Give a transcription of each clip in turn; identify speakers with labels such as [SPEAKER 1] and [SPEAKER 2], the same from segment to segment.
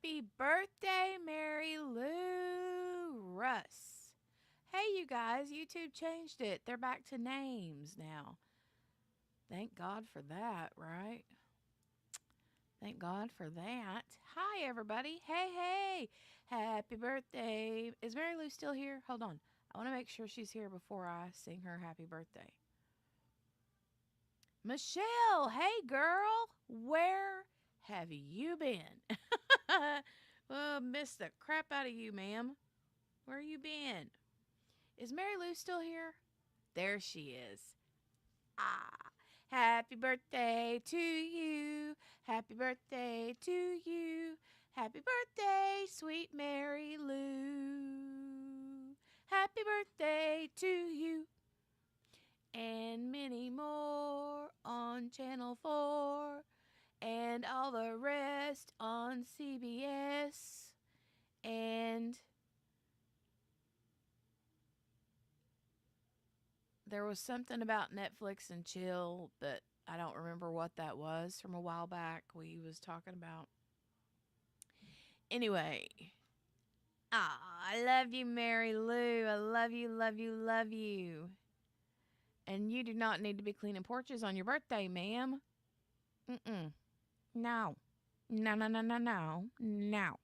[SPEAKER 1] Happy birthday, Mary Lou Russ. Hey, you guys, YouTube changed it. They're back to names now. Thank God for that, right? Thank God for that. Hi, everybody. Hey. Happy birthday. Is Mary Lou still here? Hold on. I want to make sure she's here before I sing her happy birthday. Michelle, hey, girl. Where have you been? Well, missed the crap out of you, ma'am. Where you been? Is Mary Lou still here? There she is. Ah, happy birthday to you. Happy birthday to you. Happy birthday, sweet Mary Lou. Happy birthday to you. And many more on Channel 4. And all the rest on CBS. And there was something about Netflix and chill, but I don't remember what that was from a while back we was talking about. Anyway, I love you, Mary Lou. I love you, love you, love you. And you do not need to be cleaning porches on your birthday, ma'am. Mm-mm. No. No.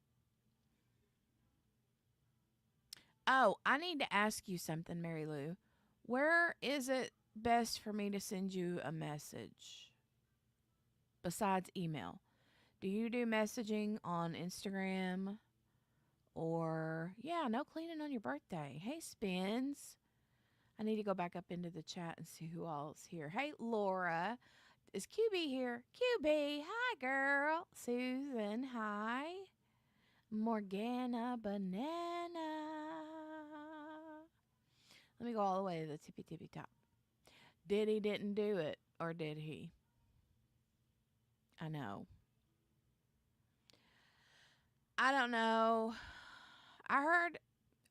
[SPEAKER 1] Oh, I need to ask you something, Mary Lou. Where is it best for me to send you a message besides email? Do you do messaging on Instagram? Or, yeah, no cleaning on your birthday. Hey, Spins. I need to go back up into the chat and see who all's here. Hey, Laura. Is QB here? QB, hi, girl. Susan, hi. Morgana Banana. Let me go all the way to the tippy top. Diddy didn't do it, or did he? I know. I don't know. I heard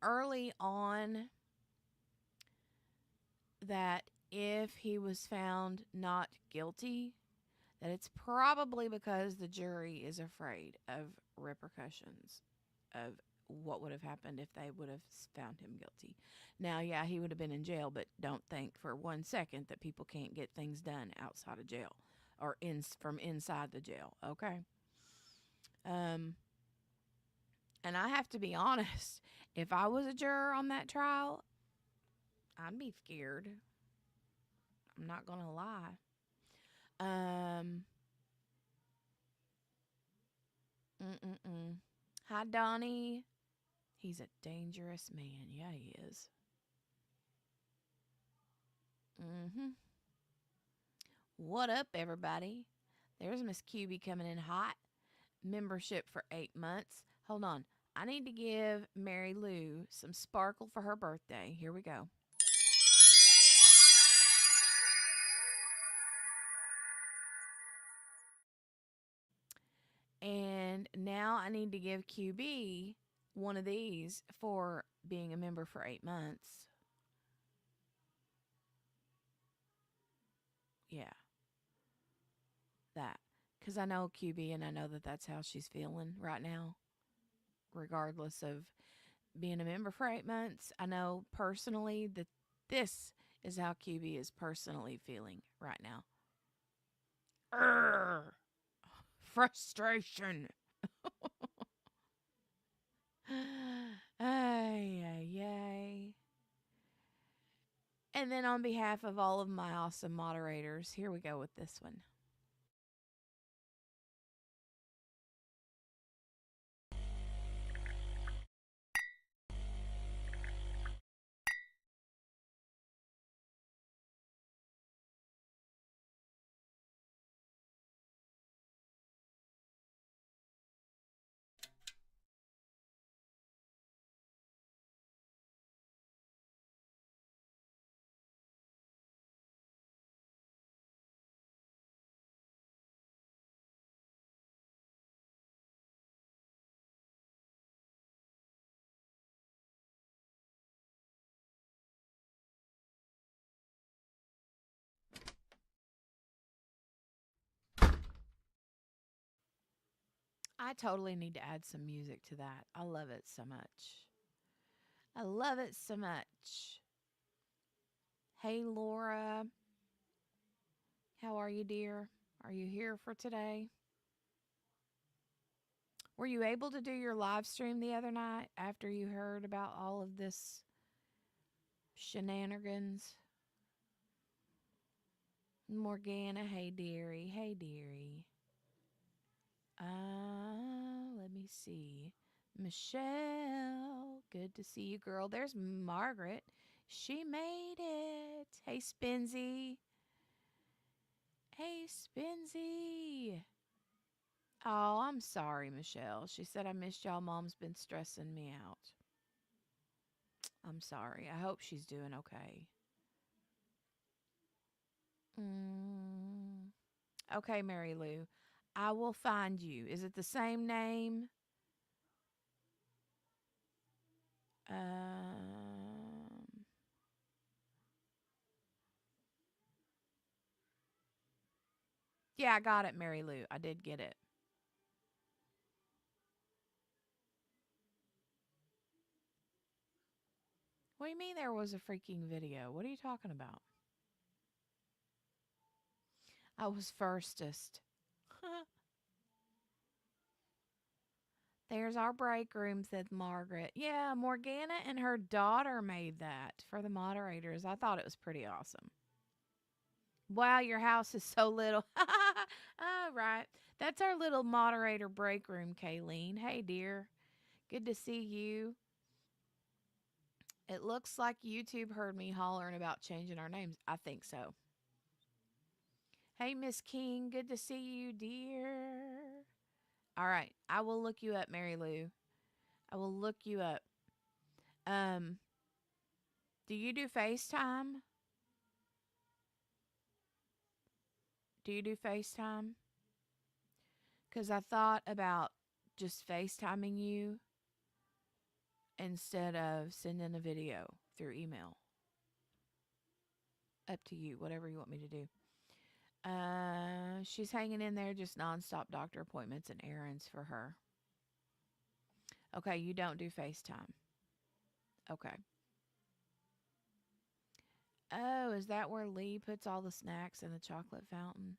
[SPEAKER 1] early on that if he was found not guilty, that it's probably because the jury is afraid of repercussions of what would have happened if they would have found him guilty. Now, yeah, he would have been in jail, but don't think for 1 second that people can't get things done outside of jail or from inside the jail, okay? Um, and I have to be honest, if I was a juror on that trial, I'd be scared. I'm not going to lie. Mm-mm-mm. Hi, Donnie. He's a dangerous man. Yeah, he is. Mm-hmm. What up, everybody? There's Miss QB coming in hot. Membership for 8 months. Hold on. I need to give Mary Lou some sparkle for her birthday. Here we go. And now I need to give QB one of these for being a member for 8 months. Yeah. That. Because I know QB and I know that that's how she's feeling right now, regardless of being a member for 8 months. I know personally that this is how QB is personally feeling right now. Urgh. Frustration. Ay. And then on behalf of all of my awesome moderators, here we go with this one. I totally need to add some music to that. I love it so much. I love it so much. Hey, Laura. How are you, dear? Are you here for today? Were you able to do your live stream the other night after you heard about all of this shenanigans? Morgana, hey, dearie. Hey, dearie. Let me see. Michelle, good to see you, girl. There's Margaret. She made it. Hey, Spinzy. Hey, Spinzy. Oh, I'm sorry, Michelle. She said I missed y'all. Mom's been stressing me out. I'm sorry. I hope she's doing okay. Mm. Okay, Mary Lou. I will find you. Is it the same name? Um, yeah, I got it, Mary Lou. I did get it. What do you mean there was a freaking video? What are you talking about? I was firstest. There's our break room, said Margaret. Yeah, Morgana and her daughter made that for the moderators. I thought it was pretty awesome. Wow, your house is so little. All right. That's our little moderator break room, Kayleen. Hey, dear. Good to see you. It looks like YouTube heard me hollering about changing our names. I think so. Hey, Miss King. Good to see you, dear. All right. I will look you up, Mary Lou. I will look you up. Um, do you do FaceTime? Do you do FaceTime? Because I thought about just FaceTiming you instead of sending a video through email. Up to you, whatever you want me to do. She's hanging in there, just nonstop doctor appointments and errands for her. Okay, you don't do FaceTime. Okay. Oh, is that where Lee puts all the snacks in the chocolate fountain?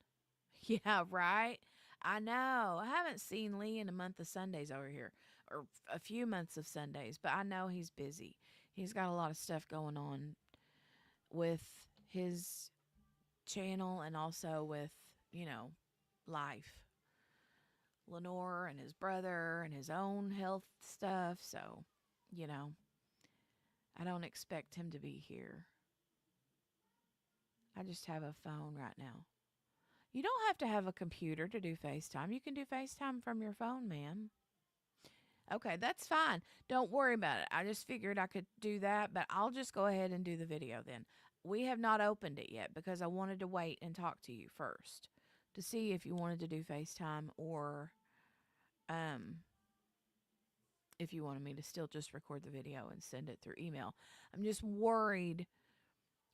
[SPEAKER 1] Yeah, right. I know. I haven't seen Lee in a month of Sundays over here, or a few months of Sundays, but I know he's busy. He's got a lot of stuff going on with his channel and also with, you know, life. Lenore and his brother and his own health stuff. So, you know, I don't expect him to be here. I just have a phone right now. You don't have to have a computer to do FaceTime. You can do FaceTime from your phone, ma'am. Okay, that's fine. Don't worry about it. I just figured I could do that, but I'll just go ahead and do the video then. We have not opened it yet because I wanted to wait and talk to you first to see if you wanted to do FaceTime or um if you wanted me to still just record the video and send it through email. I'm just worried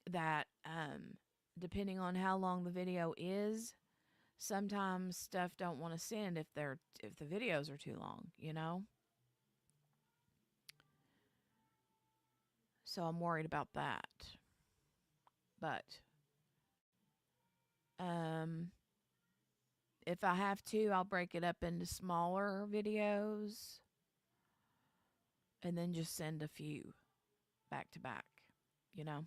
[SPEAKER 1] that depending on how long the video is, sometimes stuff don't want to send if the videos are too long, you know? So I'm worried about that. But um if I have to, I'll break it up into smaller videos and then just send a few back to back, you know?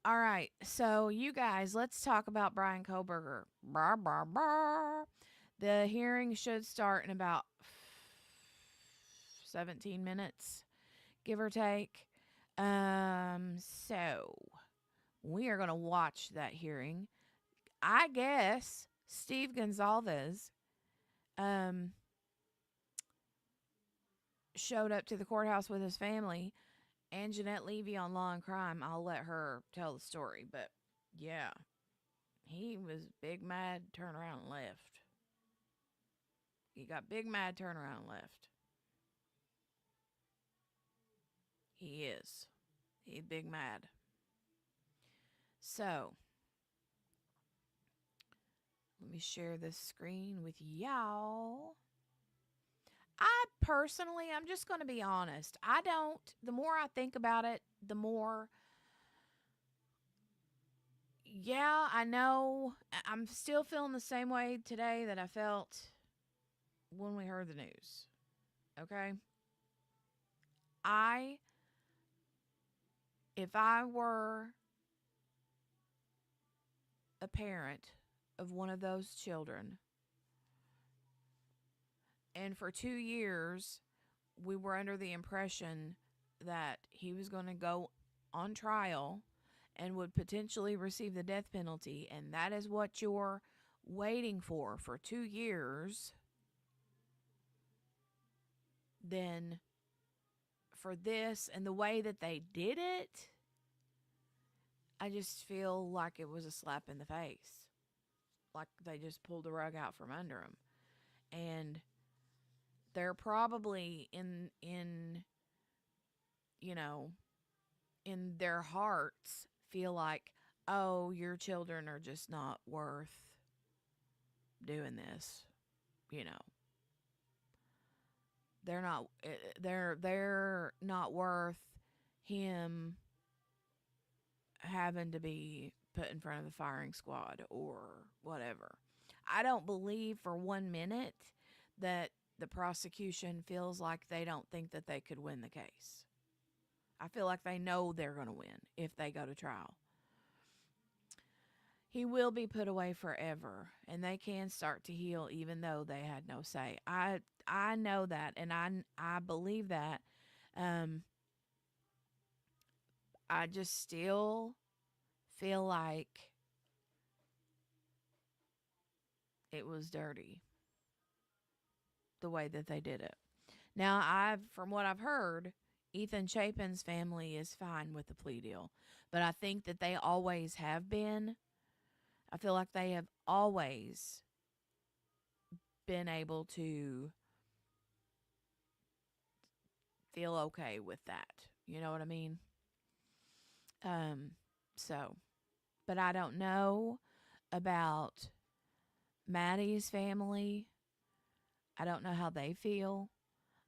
[SPEAKER 1] All right, so you guys, let's talk about Bryan Kohberger. Brr, brr, brr. The hearing should start in about 17 minutes, give or take. So we are going to watch that hearing. I guess Steve Gonzalez showed up to the courthouse with his family, and Jeanette Levy on Law and Crime. I'll let her tell the story, but yeah, he was big mad, turned around and left. He got big mad, turned around and left. He is. He's big mad. So, let me share this screen with y'all. I personally, I'm just going to be honest. I don't, the more I think about it, the more, yeah, I know. I'm still feeling the same way today that I felt when we heard the news. Okay. I, if I were a parent of one of those children, and for 2 years, we were under the impression that he was going to go on trial and would potentially receive the death penalty, and that is what you're waiting for 2 years, then for this and the way that they did it, I just feel like it was a slap in the face. Like they just pulled the rug out from under them. And they're probably in you know, in their hearts feel like, "Oh, your children are just not worth doing this." You know, they're not they're not worth him having to be put in front of the firing squad or whatever. I don't believe for 1 minute that the prosecution feels like they don't think that they could win the case. I feel like they know they're going to win if they go to trial. He will be put away forever, and they can start to heal even though they had no say. I know that, and I believe that. Um, I just still feel like it was dirty the way that they did it. Now, from what I've heard, Ethan Chapin's family is fine with the plea deal, but I think that they always have been. I feel like they have always been able to feel okay with that. You know what I mean? Um, so, but I don't know about Maddie's family. I don't know how they feel.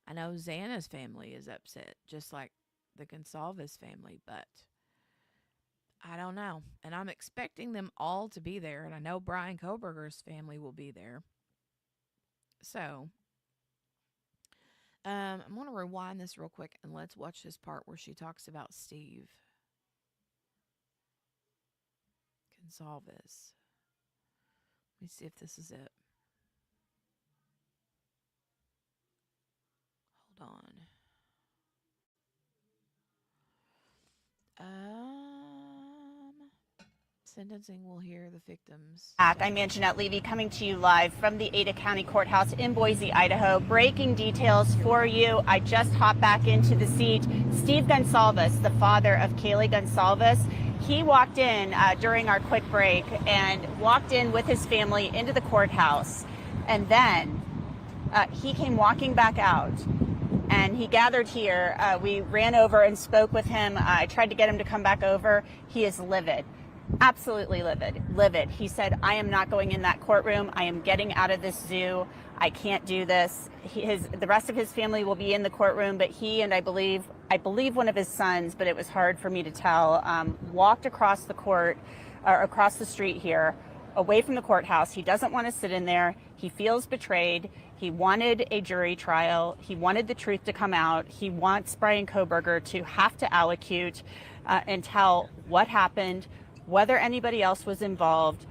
[SPEAKER 1] I know Xana's family is upset, just like the Gonsalves family, but I don't know. And I'm expecting them all to be there, and I know Bryan Kohberger's family will be there. So, I'm going to rewind this real quick and let's watch this part where she talks about Steve Gonsalves. Let me see if this is it. Hold on. Sentencing will hear the victims.
[SPEAKER 2] I'm Anjanette Levy coming to you live from the Ada County Courthouse in Boise, Idaho. Breaking details for you. I just hopped back into the seat. Steve Gonsalves, the father of Kaylee Gonsalves, he walked in during our quick break and walked in with his family into the courthouse. And then he came walking back out. And he gathered here. We ran over and spoke with him. I tried to get him to come back over. He is livid. Absolutely livid. He said, "I am not going in that courtroom. I am getting out of this zoo. I can't do this." The rest of his family will be in the courtroom, but he and I believe one of his sons, but it was hard for me to tell, walked across the court, or across the street here, away from the courthouse. He doesn't want to sit in there. He feels betrayed. He wanted a jury trial. He wanted the truth to come out. He wants Bryan Kohberger to have to allocute and tell what happened, whether anybody else was involved,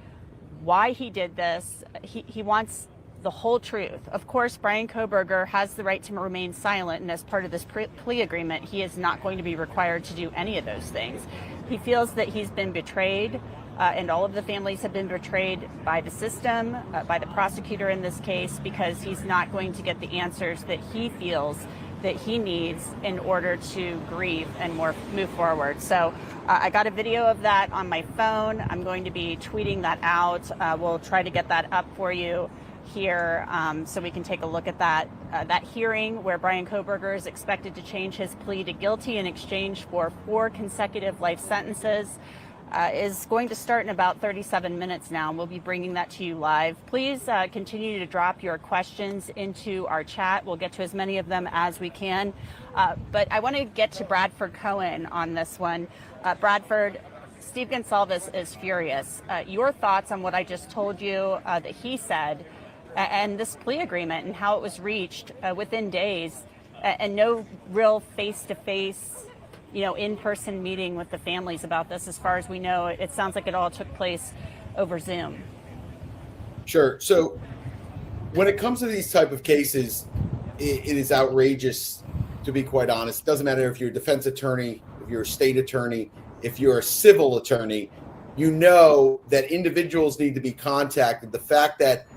[SPEAKER 2] why he did this. He wants the whole truth. Of course, Bryan Kohberger has the right to remain silent, and as part of this plea agreement, he is not going to be required to do any of those things. He feels that he's been betrayed, and all of the families have been betrayed by the system, by the prosecutor in this case, because he's not going to get the answers that he feels that he needs in order to grieve and move forward. So I got a video of that on my phone. I'm going to be tweeting that out. We'll try to get that up for you here so we can take a look at that hearing where Bryan Kohberger is expected to change his plea to guilty in exchange for 4 consecutive life sentences. is going to start in about 37 minutes now. We'll be bringing that to you live. Please continue to drop your questions into our chat. We'll get to as many of them as we can. But I want to get to Bradford Cohen on this one. Bradford, Steve Gonsalves is furious. Your thoughts on what I just told you that he said and this plea agreement and how it was reached within days and no real face-to-face, in-person meeting with the families about this. As far as we know, it sounds like it all took place over Zoom.
[SPEAKER 3] Sure. So when it comes to these type of cases, it is outrageous, to be quite honest. It doesn't matter if you're a defense attorney, if you're a state attorney, if you're a civil attorney, you know that individuals need to be contacted. The fact that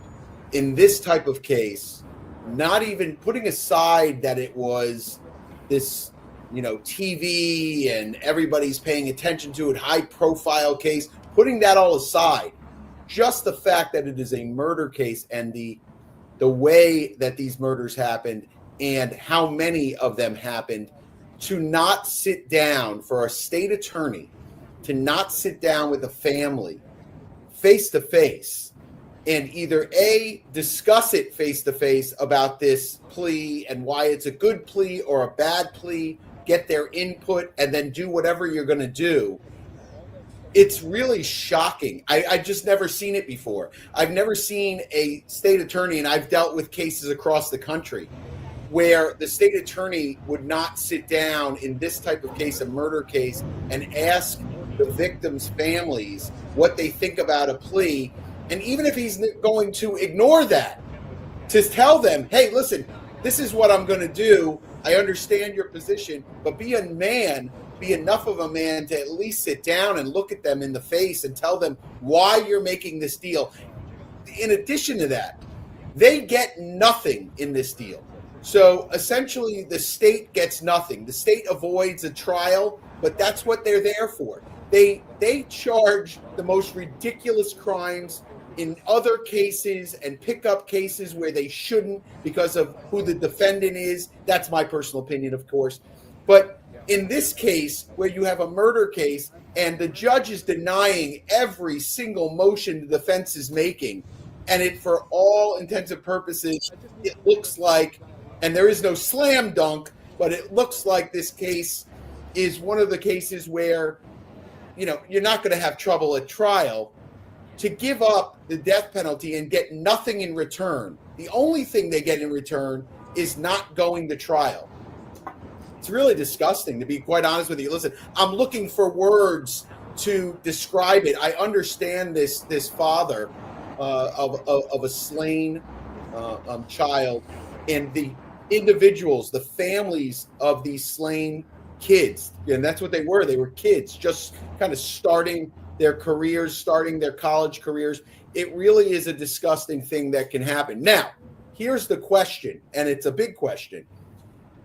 [SPEAKER 3] in this type of case, not even putting aside that it was this, TV and everybody's paying attention to it, high profile case, putting that all aside, just the fact that it is a murder case and the way that these murders happened and how many of them happened, to not sit down for a state attorney, to not sit down with a family face to face and either A, discuss it face to face about this plea and why it's a good plea or a bad plea, get their input, and then do whatever you're going to do. It's really shocking. I've just never seen it before. I've never seen a state attorney, and I've dealt with cases across the country, where the state attorney would not sit down in this type of case, a murder case, and ask the victims' families what they think about a plea. And even if he's going to ignore that, to tell them, hey, listen, this is what I'm going to do. I understand your position, but be a man, be enough of a man to at least sit down and look at them in the face and tell them why you're making this deal. In addition to that, they get nothing in this deal. So essentially, the state gets nothing. The state avoids a trial, but that's what they're there for. They charge the most ridiculous crimes in other cases and pick up cases where they shouldn't because of who the defendant is. That's my personal opinion, of course. But in this case, where you have a murder case and the judge is denying every single motion the defense is making, and it, for all intents and purposes, it looks like, and there is no slam dunk, but it looks like this case is one of the cases where, you're not going to have trouble at trial. To give up the death penalty and get nothing in return, the only thing they get in return is not going to trial. It's really disgusting, to be quite honest with you. Listen, I'm looking for words to describe it. I understand this father of a slain child and the individuals, the families of these slain kids. And that's what they were. They were kids just kind of starting their careers, starting their college careers. It really is a disgusting thing that can happen. Now, here's the question, and it's a big question.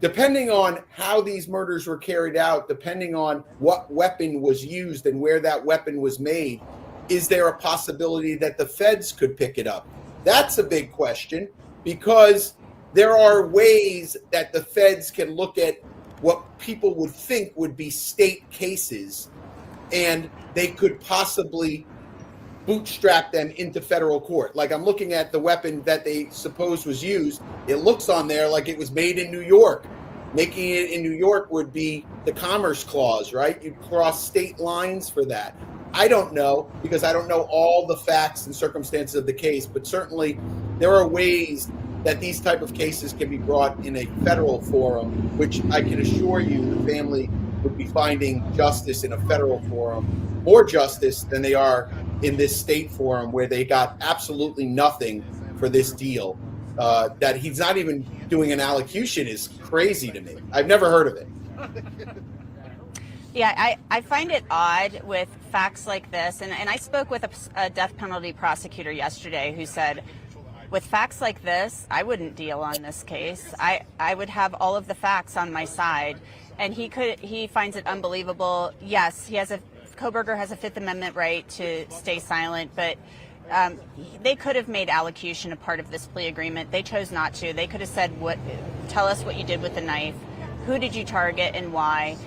[SPEAKER 3] Depending on how these murders were carried out, depending on what weapon was used and where that weapon was made, is there a possibility that the feds could pick it up? That's a big question, because there are ways that the feds can look at what people would think would be state cases, and they could possibly bootstrap them into federal court. Like, I'm looking at the weapon that they suppose was used. It looks on there like it was made in New York. Making it in New York would be the Commerce Clause, right? You cross state lines for that. I don't know, because I don't know all the facts and circumstances of the case, but certainly there are ways that these type of cases can be brought in a federal forum, which I can assure you the family would be finding justice in a federal forum, more justice than they are in this state forum where they got absolutely nothing for this deal. That he's not even doing an allocution is crazy to me. I've never heard of it.
[SPEAKER 2] Yeah, I find it odd with facts like this. And I spoke with a death penalty prosecutor yesterday who said, with facts like this, I wouldn't deal on this case. I would have all of the facts on my side. And he finds it unbelievable. Yes, Kohberger has a Fifth Amendment right to stay silent, but they could have made allocution a part of this plea agreement. They chose not to. They could have said, tell us what you did with the knife. Who did you target and why?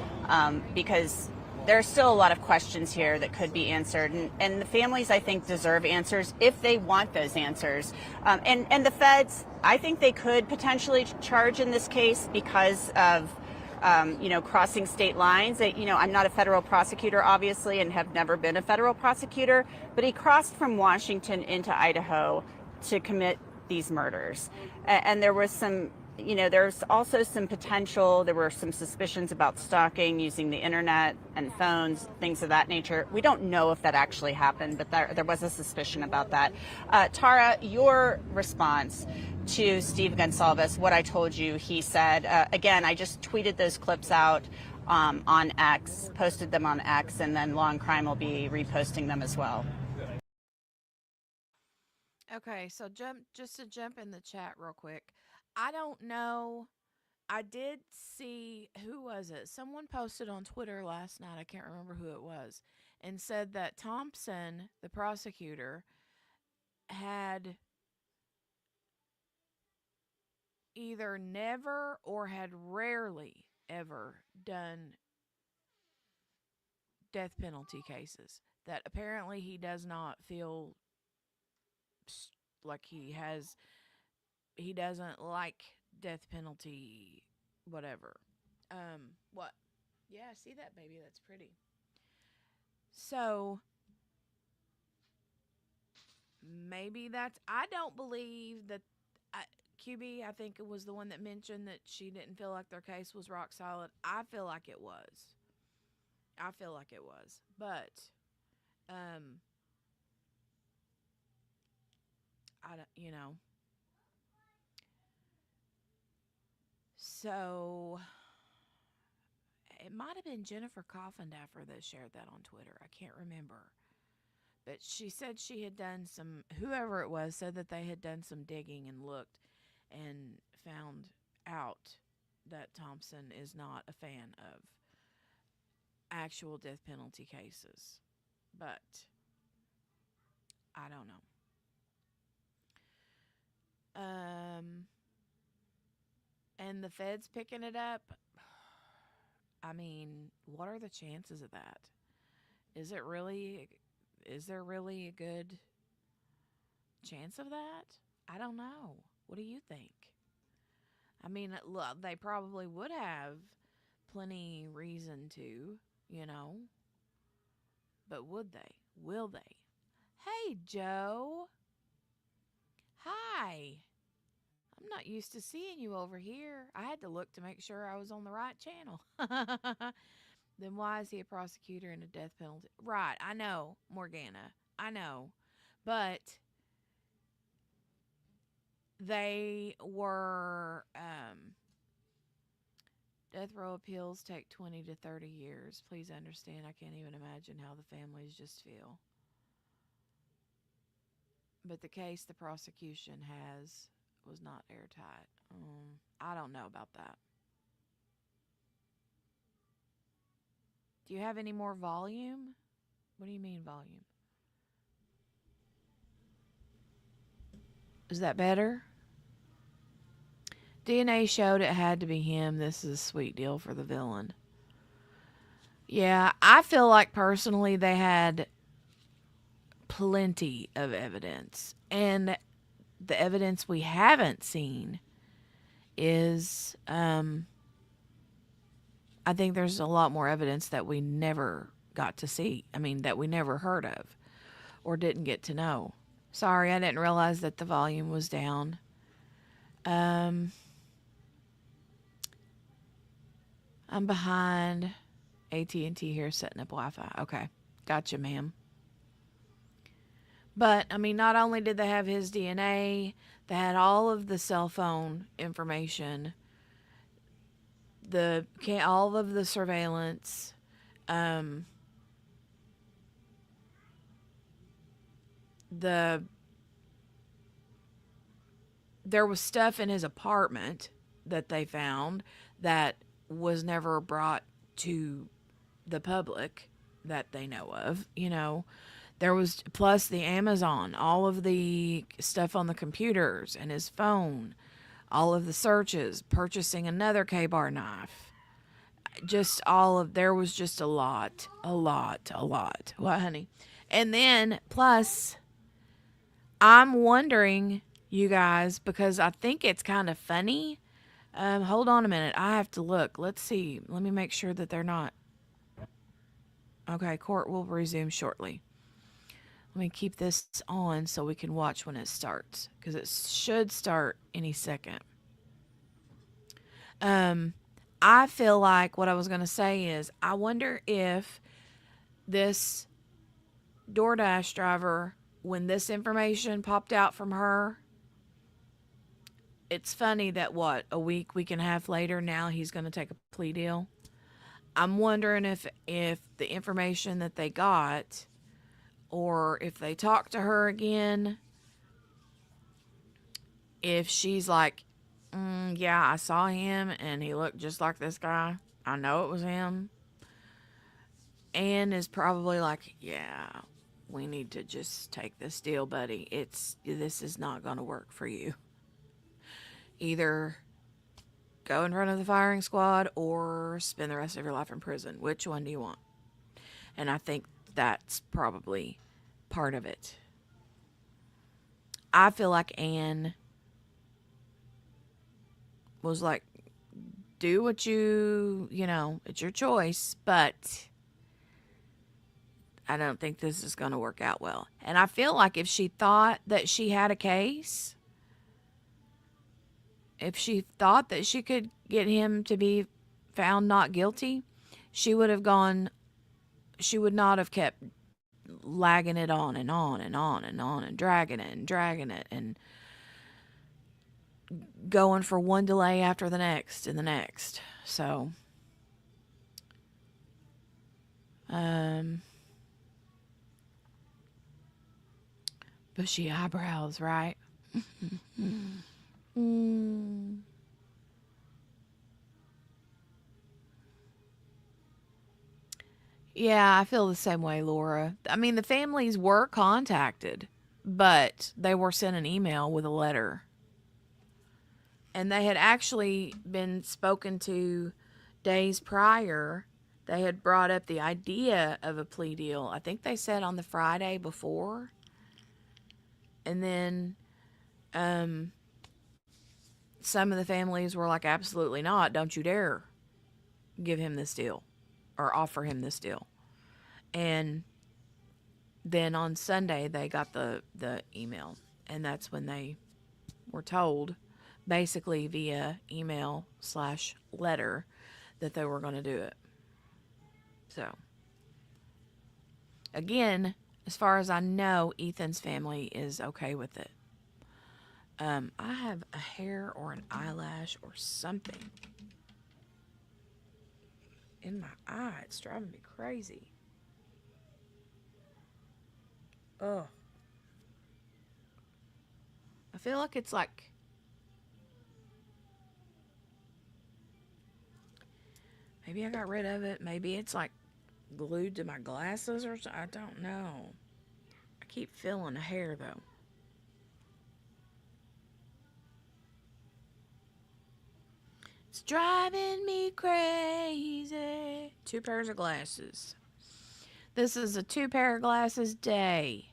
[SPEAKER 2] Because There are still a lot of questions here that could be answered, and the families, I think, deserve answers if they want those answers. And the feds, I think they could potentially charge in this case because of crossing state lines. I'm not a federal prosecutor, obviously, and have never been a federal prosecutor, but he crossed from Washington into Idaho to commit these murders. And there was there's also some potential, there were some suspicions about stalking using the internet and phones, things of that nature. We don't know if that actually happened, but there was a suspicion about that. Tara, your response to Steve Gonsalves, what I told you he said, again, I just tweeted those clips out on X, posted them on X, and then Law and Crime will be reposting them as well.
[SPEAKER 1] Okay, so just to jump in the chat real quick. I don't know. I did see, who was it? Someone posted on Twitter last night, I can't remember who it was, and said that Thompson, the prosecutor, had either never or had rarely ever done death penalty cases. That apparently he does not feel like he doesn't like death penalty, whatever. What? Yeah, see that, baby? That's pretty. So, maybe I don't believe that. QB, I think it was the one that mentioned that she didn't feel like their case was rock solid. I feel like it was. But, I don't. So, it might have been Jennifer Coffindaffer that shared that on Twitter. I can't remember. But she said she had done whoever it was said that they had done some digging and looked and found out that Thompson is not a fan of actual death penalty cases. But I don't know. And the feds picking it up. I mean, what are the chances of that? Is there really a good chance of that? I don't know. What do you think? I mean, look, they probably would have plenty reason to, but would they? Will they? Hey, Joe. Hi. I'm not used to seeing you over here. I had to look to make sure I was on the right channel. Then why is he a prosecutor in a death penalty? Right, I know, Morgana. I know. But they were death row appeals take 20 to 30 years. Please understand, I can't even imagine how the families just feel. But the case the prosecution has was not airtight. I don't know about that. Do you have any more volume? What do you mean volume? Is that better? DNA showed it had to be him. This is a sweet deal for the villain. Yeah, I feel like personally they had plenty of evidence. And the evidence we haven't seen is, I think there's a lot more evidence that we never got to see. I mean, that we never heard of or didn't get to know. Sorry, I didn't realize that the volume was down. I'm behind AT&T here setting up Wi-Fi. Okay, gotcha, ma'am. But, I mean, not only did they have his DNA, they had all of the cell phone information, all of the surveillance, there was stuff in his apartment that they found that was never brought to the public that they know of, There was, plus the Amazon, all of the stuff on the computers and his phone, all of the searches, purchasing another K-bar knife. just all of there was just a lot, a lot, a lot. What, honey? And then plus, I'm wondering, you guys, because I think it's kind of funny. Hold on a minute. I have to look. Let's see. Let me make sure that they're not. Okay, court will resume shortly. Let me keep this on so we can watch when it starts, because it should start any second. I feel like what I was going to say is I wonder if this DoorDash driver, when this information popped out from her, it's funny that what, a week and a half later, now he's going to take a plea deal. I'm wondering if the information that they got, or if they talked to her again, if she's like, yeah, I saw him and he looked just like this guy. I know it was him. Anne is probably like, yeah, we need to just take this deal, buddy. This is not going to work for you. Either go in front of the firing squad or spend the rest of your life in prison. Which one do you want? And I think that's probably part of it. I feel like Anne was like, do what it's your choice, but I don't think this is going to work out well. And I feel like if she thought that she had a case, if she thought that she could get him to be found not guilty, she would not have kept lagging it on and on and on and on and dragging it and going for one delay after the next and the next. So, bushy eyebrows, right? Yeah, I feel the same way, Laura. I mean, the families were contacted, but they were sent an email with a letter. And they had actually been spoken to days prior. They had brought up the idea of a plea deal. I think they said on the Friday before. And then some of the families were like, absolutely not. Don't you dare give him this deal or offer him this deal. And then on Sunday, they got the email. And that's when they were told, basically via email/letter, that they were going to do it. So, again, as far as I know, Ethan's family is okay with it. I have a hair or an eyelash or something in my eye. It's driving me crazy. Ugh. I feel like it's like, maybe I got rid of it. Maybe it's like glued to my glasses or something. I don't know. I keep feeling the hair though. It's driving me crazy. 2 pairs of glasses. This is a 2 pair of glasses day.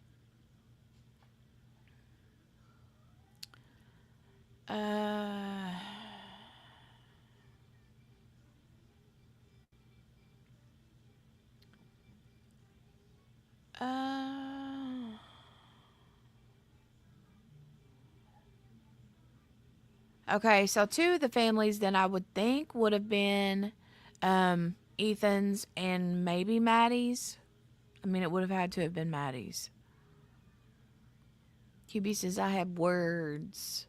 [SPEAKER 1] Okay, so 2 of the families then I would think would have been Ethan's and maybe Maddie's. I mean, it would have had to have been Maddie's. QB says, I have words.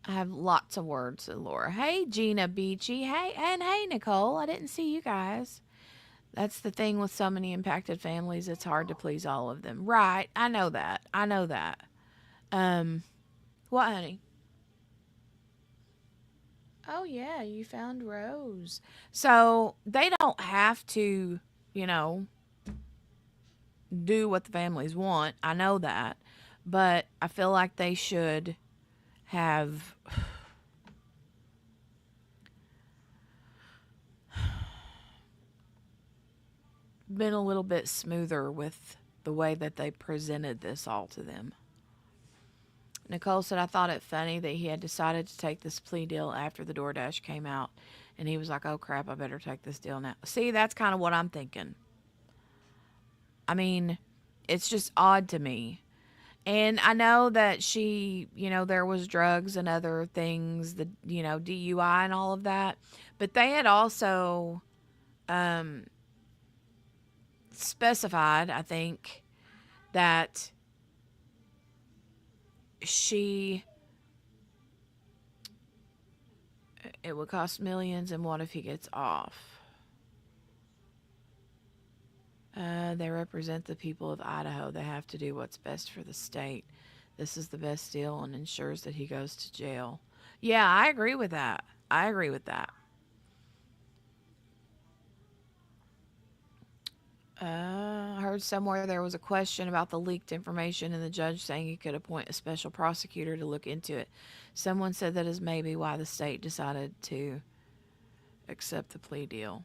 [SPEAKER 1] I have lots of words, said Laura. Hey, Gina Beachy. Hey, and hey, Nicole. I didn't see you guys. That's the thing with so many impacted families. It's hard to please all of them. Right. I know that. What, honey? Oh, yeah, you found Rose. So they don't have to, do what the families want. I know that. But I feel like they should have have been a little bit smoother with the way that they presented this all to them. Nicole said, I thought it funny that he had decided to take this plea deal after the DoorDash came out. And he was like, oh crap, I better take this deal now. See, that's kind of what I'm thinking. I mean, it's just odd to me. And I know that she, there was drugs and other things, the, DUI and all of that. But they had also specified, I think, that it would cost millions, and what if he gets off? They represent the people of Idaho. They have to do what's best for the state. This is the best deal and ensures that he goes to jail. Yeah, I agree with that. I heard somewhere there was a question about the leaked information and the judge saying he could appoint a special prosecutor to look into it. Someone said that is maybe why the state decided to accept the plea deal.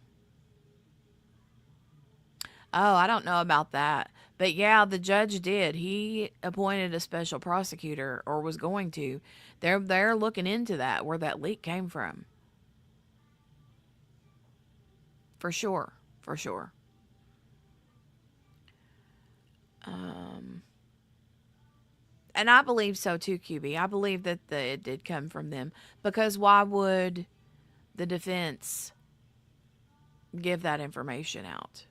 [SPEAKER 1] Oh, I don't know about that. But yeah, the judge did. He appointed a special prosecutor, or was going to. They're looking into that, where that leak came from. For sure. For sure. And I believe so too, QB. I believe that it did come from them. Because why would the defense give that information out?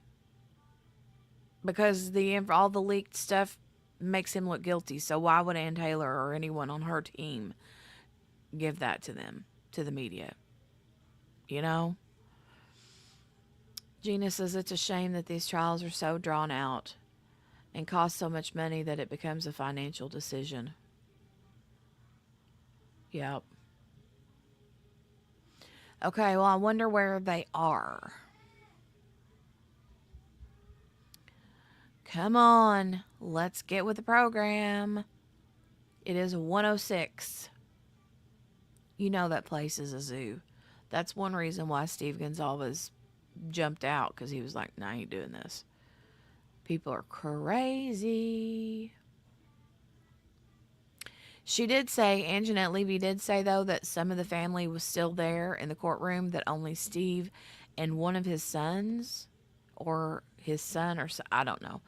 [SPEAKER 1] Because all the leaked stuff makes him look guilty. So why would Ann Taylor or anyone on her team give that to them, to the media? Gina says it's a shame that these trials are so drawn out and cost so much money that it becomes a financial decision. Yep. Okay, well, I wonder where they are. Come on, let's get with the program. It is 106. You know that place is a zoo. That's one reason why Steve Gonsalves jumped out, because he was like, nah, I ain't doing this. People are crazy. She did say, Anjanette Levy did say, though, that some of the family was still there in the courtroom, that only Steve and one of his sons, or his son, or I don't know.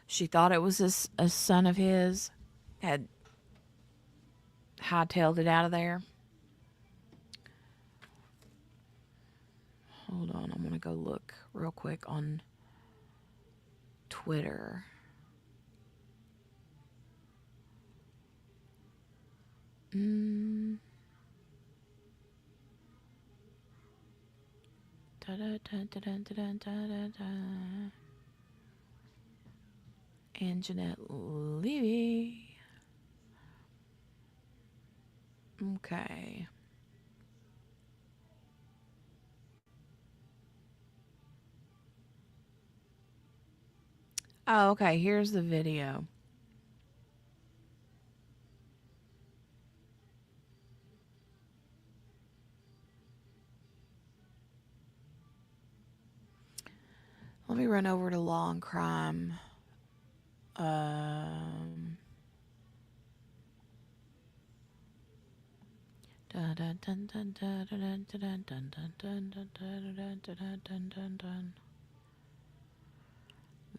[SPEAKER 1] She thought it was a son of his, had hightailed it out of there. Hold on, I'm going to go look real quick on Twitter. Anjanette Levy. Okay. Oh, okay. Here's the video. Let me run over to Law and Crime.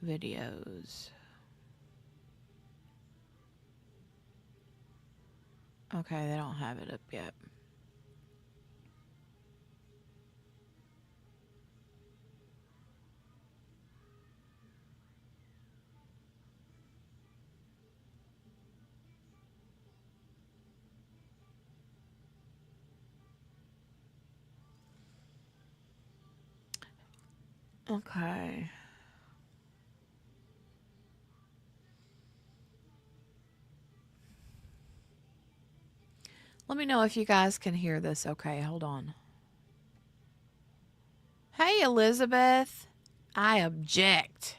[SPEAKER 1] Videos. Okay, they don't have it up yet. Okay. Let me know if you guys can hear this. Okay, hold on. Hey, Elizabeth. I object.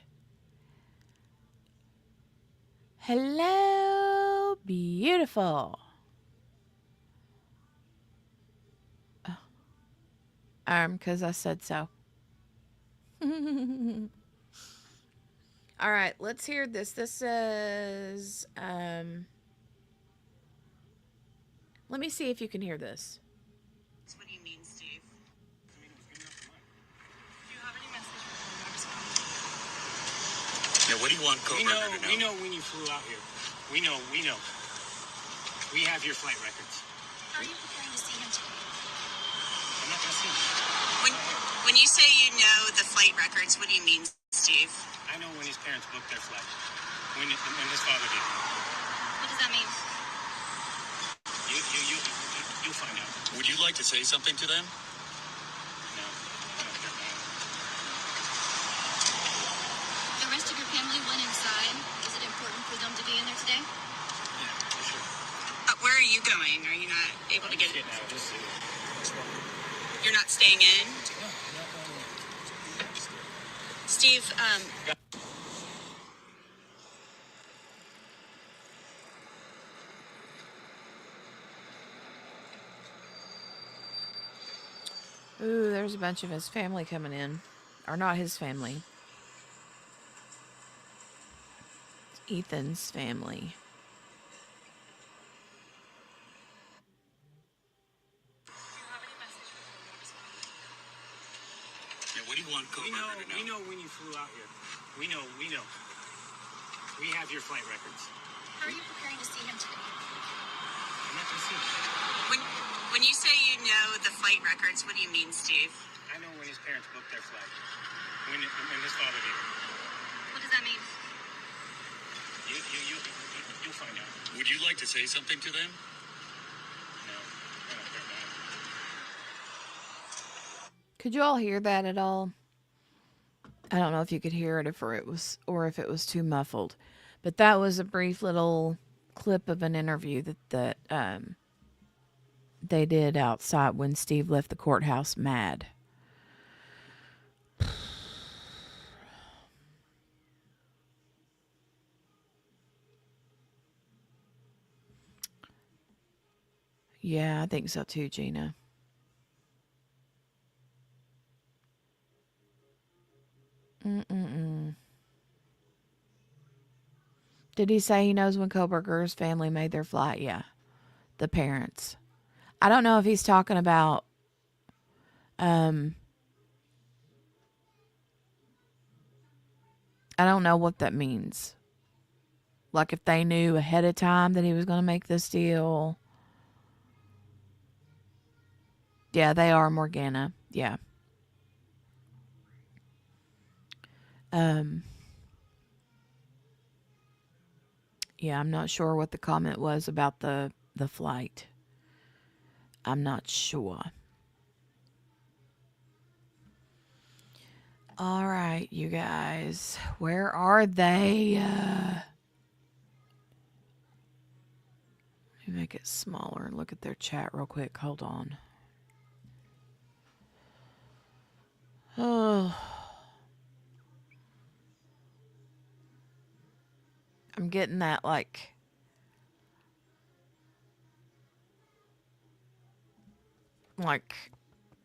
[SPEAKER 1] Hello, beautiful. Because I said so. All right, let's hear this. This says, let me see if you can hear this.
[SPEAKER 2] What do you mean, Steve?
[SPEAKER 4] Now, what do you want Kohberger to know?
[SPEAKER 5] We know when you flew out here. We know. We have your flight records.
[SPEAKER 2] How are you preparing to see him today?
[SPEAKER 5] I'm not gonna see him.
[SPEAKER 2] When you say you know the flight records, what do you mean, Steve?
[SPEAKER 5] I know when his parents booked their flight. When his father did.
[SPEAKER 2] What does that mean?
[SPEAKER 5] You'll find out.
[SPEAKER 4] Would you like to say something to them?
[SPEAKER 5] No, I don't care about it.
[SPEAKER 2] The rest of your family went inside. Is it important for them to be in there today?
[SPEAKER 5] Yeah, for sure.
[SPEAKER 2] Where are you going? Are you not able to get
[SPEAKER 5] Get out. Just
[SPEAKER 2] You're not staying in? Steve,
[SPEAKER 1] Ooh, there's a bunch of his family coming in. Or not his family. It's Ethan's family.
[SPEAKER 4] Now, what do you want Kohberger to know?
[SPEAKER 5] we know when you flew out here. We know. We have your flight records.
[SPEAKER 2] how are you preparing to see him today?
[SPEAKER 5] I'm not gonna see him.
[SPEAKER 2] When you say you know the flight records, what do you mean, Steve?
[SPEAKER 5] I know when his parents booked their flight. When his father did.
[SPEAKER 2] What does that mean?
[SPEAKER 5] You'll find out.
[SPEAKER 4] Would you like to say something to them?
[SPEAKER 5] No, I don't care about it.
[SPEAKER 1] Could you all hear that at all? I don't know if you could hear it if it was too muffled. But that was a brief little clip of an interview that they did outside when Steve left the courthouse mad. Yeah, I think so too, Gina. Mm-mm-mm. Did he say he knows when Kohberger's family made their flight? Yeah, the parents. I don't know if he's talking about I don't know what that means. Like if they knew ahead of time that he was going to make this deal. Yeah, they are Morgana. Yeah. Yeah, I'm not sure what the comment was about the flight. I'm not sure. All right, you guys. Where are they? Let me make it smaller and look at their chat real quick. Hold on. Oh. I'm getting that like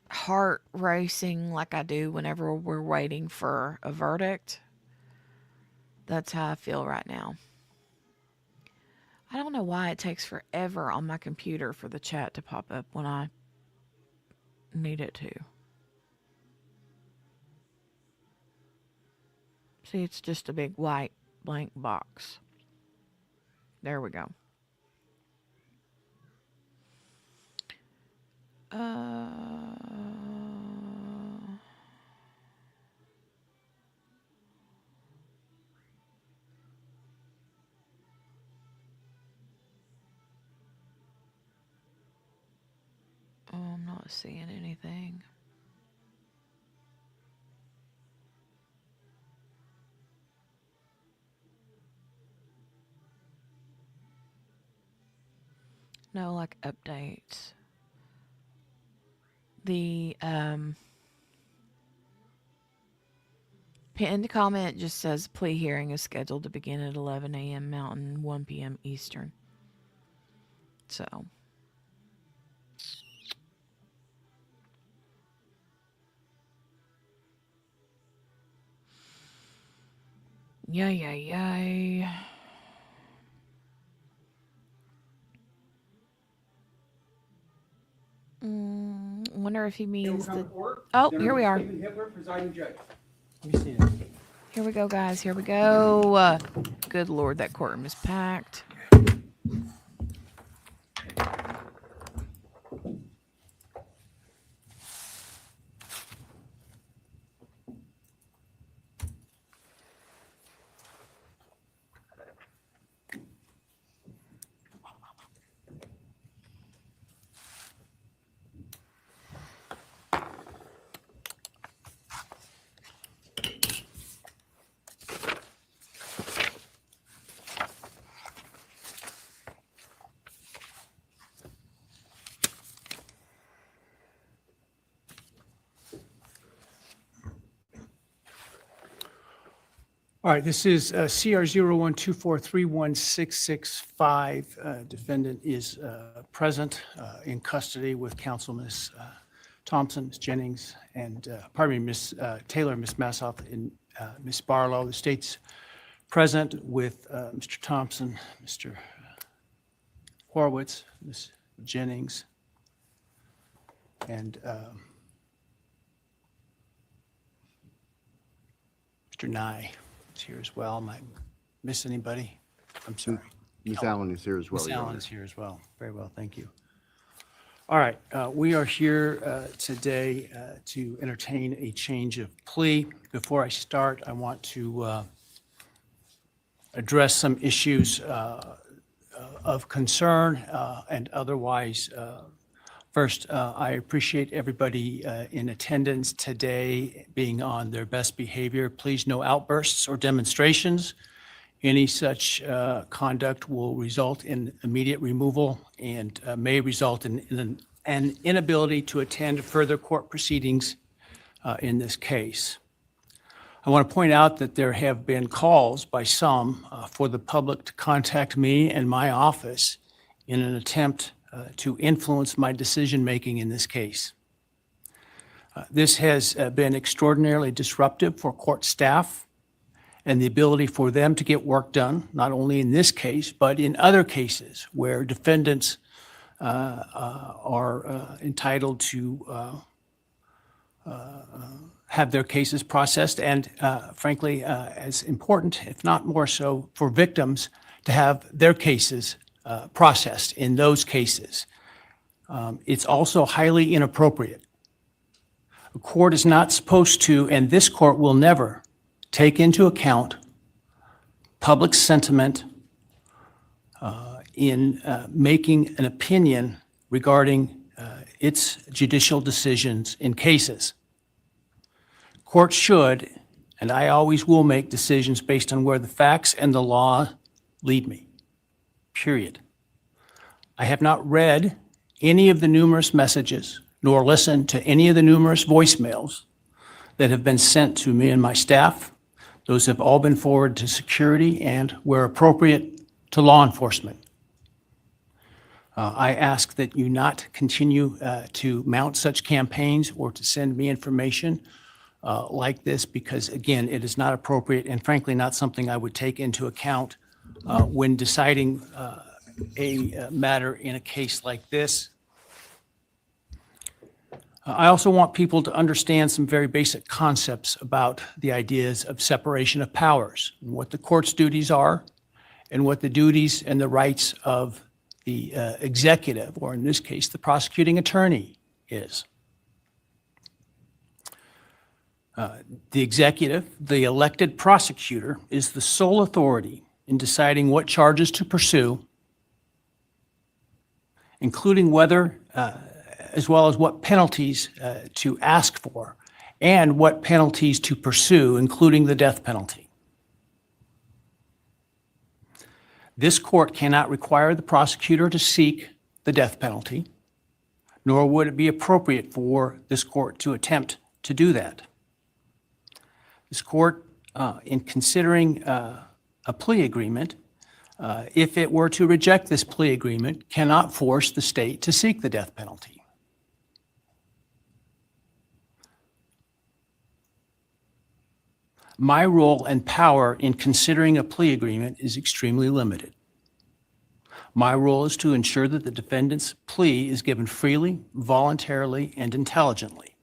[SPEAKER 1] heart racing like I do whenever we're waiting for a verdict. That's how I feel right now. I don't know why it takes forever on my computer for the chat to pop up when I need it to. See, it's just a big white blank box. There we go. Oh, I'm not seeing anything. No, like updates. The pinned comment just says plea hearing is scheduled to begin at 11 a.m. Mountain, 1 p.m. Eastern. So. Yay. Wonder if he means the. Oh, here we are.
[SPEAKER 6] Hitler, presiding judge. Let me see it.
[SPEAKER 1] Here we go, guys. Here we go. Good Lord, that courtroom is packed.
[SPEAKER 6] All right, this is CR 0124316665. Defendant is present in custody with counsel Ms. Thompson, Ms. Jennings, and Ms. Taylor, Ms. Massoff, and Ms. Barlow. The state's present with Mr. Thompson, Mr. Horowitz, Ms. Jennings, and Mr. Nye is here as well. Might miss anybody? I'm sorry.
[SPEAKER 7] Ms. Allen is here as well.
[SPEAKER 6] Ms.
[SPEAKER 7] Your
[SPEAKER 6] Allen
[SPEAKER 7] Honor.
[SPEAKER 6] is here as well. Very well, thank you. All right, we are here today to entertain a change of plea. Before I start, I want to address some issues of concern and otherwise. First, I appreciate everybody in attendance today being on their best behavior. Please, no outbursts or demonstrations. Any such conduct will result in immediate removal and may result in an inability to attend further court proceedings in this case. I want to point out that there have been calls by some for the public to contact me and my office in an attempt to influence my decision-making in this case. This has been extraordinarily disruptive for court staff and the ability for them to get work done, not only in this case, but in other cases where defendants are entitled to have their cases processed, and frankly, as important, if not more so, for victims to have their cases processed in those cases. It's also highly inappropriate. A court is not supposed to, and this court will never, take into account public sentiment in making an opinion regarding its judicial decisions in cases. Courts should, and I always will, make decisions based on where the facts and the law lead me, period. I have not read any of the numerous messages nor listened to any of the numerous voicemails that have been sent to me and my staff. Those have all been forwarded to security and, where appropriate, to law enforcement. I ask that you not continue to mount such campaigns or to send me information like this because, again, it is not appropriate and frankly not something I would take into account when deciding a matter in a case like this. I also want people to understand some very basic concepts about the ideas of separation of powers, and what the court's duties are, and what the duties and the rights of the executive, or in this case, the prosecuting attorney, is. The executive, the elected prosecutor, is the sole authority in deciding what charges to pursue, including whether as well as what penalties to ask for, and what penalties to pursue, including the death penalty. This court cannot require the prosecutor to seek the death penalty, nor would it be appropriate for this court to attempt to do that. This court, in considering a plea agreement, if it were to reject this plea agreement, cannot force the state to seek the death penalty. My role and power in considering a plea agreement is extremely limited. My role is to ensure that the defendant's plea is given freely, voluntarily, and intelligently.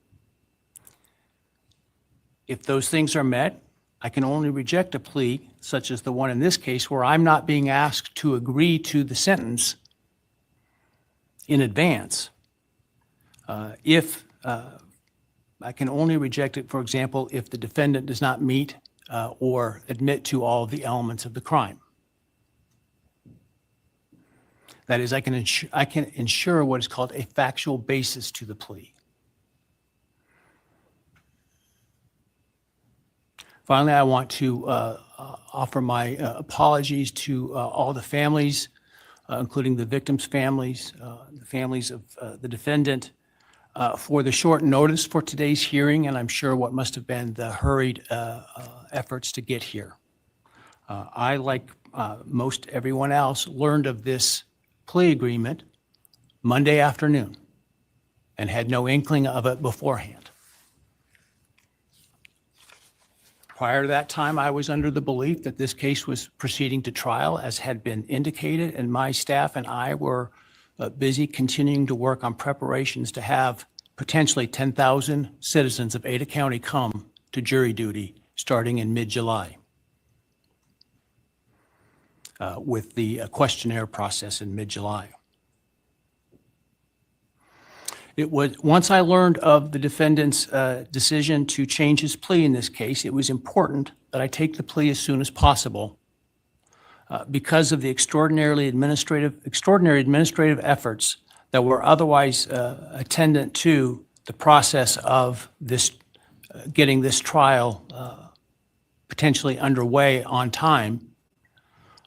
[SPEAKER 6] If those things are met, I can only reject a plea, such as the one in this case, where I'm not being asked to agree to the sentence in advance. I can only reject it, for example, if the defendant does not meet or admit to all of the elements of the crime. That is, I can ensure what is called a factual basis to the plea. Finally, I want to offer my apologies to all the families, including the victims' families, the families of the defendant, for the short notice for today's hearing, and I'm sure what must have been the hurried efforts to get here. I, like most everyone else, learned of this plea agreement Monday afternoon and had no inkling of it beforehand. Prior to that time, I was under the belief that this case was proceeding to trial, as had been indicated, and my staff and I were busy continuing to work on preparations to have potentially 10,000 citizens of Ada County come to jury duty starting in mid-July, with the questionnaire process in mid-July. It was, once I learned of the defendant's decision to change his plea in this case, it was important that I take the plea as soon as possible because of the extraordinary administrative efforts that were otherwise attendant to the process of this, getting this trial potentially underway on time,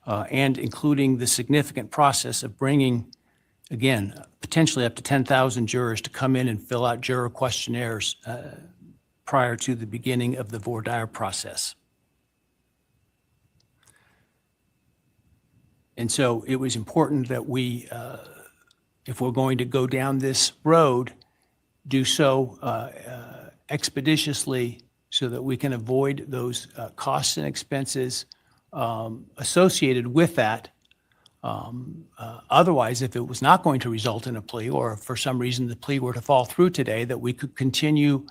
[SPEAKER 6] and including the significant process of bringing, again, potentially up to 10,000 jurors to come in and fill out juror questionnaires prior to the beginning of the voir dire process. And so it was important that we, if we're going to go down this road, do so expeditiously so that we can avoid those costs and expenses associated with that. Otherwise, if it was not going to result in a plea, or if for some reason the plea were to fall through today, that we could continue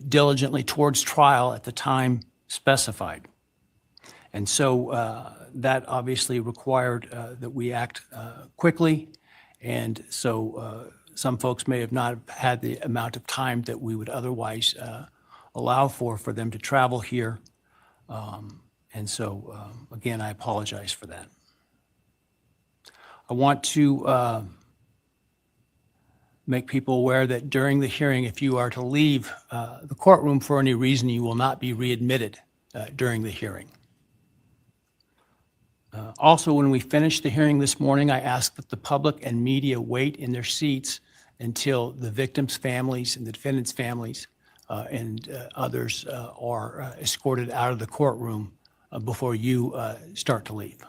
[SPEAKER 6] diligently towards trial at the time specified. And so that obviously required that we act quickly. And so some folks may have not had the amount of time that we would otherwise allow for them to travel here. And so, again, I apologize for that. I want to make people aware that during the hearing, if you are to leave the courtroom for any reason, you will not be readmitted during the hearing. Also, when we finish the hearing this morning, I ask that the public and media wait in their seats until the victims' families and the defendants' families and others are escorted out of the courtroom before you start to leave.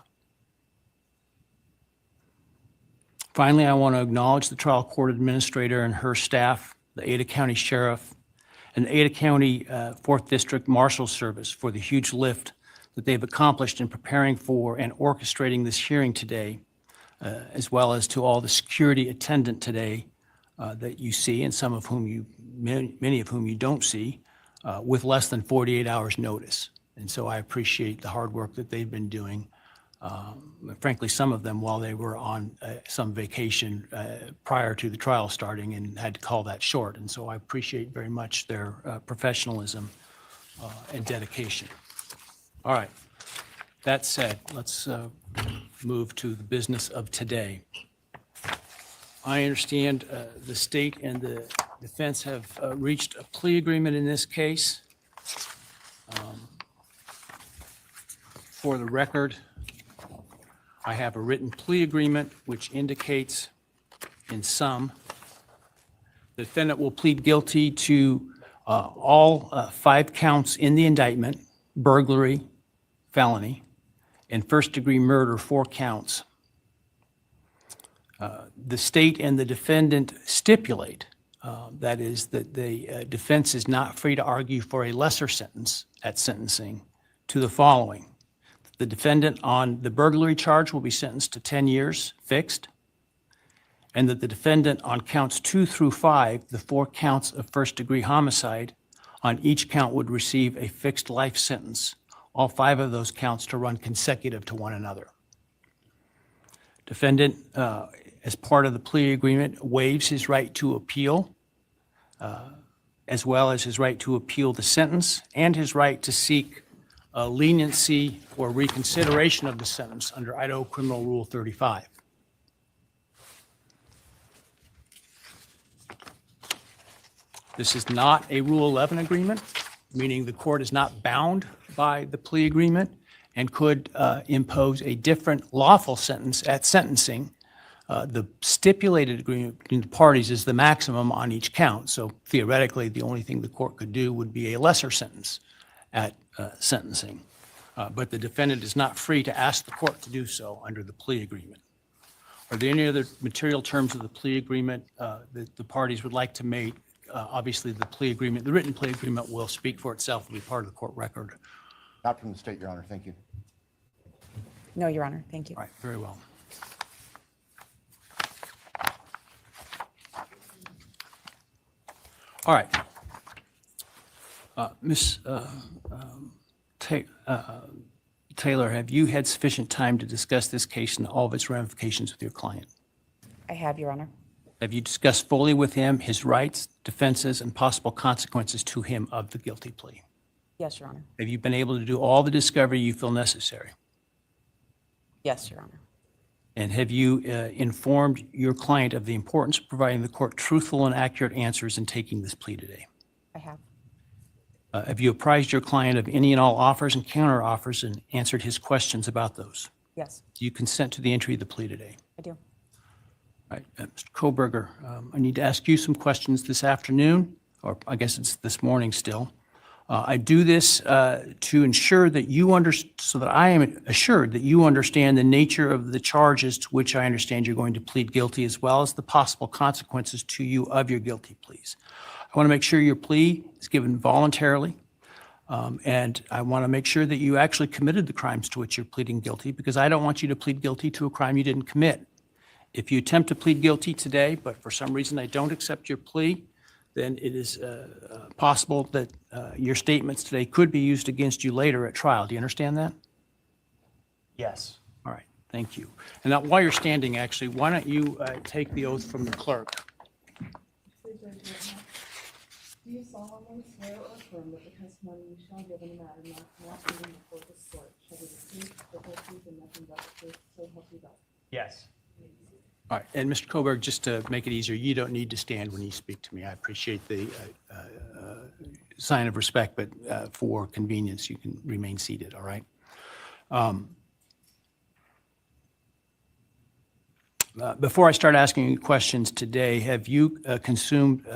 [SPEAKER 6] Finally, I want to acknowledge the trial court administrator and her staff, the Ada County Sheriff, and the Ada County 4th District Marshal Service for the huge lift that they've accomplished in preparing for and orchestrating this hearing today, as well as to all the security attendant today that you see, and some of whom you, many of whom you don't see, with less than 48 hours notice. And so I appreciate the hard work that they've been doing. Frankly, some of them while they were on some vacation prior to the trial starting and had to call that short. And so I appreciate very much their professionalism and dedication. All right. That said, let's move to the business of today. I understand the state and the defense have reached a plea agreement in this case. For the record, I have a written plea agreement which indicates in sum the defendant will plead guilty to all 5 counts in the indictment: burglary, felony, and first-degree murder, 4 counts. The state and the defendant stipulate That is, that the defense is not free to argue for a lesser sentence at sentencing to the following. The defendant on the burglary charge will be sentenced to 10 years fixed, and that the defendant on counts 2 through 5, the 4 counts of first-degree homicide, on each count would receive a fixed life sentence, all 5 of those counts to run consecutive to one another. Defendant, as part of the plea agreement, waives his right to appeal, as well as his right to appeal the sentence and his right to seek leniency or reconsideration of the sentence under Idaho Criminal Rule 35. This is not a Rule 11 agreement, meaning the court is not bound by the plea agreement and could impose a different lawful sentence at sentencing. The stipulated agreement between the parties is the maximum on each count. So theoretically, the only thing the court could do would be a lesser sentence at sentencing. But the defendant is not free to ask the court to do so under the plea agreement. Are there any other material terms of the plea agreement that the parties would like to make? Obviously, the plea agreement, the written plea agreement will speak for itself and be part of the court record.
[SPEAKER 7] Not from the state, Your Honor. Thank you.
[SPEAKER 8] No, Your Honor. Thank you.
[SPEAKER 6] All right, very well. All right. Ms. Taylor, have you had sufficient time to discuss this case and all of its ramifications with your client?
[SPEAKER 8] I have, Your Honor.
[SPEAKER 6] Have you discussed fully with him his rights, defenses, and possible consequences to him of the guilty plea?
[SPEAKER 8] Yes, Your Honor.
[SPEAKER 6] Have you been able to do all the discovery you feel necessary?
[SPEAKER 8] Yes, Your Honor.
[SPEAKER 6] And have you informed your client of the importance of providing the court truthful and accurate answers in taking this plea today?
[SPEAKER 8] I have.
[SPEAKER 6] Have you apprised your client of any and all offers and counteroffers and answered his questions about those?
[SPEAKER 8] Yes,
[SPEAKER 6] Do you consent to the entry of the plea today?
[SPEAKER 8] I do.
[SPEAKER 6] All right, Mr. Kohberger, I need to ask you some questions this afternoon, or I guess it's this morning still. I do this to ensure that so that I am assured that you understand the nature of the charges to which I understand you're going to plead guilty, as well as the possible consequences to you of your guilty pleas. I want to make sure your plea is given voluntarily, and I want to make sure that you actually committed the crimes to which you're pleading guilty, because I don't want you to plead guilty to a crime you didn't commit. If you attempt to plead guilty today, but for some reason I don't accept your plea, then it is possible that your statements today could be used against you later at trial. Do you understand that?
[SPEAKER 7] Yes.
[SPEAKER 6] All right, thank you. And now, while you're standing, actually, why don't you take the oath from the clerk?
[SPEAKER 9] Do you solemnly swear or affirm that the testimony you shall give in the matter not being before this court shall be the truth, the whole truth, and nothing but the truth, so help you God?
[SPEAKER 7] Yes.
[SPEAKER 6] All right, and Mr. Kohberg, just to make it easier, you don't need to stand when you speak to me. I appreciate the sign of respect, but for convenience, you can remain seated, all right? Before I start asking you questions today, have you consumed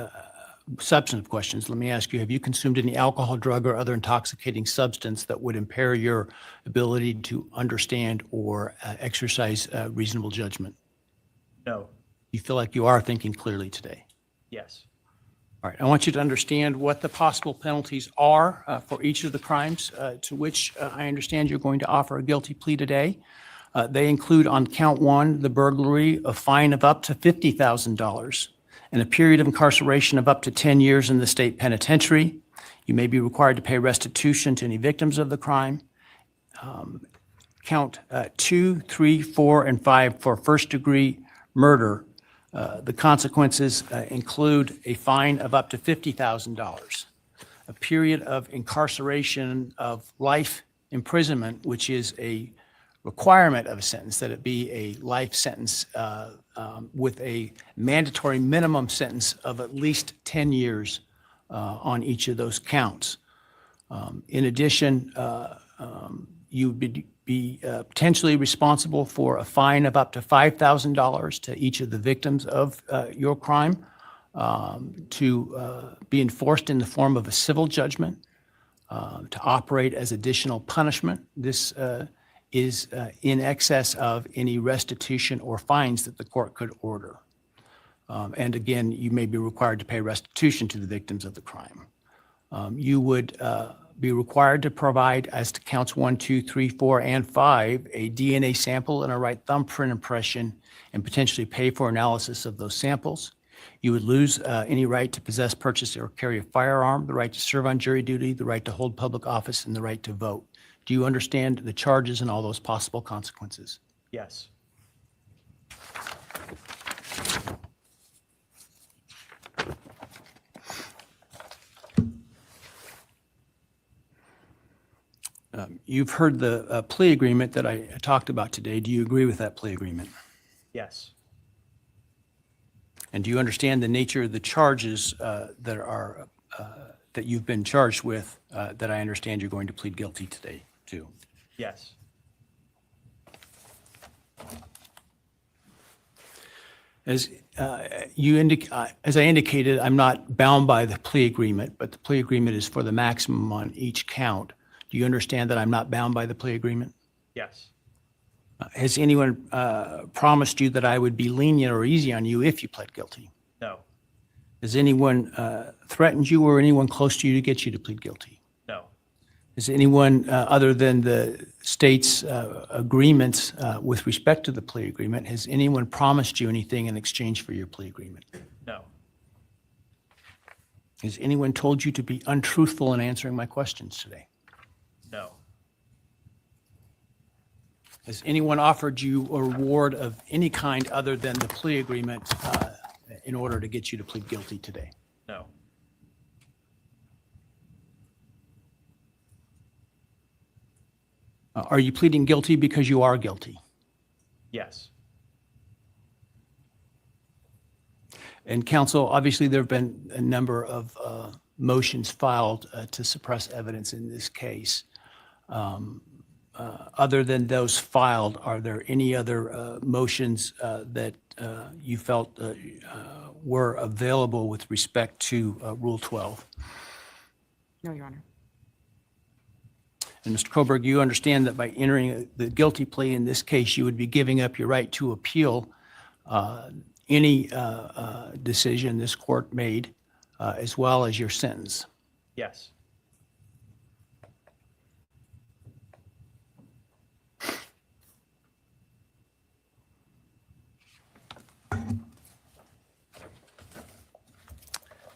[SPEAKER 6] substantive questions? Let me ask you, have you consumed any alcohol, drug, or other intoxicating substance that would impair your ability to understand or exercise reasonable judgment?
[SPEAKER 7] No.
[SPEAKER 6] You feel like you are thinking clearly today?
[SPEAKER 7] Yes.
[SPEAKER 6] All right, I want you to understand what the possible penalties are for each of the crimes to which I understand you're going to offer a guilty plea today. They include, on count 1, the burglary, a fine of up to $50,000 and a period of incarceration of up to 10 years in the state penitentiary. You may be required to pay restitution to any victims of the crime. Count 2, 3, 4, and 5 for first-degree murder. The consequences include a fine of up to $50,000, a period of incarceration of life imprisonment, which is a requirement of a sentence, that it be a life sentence with a mandatory minimum sentence of at least 10 years on each of those counts. In addition, you would be potentially responsible for a fine of up to $5,000 to each of the victims of your crime to be enforced in the form of a civil judgment to operate as additional punishment. This is in excess of any restitution or fines that the court could order. And again, you may be required to pay restitution to the victims of the crime. You would be required to provide, as to counts 1, 2, 3, 4, and 5, a DNA sample and a right thumbprint impression, and potentially pay for analysis of those samples. You would lose any right to possess, purchase, or carry a firearm, the right to serve on jury duty, the right to hold public office, and the right to vote. Do you understand the charges and all those possible consequences?
[SPEAKER 7] Yes.
[SPEAKER 6] You've heard the plea agreement that I talked about today. Do you agree with that plea agreement?
[SPEAKER 7] Yes.
[SPEAKER 6] And do you understand the nature of the charges that you've been charged with, that I understand you're going to plead guilty today to?
[SPEAKER 7] Yes.
[SPEAKER 6] As I indicated, I'm not bound by the plea agreement, but the plea agreement is for the maximum on each count. Do you understand that I'm not bound by the plea agreement?
[SPEAKER 7] Yes.
[SPEAKER 6] Has anyone promised you that I would be lenient or easy on you if you pled guilty?
[SPEAKER 7] No.
[SPEAKER 6] Has anyone threatened you or anyone close to you to get you to plead guilty?
[SPEAKER 7] No.
[SPEAKER 6] Has anyone, other than the state's agreements with respect to the plea agreement, has anyone promised you anything in exchange for your plea agreement?
[SPEAKER 7] No.
[SPEAKER 6] Has anyone told you to be untruthful in answering my questions today?
[SPEAKER 7] No.
[SPEAKER 6] Has anyone offered you a reward of any kind other than the plea agreement in order to get you to plead guilty today?
[SPEAKER 7] No.
[SPEAKER 6] Are you pleading guilty because you are guilty?
[SPEAKER 7] Yes.
[SPEAKER 6] And counsel, obviously there have been a number of motions filed to suppress evidence in this case. Other than those filed, are there any other motions that you felt were available with respect to Rule 12?
[SPEAKER 8] No, Your Honor.
[SPEAKER 6] And Mr. Kohberger, you understand that by entering the guilty plea in this case, you would be giving up your right to appeal any decision this court made, as well as your sentence.
[SPEAKER 7] Yes.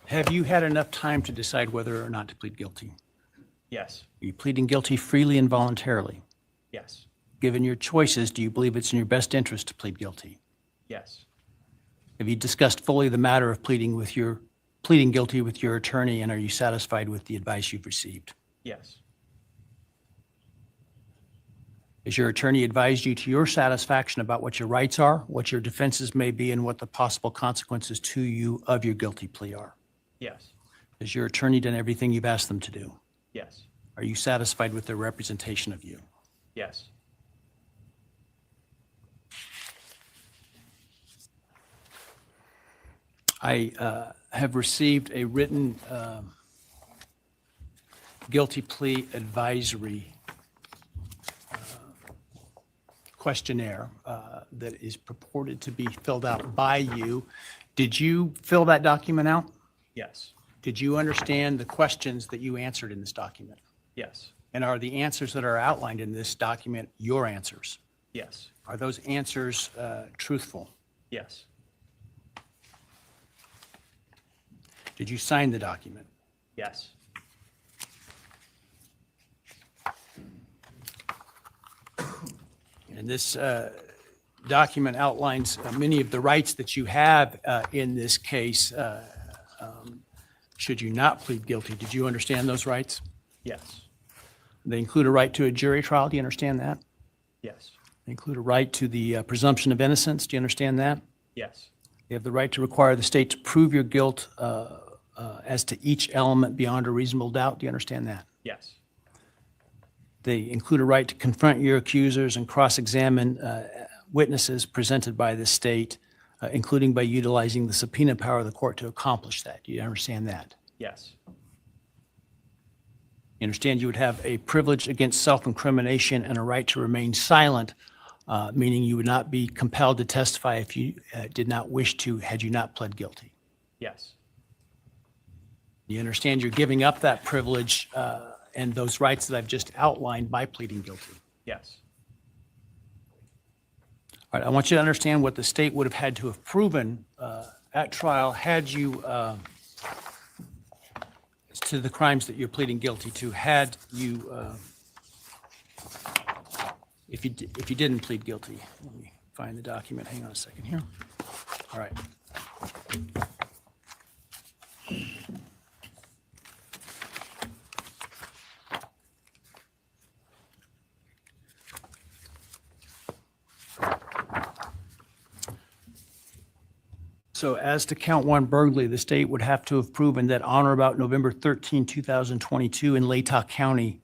[SPEAKER 6] Have you had enough time to decide whether or not to plead guilty?
[SPEAKER 7] Yes.
[SPEAKER 6] Are you pleading guilty freely and voluntarily?
[SPEAKER 7] Yes.
[SPEAKER 6] Given your choices, do you believe it's in your best interest to plead guilty?
[SPEAKER 7] Yes.
[SPEAKER 6] Have you discussed fully the matter of pleading guilty with your attorney, and are you satisfied with the advice you've received?
[SPEAKER 7] Yes.
[SPEAKER 6] Has your attorney advised you to your satisfaction about what your rights are, what your defenses may be, and what the possible consequences to you of your guilty plea are?
[SPEAKER 7] Yes.
[SPEAKER 6] Has your attorney done everything you've asked them to do?
[SPEAKER 7] Yes.
[SPEAKER 6] Are you satisfied with their representation of you?
[SPEAKER 7] Yes.
[SPEAKER 6] I have received a written guilty plea advisory questionnaire that is purported to be filled out by you. Did you fill that document out?
[SPEAKER 7] Yes.
[SPEAKER 6] Did you understand the questions that you answered in this document?
[SPEAKER 7] Yes.
[SPEAKER 6] And are the answers that are outlined in this document your answers?
[SPEAKER 7] Yes.
[SPEAKER 6] Are those answers truthful?
[SPEAKER 7] Yes.
[SPEAKER 6] Did you sign the document?
[SPEAKER 7] Yes.
[SPEAKER 6] And this document outlines many of the rights that you have in this case. Should you not plead guilty, did you understand those rights?
[SPEAKER 7] Yes.
[SPEAKER 6] They include a right to a jury trial. Do you understand that?
[SPEAKER 7] Yes.
[SPEAKER 6] They include a right to the presumption of innocence. Do you understand that?
[SPEAKER 7] Yes.
[SPEAKER 6] You have the right to require the state to prove your guilt as to each element beyond a reasonable doubt. Do you understand that?
[SPEAKER 7] Yes.
[SPEAKER 6] They include a right to confront your accusers and cross-examine witnesses presented by the state, including by utilizing the subpoena power of the court to accomplish that. Do you understand that?
[SPEAKER 7] Yes.
[SPEAKER 6] You understand you would have a privilege against self-incrimination and a right to remain silent meaning you would not be compelled to testify if you did not wish to, had you not pled guilty.
[SPEAKER 7] Yes.
[SPEAKER 6] You understand you're giving up that privilege and those rights that I've just outlined by pleading guilty.
[SPEAKER 7] Yes.
[SPEAKER 6] All right, I want you to understand what the state would have had to have proven at trial had you, to the crimes that you're pleading guilty to, had you, if you didn't plead guilty. Let me find the document. Hang on a second here. All right. So as to count one burglary, the state would have to have proven that on or about November 13, 2022 in Latah County,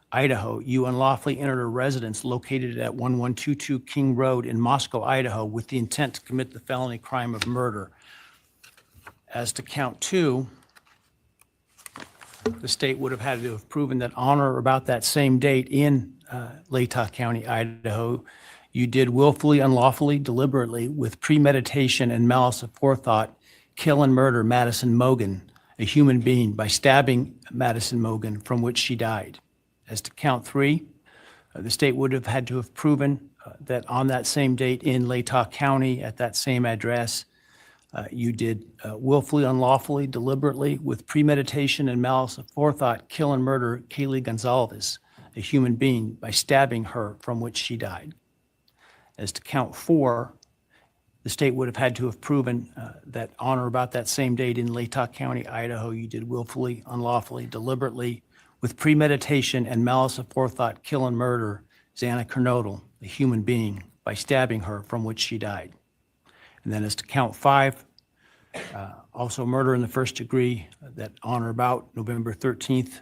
[SPEAKER 6] Idaho, you unlawfully entered a residence located at 1122 King Road in Moscow, Idaho, with the intent to commit the felony crime of murder. As to count two, the state would have had to have proven that on or about that same date in Latah County, Idaho, you did willfully, unlawfully, deliberately, with premeditation and malice aforethought, kill and murder Madison Mogen, a human being, by stabbing Madison Mogen, from which she died. As to count three, the state would have had to have proven that on that same date in Latah County, at that same address, you did willfully, unlawfully, deliberately, with premeditation and malice aforethought, kill and murder Kaylee Gonzalez, a human being, by stabbing her, from which she died. As to count four, the state would have had to have proven that on or about that same date in Latah County, Idaho, you did willfully, unlawfully, deliberately, with premeditation and malice aforethought, kill and murder Xana Kernodle, a human being, by stabbing her, from which she died. And then as to count five, also murder in the first degree, that on or about November 13th,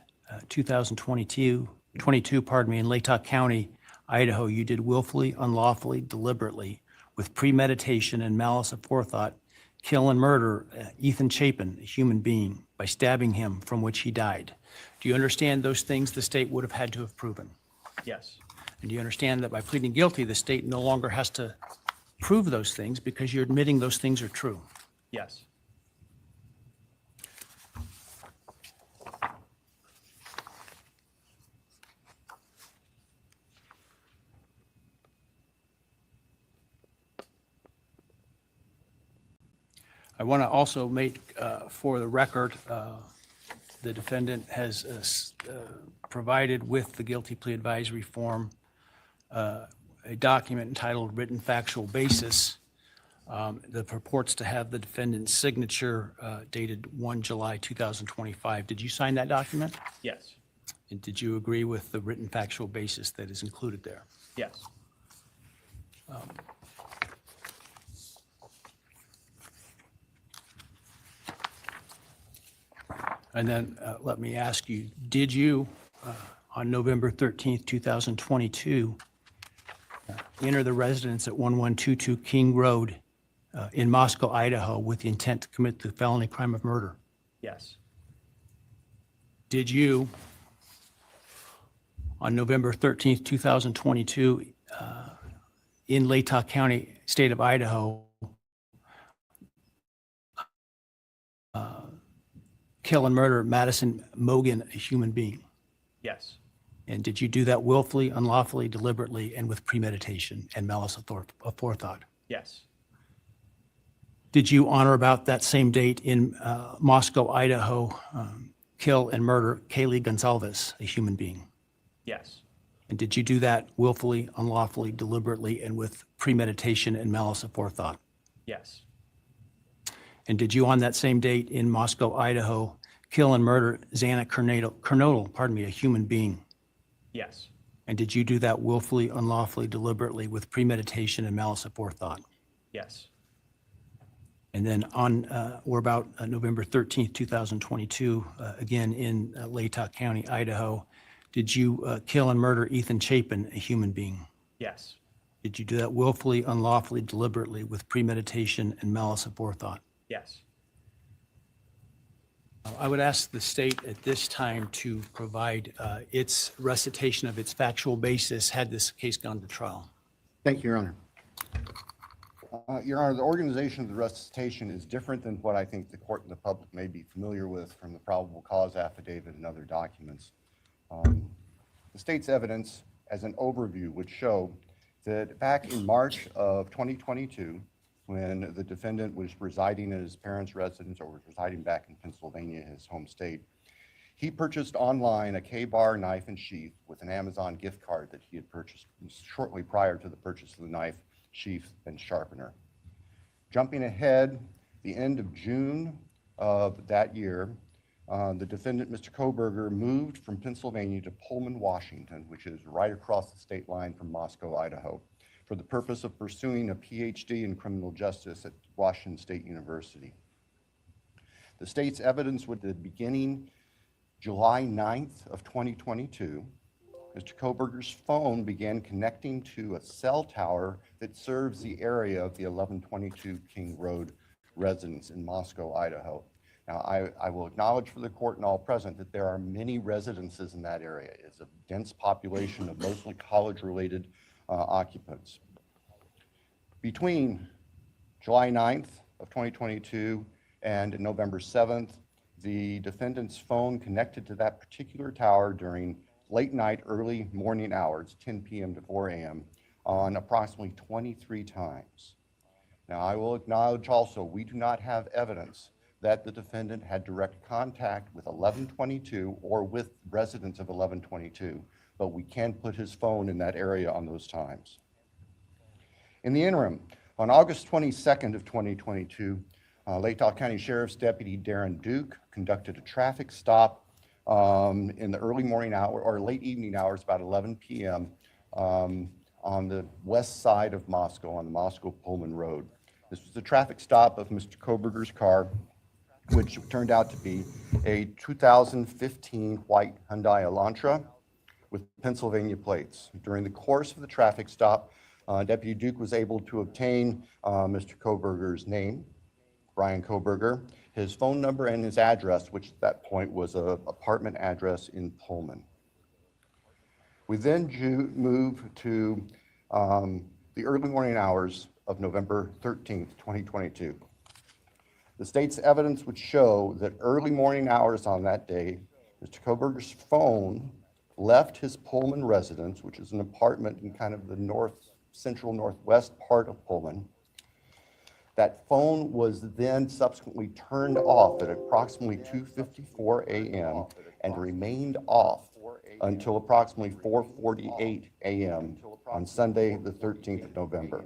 [SPEAKER 6] 2022, in Latah County, Idaho, you did willfully, unlawfully, deliberately, with premeditation and malice aforethought, kill and murder Ethan Chapin, a human being, by stabbing him, from which he died. Do you understand those things the state would have had to have proven?
[SPEAKER 7] Yes.
[SPEAKER 6] And do you understand that by pleading guilty, the state no longer has to prove those things because you're admitting those things are true?
[SPEAKER 7] Yes.
[SPEAKER 6] I want to also make, for the record, the defendant has provided with the guilty plea advisory form a document entitled Written Factual Basis that purports to have the defendant's signature dated 1 July 2025. Did you sign that document?
[SPEAKER 7] Yes.
[SPEAKER 6] And did you agree with the written factual basis that is included there?
[SPEAKER 7] Yes.
[SPEAKER 6] And then let me ask you, did you, on November 13th, 2022, enter the residence at 1122 King Road in Moscow, Idaho, with the intent to commit the felony crime of murder?
[SPEAKER 7] Yes.
[SPEAKER 6] Did you, on November 13th, 2022, in Latah County, state of Idaho, kill and murder Madison Mogen, a human being?
[SPEAKER 7] Yes.
[SPEAKER 6] And did you do that willfully, unlawfully, deliberately, and with premeditation and malice aforethought?
[SPEAKER 7] Yes.
[SPEAKER 6] Did you, on or about that same date in Moscow, Idaho, kill and murder Kaylee Gonzalez, a human being?
[SPEAKER 7] Yes.
[SPEAKER 6] And did you do that willfully, unlawfully, deliberately, and with premeditation and malice aforethought?
[SPEAKER 7] Yes.
[SPEAKER 6] And did you, on that same date in Moscow, Idaho, kill and murder Xana Kernodle, a human being?
[SPEAKER 7] Yes.
[SPEAKER 6] And did you do that willfully, unlawfully, deliberately, with premeditation and malice aforethought?
[SPEAKER 7] Yes.
[SPEAKER 6] And then on or about November 13th, 2022, again in Latah County, Idaho, did you kill and murder Ethan Chapin, a human being?
[SPEAKER 7] Yes.
[SPEAKER 6] Did you do that willfully, unlawfully, deliberately, with premeditation and malice aforethought?
[SPEAKER 7] Yes.
[SPEAKER 6] I would ask the state at this time to provide its recitation of its factual basis had this case gone to trial.
[SPEAKER 10] Thank you, Your Honor. Your Honor, the organization of the resuscitation is different than what I think the court and the public may be familiar with from the probable cause affidavit and other documents. The state's evidence, as an overview, would show that back in March of 2022, when the defendant was residing at his parents' residence or was residing back in Pennsylvania, his home state, he purchased online a K-bar knife and sheath with an Amazon gift card that he had purchased shortly prior to the purchase of the knife, sheath, and sharpener. Jumping ahead, the end of June of that year, the defendant, Mr. Kohberger, moved from Pennsylvania to Pullman, Washington, which is right across the state line from Moscow, Idaho, for the purpose of pursuing a PhD in criminal justice at Washington State University. The state's evidence would, at the beginning, July 9th of 2022, Mr. Kohberger's phone began connecting to a cell tower that serves the area of the 1122 King Road residence in Moscow, Idaho. Now, I will acknowledge for the court and all present that there are many residences in that area. It's a dense population of mostly college-related occupants. Between July 9th of 2022 and November 7th, the defendant's phone connected to that particular tower during late night, early morning hours, 10 p.m. to 4 a.m., on approximately 23 times. Now, I will acknowledge also, we do not have evidence that the defendant had direct contact with 1122 or with residents of 1122, but we can put his phone in that area on those times. In the interim, on August 22nd of 2022, Lake Tahoe County Sheriff's Deputy Darren Duke conducted a traffic stop in the early morning hour or late evening hours, about 11 p.m. On the west side of Moscow, on the Moscow-Pullman Road. This was a traffic stop of Mr. Kohberger's car, which turned out to be a 2015 white Hyundai Elantra with Pennsylvania plates. During the course of the traffic stop, Deputy Duke was able to obtain Mr. Kohberger's name, Bryan Kohberger, his phone number, and his address, which at that point was an apartment address in Pullman. We then move to the early morning hours of November 13th, 2022. The state's evidence would show that early morning hours on that day, Mr. Kohberger's phone left his Pullman residence, which is an apartment in kind of the central northwest part of Pullman. That phone was then subsequently turned off at approximately 2:54 a.m. and remained off until approximately 4:48 a.m. on Sunday, the 13th of November.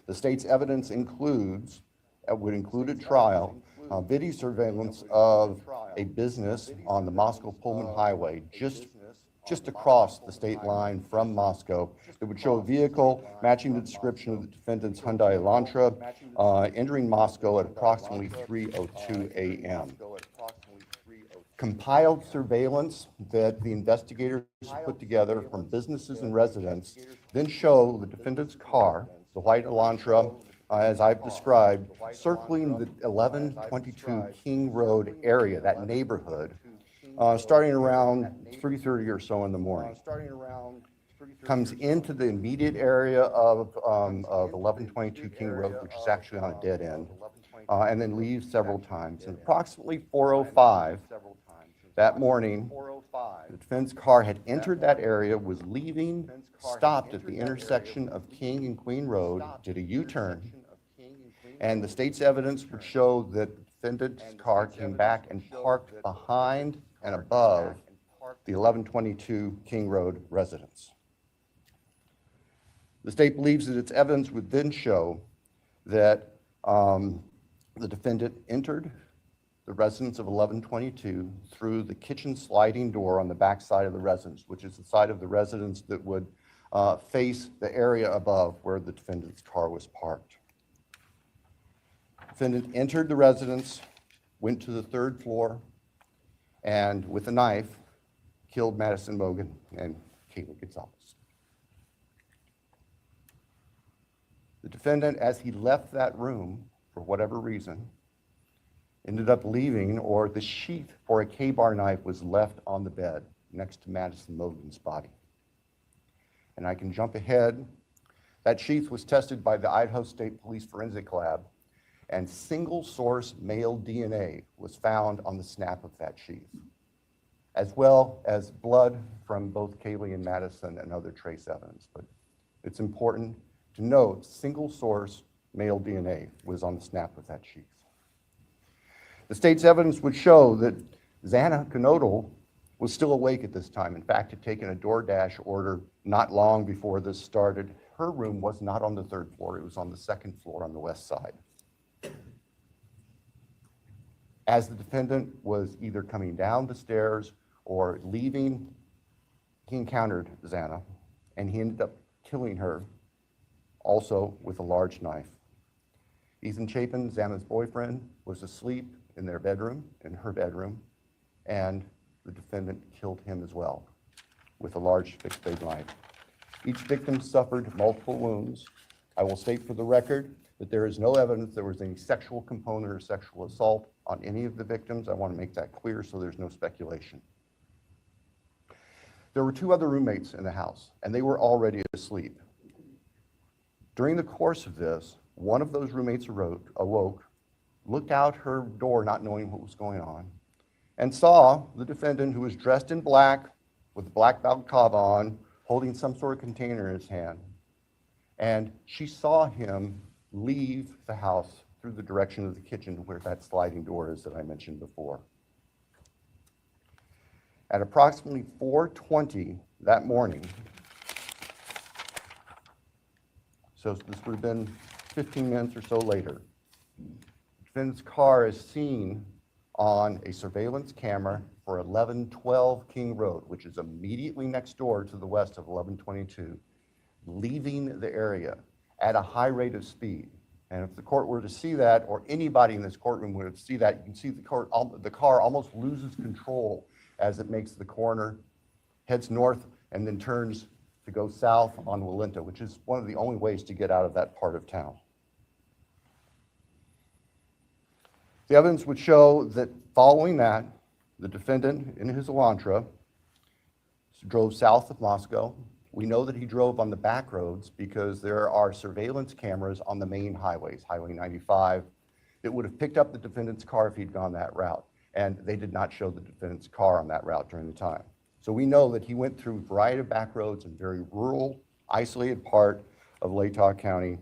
[SPEAKER 10] The state's evidence would include a trial, video surveillance of a business on the Moscow-Pullman Highway, just across the state line from Moscow. It would show a vehicle matching the description of the defendant's Hyundai Elantra entering Moscow at approximately 3:02 a.m. Compiled surveillance that the investigators put together from businesses and residents then show the defendant's car, the white Elantra, as I've described, circling the 1122 King Road area, that neighborhood, starting around 3:30 or so in the morning. Comes into the immediate area of 1122 King Road, which is actually on a dead end, and then leaves several times. And approximately 4:05 that morning, the defense car had entered that area, was leaving, stopped at the intersection of King and Queen Road, did a U-turn, and the state's evidence would show that the defendant's car came back and parked behind and above the 1122 King Road residence. The state believes that its evidence would then show that the defendant entered the residence of 1122 through the kitchen sliding door on the back side of the residence, which is the side of the residence that would face the area above where the defendant's car was parked. Defendant entered the residence, went to the third floor, and with a knife, killed Madison Mogan and Kaylee Gonzalez. The defendant, as he left that room, for whatever reason, ended up leaving, or the sheath for a K-bar knife was left on the bed next to Madison Mogan's body. And I can jump ahead That sheath was tested by the Idaho State Police Forensic Lab, and single source male DNA was found on the snap of that sheath, as well as blood from both Kaylee and Madison and other trace evidence. But it's important to note single source male DNA was on the snap of that sheath. The state's evidence would show that Xana Knodel was still awake at this time. In fact, had taken a DoorDash order not long before this started. Her room was not on the 3rd floor, it was on the 2nd floor on the west side. As the defendant was either coming down the stairs or leaving, he encountered Xana, and he ended up killing her, also with a large knife. Ethan Chapin, Xana's boyfriend, was asleep in their bedroom, in her bedroom, and the defendant killed him as well with a large fixed-blade knife. Each victim suffered multiple wounds. I will state for the record that there is no evidence there was any sexual component or sexual assault on any of the victims. I want to make that clear so there's no speculation. There were 2 other roommates in the house, and they were already asleep. During the course of this, one of those roommates awoke, looked out her door not knowing what was going on, and saw the defendant, who was dressed in black with a black balaclava on, holding some sort of container in his hand. And she saw him leave the house through the direction of the kitchen where that sliding door is that I mentioned before. At approximately 4:20 that morning, so this would have been 15 minutes or so later, the defendant's car is seen on a surveillance camera for 1112 King Road, which is immediately next door to the west of 1122, leaving the area at a high rate of speed. And if the court were to see that, or anybody in this courtroom would see that, you can see the car almost loses control as it makes the corner, heads north, and then turns to go south on Walinta, which is one of the only ways to get out of that part of town. The evidence would show that following that, the defendant in his Elantra drove south of Moscow. We know that he drove on the back roads because there are surveillance cameras on the main highways, Highway 95, that would have picked up the defendant's car if he'd gone that route. And they did not show the defendant's car on that route during the time. So we know that he went through a variety of back roads in very rural, isolated part of Latah County.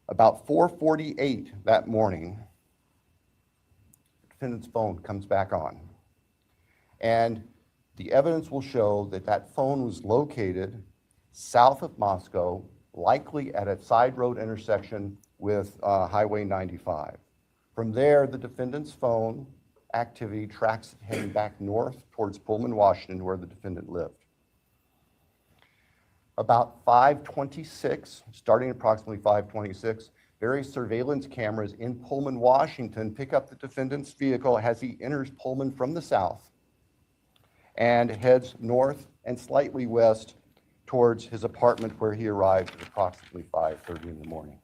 [SPEAKER 10] About 4:48 that morning, the defendant's phone comes back on. And the evidence will show that that phone was located south of Moscow, likely at a side road intersection with Highway 95. From there, the defendant's phone activity tracks it heading back north towards Pullman, Washington, where the defendant lived. About 5:26, starting approximately 5:26, various surveillance cameras in Pullman, Washington pick up the defendant's vehicle as he enters Pullman from the south and heads north and slightly west towards his apartment, where he arrived at approximately 5:30 in the morning.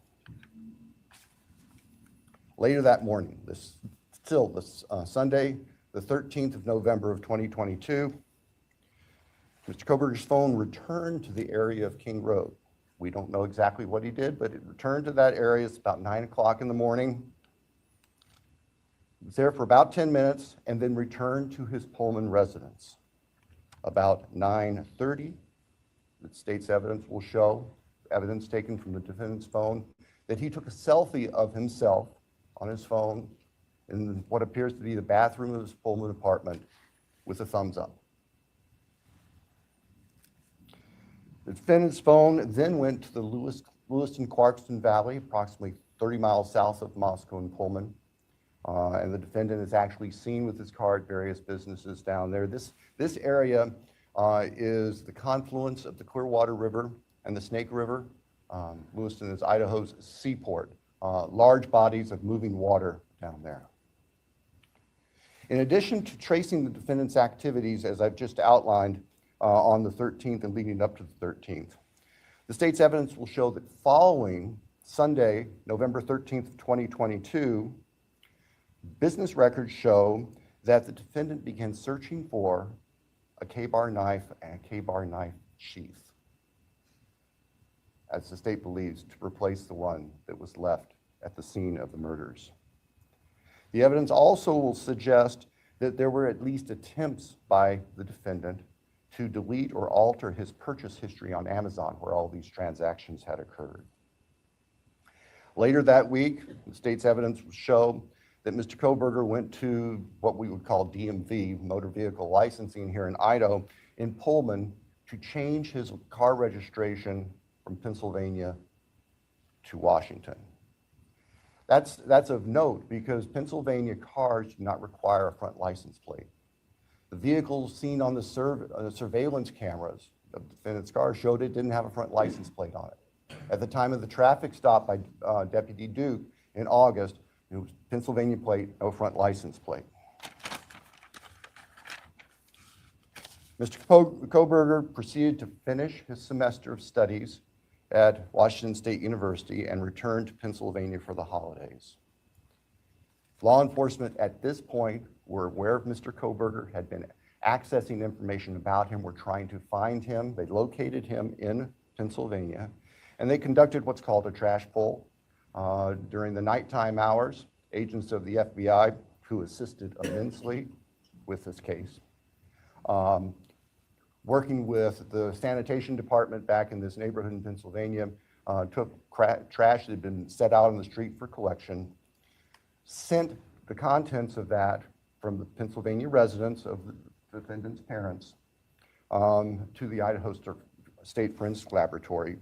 [SPEAKER 10] Later that morning, Sunday, the 13th of November of 2022, Mr. Kohberger's phone returned to the area of King Road. We don't know exactly what he did, but it returned to that area. It's about 9 o'clock in the morning. He was there for about 10 minutes and then returned to his Pullman residence. About 9:30, the state's evidence will show, evidence taken from the defendant's phone, that he took a selfie of himself on his phone in what appears to be the bathroom of his Pullman apartment with a thumbs up. The defendant's phone then went to the Lewiston-Clarkston Valley, approximately 30 miles south of Moscow and Pullman. And the defendant is actually seen with his car at various businesses down there. This area is the confluence of the Clearwater River and the Snake River. Lewiston is Idaho's seaport. Large bodies of moving water down there. In addition to tracing the defendant's activities, as I've just outlined, on the 13th and leading up to the 13th, the state's evidence will show that following Sunday, November 13th, 2022, business records show that the defendant began searching for a K-bar knife and a K-bar knife sheath. as the state believes, to replace the one that was left at the scene of the murders. The evidence also will suggest that there were at least attempts by the defendant to delete or alter his purchase history on Amazon, where all these transactions had occurred. Later that week, the state's evidence will show that Mr. Kohberger went to what we would call DMV, motor vehicle licensing here in Idaho, in Pullman, to change his car registration from Pennsylvania to Washington. That's of note because Pennsylvania cars do not require a front license plate. The vehicles seen on the surveillance cameras of the defendant's car showed it didn't have a front license plate on it. At the time of the traffic stop by Deputy Duke in August, it was Pennsylvania plate, no front license plate. Mr. Kohberger proceeded to finish his semester of studies at Washington State University and returned to Pennsylvania for the holidays. Law enforcement at this point were aware of Mr. Kohberger, had been accessing information about him, were trying to find him. They located him in Pennsylvania, and they conducted what's called a trash pull. During the nighttime hours, agents of the FBI, who assisted immensely with this case, working with the sanitation department back in this neighborhood in Pennsylvania, took trash that had been set out on the street for collection, sent the contents of that from the Pennsylvania residence of the defendant's parents to the Idaho State Forensic Laboratory,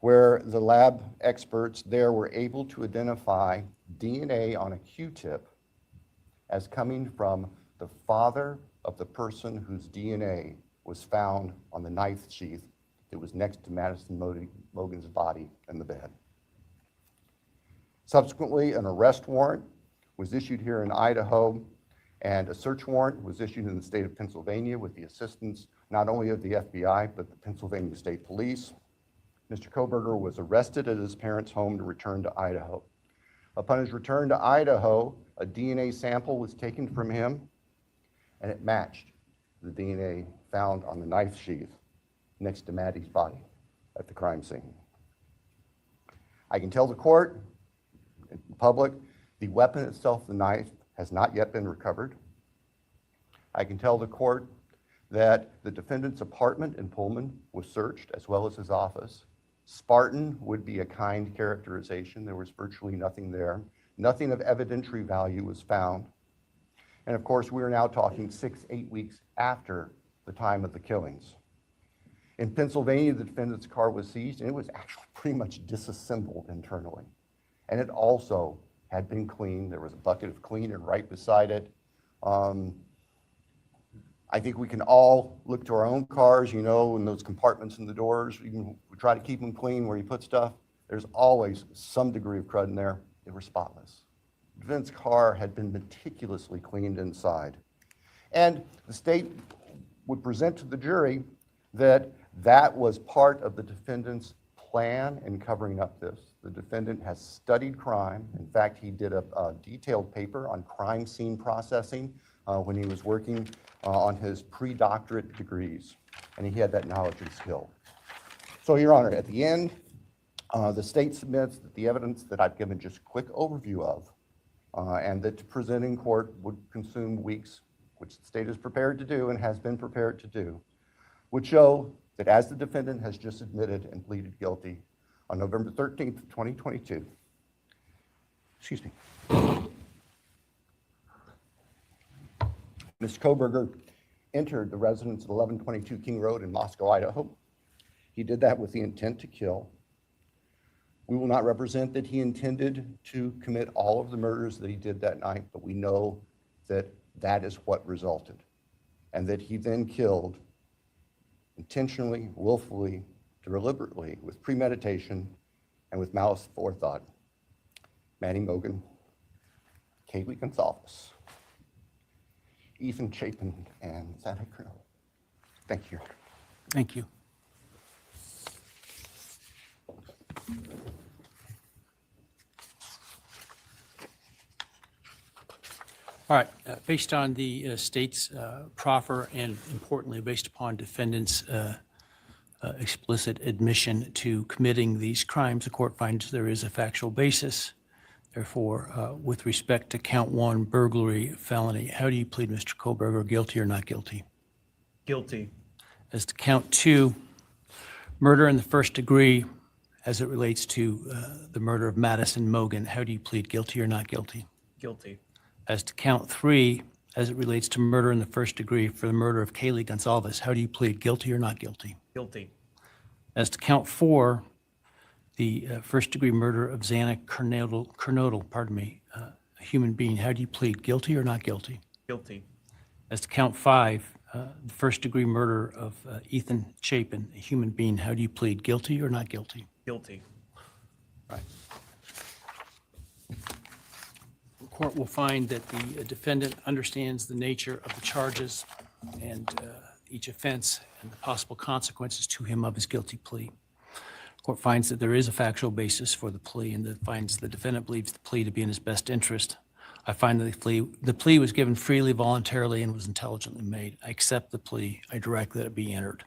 [SPEAKER 10] where the lab experts there were able to identify DNA on a Q-tip as coming from the father of the person whose DNA was found on the knife sheath that was next to Madison Logan's body in the bed. Subsequently, an arrest warrant was issued here in Idaho, and a search warrant was issued in the state of Pennsylvania with the assistance not only of the FBI, but the Pennsylvania State Police. Mr. Kohberger was arrested at his parents' home to return to Idaho. Upon his return to Idaho, a DNA sample was taken from him, and it matched the DNA found on the knife sheath next to Maddie's body at the crime scene. I can tell the court, the public, the weapon itself, the knife, has not yet been recovered. I can tell the court that the defendant's apartment in Pullman was searched, as well as his office. Spartan would be a kind characterization. There was virtually nothing there. Nothing of evidentiary value was found. And of course, we are now talking 6-8 weeks after the time of the killings. In Pennsylvania, the defendant's car was seized, and it was actually pretty much disassembled internally. And it also had been cleaned. There was a bucket of cleaner right beside it. I think we can all look to our own cars, you know, in those compartments in the doors. We try to keep them clean where you put stuff. There's always some degree of crud in there. They were spotless. The defendant's car had been meticulously cleaned inside. And the state would present to the jury that that was part of the defendant's plan in covering up this. The defendant has studied crime. In fact, he did a detailed paper on crime scene processing when he was working on his pre-doctorate degrees, and he had that knowledge and skill. So, Your Honor, at the end, the state submits that the evidence that I've given just a quick overview of, and that to present in court would consume weeks, which the state is prepared to do and has been prepared to do, would show that as the defendant has just admitted and pleaded guilty on November 13th, 2022, excuse me, Mr. Kohberger entered the residence of 1122 King Road in Moscow, Idaho. He did that with the intent to kill. We will not represent that he intended to commit all of the murders that he did that night, but we know that that is what resulted, and that he then killed intentionally, willfully, deliberately, with premeditation, and with malice forethought, Maddie Mogan, Kaylee Gonzalez, Ethan Chapin, and Santa Cruz. Thank you.
[SPEAKER 6] Thank you. All right, based on the state's proffer and importantly, based upon defendant's explicit admission to committing these crimes, the court finds there is a factual basis. Therefore, with respect to count 1, burglary, felony, how do you plead, Mr. Kohberger, guilty or not guilty?
[SPEAKER 7] Guilty.
[SPEAKER 6] As to count 2, murder in the first degree, as it relates to the murder of Madison Mogan, how do you plead, guilty or not guilty?
[SPEAKER 7] Guilty.
[SPEAKER 6] As to count 3, as it relates to murder in the first degree for the murder of Kaylee Gonsalves, how do you plead, guilty or not guilty?
[SPEAKER 7] Guilty.
[SPEAKER 6] As to count 4, the first degree murder of Xana Kernodle, a human being, how do you plead, guilty or not guilty?
[SPEAKER 7] Guilty.
[SPEAKER 6] As to count 5, the first degree murder of Ethan Chapin, a human being, how do you plead, guilty or not guilty?
[SPEAKER 7] Guilty.
[SPEAKER 6] Right. The court will find that the defendant understands the nature of the charges and each offense and the possible consequences to him of his guilty plea. The court finds that there is a factual basis for the plea and that finds the defendant believes the plea to be in his best interest. I find that the plea was given freely, voluntarily, and was intelligently made. I accept the plea. I direct that it be entered.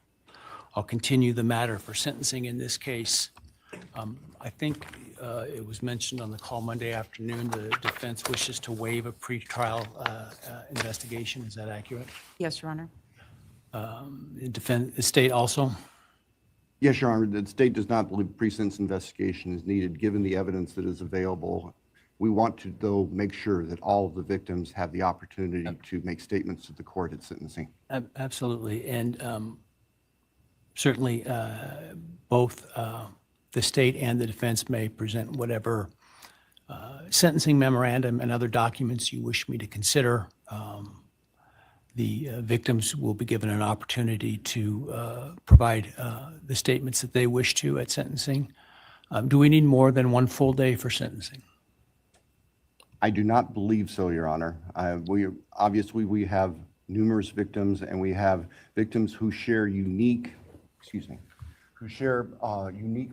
[SPEAKER 6] I'll continue the matter for sentencing in this case. I think it was mentioned on the call Monday afternoon, the defense wishes to waive a pretrial investigation. Is that accurate?
[SPEAKER 8] Yes, Your Honor.
[SPEAKER 6] The state also?
[SPEAKER 10] Yes, Your Honor, the state does not believe pre-sentence investigation is needed, given the evidence that is available. We want to, though, make sure that all of the victims have the opportunity to make statements to the court at sentencing.
[SPEAKER 6] Absolutely. And certainly both the state and the defense may present whatever sentencing memorandum and other documents you wish me to consider. The victims will be given an opportunity to provide the statements that they wish to at sentencing. Do we need more than one full day for sentencing?
[SPEAKER 10] I do not believe so, Your Honor. Obviously, we have numerous victims, and we have victims who share unique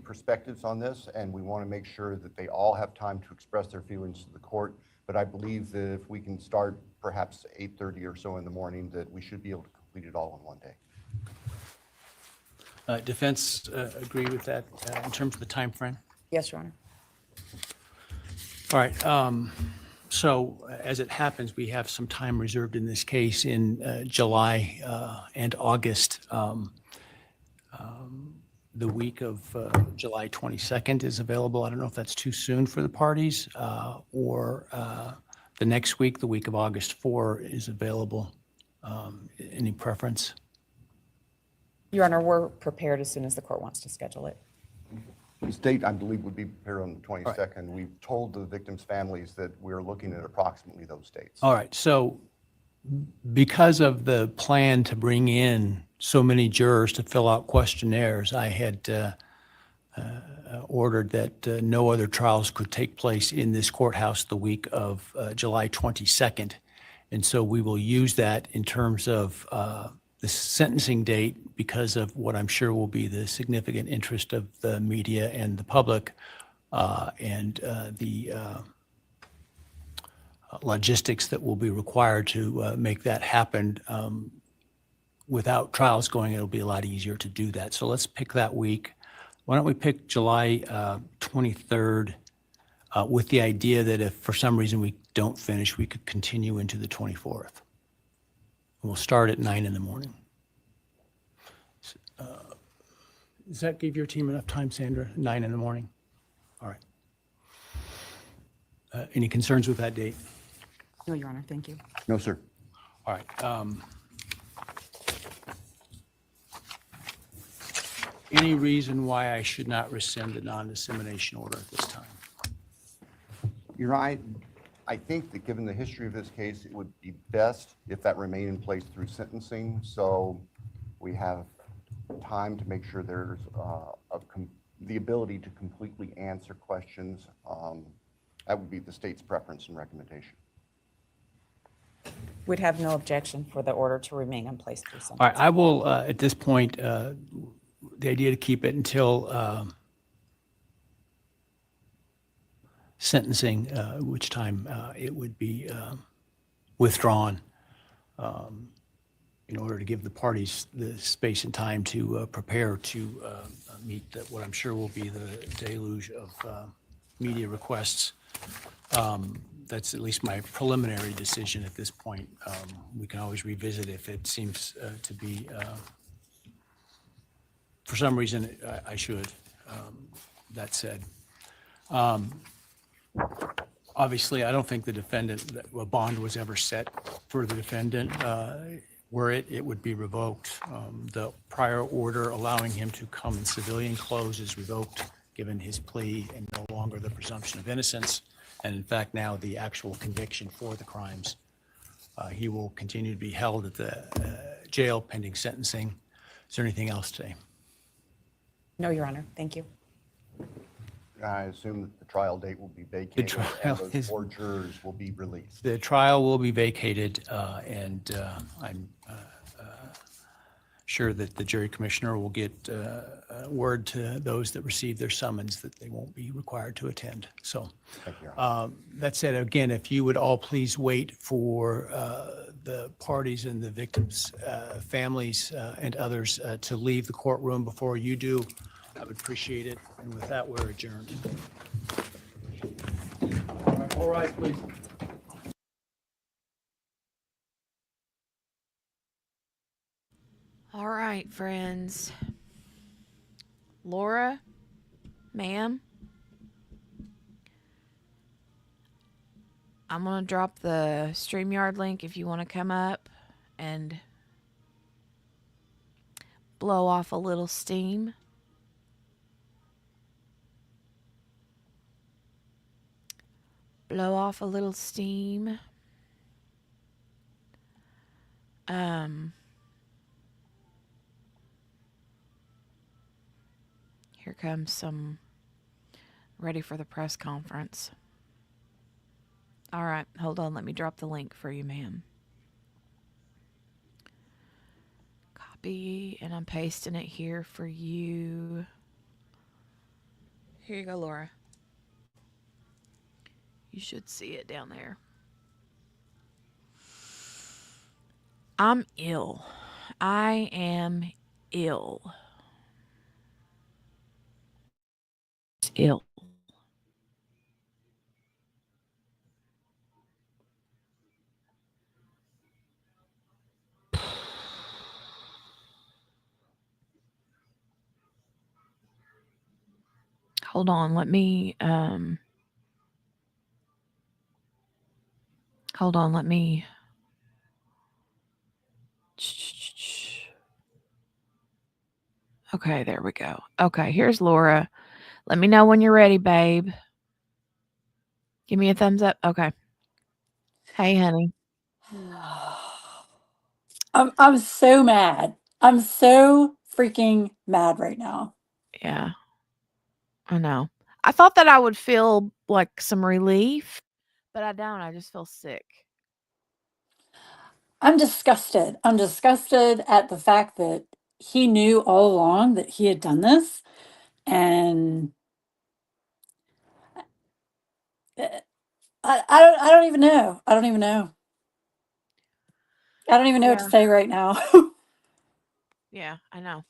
[SPEAKER 10] perspectives on this, and we want to make sure that they all have time to express their feelings to the court. But I believe that if we can start perhaps 8:30 or so in the morning, that we should be able to complete it all in one day.
[SPEAKER 6] Defense agree with that in terms of the time frame?
[SPEAKER 8] Yes, Your Honor.
[SPEAKER 6] All right. So as it happens, we have some time reserved in this case in July and August. The week of July 22nd is available. I don't know if that's too soon for the parties or the next week, the week of August 4 is available. Any preference?
[SPEAKER 8] Your Honor, we're prepared as soon as the court wants to schedule it.
[SPEAKER 10] The state, I believe, would be prepared on the 22nd. We've told the victims' families that we're looking at approximately those dates.
[SPEAKER 6] All right. So because of the plan to bring in so many jurors to fill out questionnaires, I had ordered that no other trials could take place in this courthouse the week of July 22nd. And so we will use that in terms of the sentencing date because of what I'm sure will be the significant interest of the media and the public and the logistics that will be required to make that happen. Without trials going, it'll be a lot easier to do that. So let's pick that week. Why don't we pick July 23rd with the idea that if for some reason we don't finish, we could continue into the 24th. We'll start at 9 in the morning. Does that give your team enough time, Sandra? 9 in the morning? All right. Any concerns with that date?
[SPEAKER 8] No, Your Honor, thank you.
[SPEAKER 10] No, sir.
[SPEAKER 6] All right. Any reason why I should not rescind the non-dissemination order at this time?
[SPEAKER 10] You're right. I think that given the history of this case, it would be best if that remained in place through sentencing. So we have time to make sure there's the ability to completely answer questions. That would be the state's preference and recommendation.
[SPEAKER 8] We'd have no objection for the order to remain in place through sentencing.
[SPEAKER 6] All right. I will, at this point, the idea to keep it until sentencing, which time it would be withdrawn. in order to give the parties the space and time to prepare to meet what I'm sure will be the deluge of media requests. That's at least my preliminary decision at this point. We can always revisit if it seems to be, for some reason, I should. That said, obviously, I don't think the defendant, a bond was ever set for the defendant. Were it would be revoked. The prior order allowing him to come in civilian clothes is revoked, given his plea and no longer the presumption of innocence. And in fact, now the actual conviction for the crimes. He will continue to be held at the jail pending sentencing. Is there anything else today?
[SPEAKER 8] No, Your Honor. Thank you.
[SPEAKER 10] I assume that the trial date will be vacated
[SPEAKER 6] trial
[SPEAKER 10] and those
[SPEAKER 6] is-
[SPEAKER 10] 4 jurors will be released.
[SPEAKER 6] The trial will be vacated, and I'm sure that the jury commissioner will get word to those that receive their summons that they won't be required to attend. So
[SPEAKER 10] Thank you, Your Honor.
[SPEAKER 6] that said, again, if you would all please wait for the parties and the victims' families and others to leave the courtroom before you do, I would appreciate it. And with that, we're adjourned. All right, please.
[SPEAKER 1] All right, friends. Laura, ma'am, I'm going to drop the StreamYard link if you want to come up and blow off a little steam. Blow off a little steam. Here comes some ready for the press conference. All right, hold on. Let me drop the link for you, ma'am. Copy, and I'm pasting it here for you. Here you go, Laura. You should see it down there. I'm ill. I am ill. Ill. Hold on, let me hold on, let me Okay, there we go. Okay, here's Laura. Let me know when you're ready, babe. Give me a thumbs up. Okay. Hey, honey.
[SPEAKER 11] I'm so mad. I'm so freaking mad right now.
[SPEAKER 1] Yeah. I know. I thought that I would feel like some relief, but I don't. I just feel sick.
[SPEAKER 11] I'm disgusted. I'm disgusted at the fact that he knew all along that he had done this. And I don't even know. I don't even know. I don't even know what to
[SPEAKER 1] Yeah.
[SPEAKER 11] say right now.
[SPEAKER 1] Yeah, I know.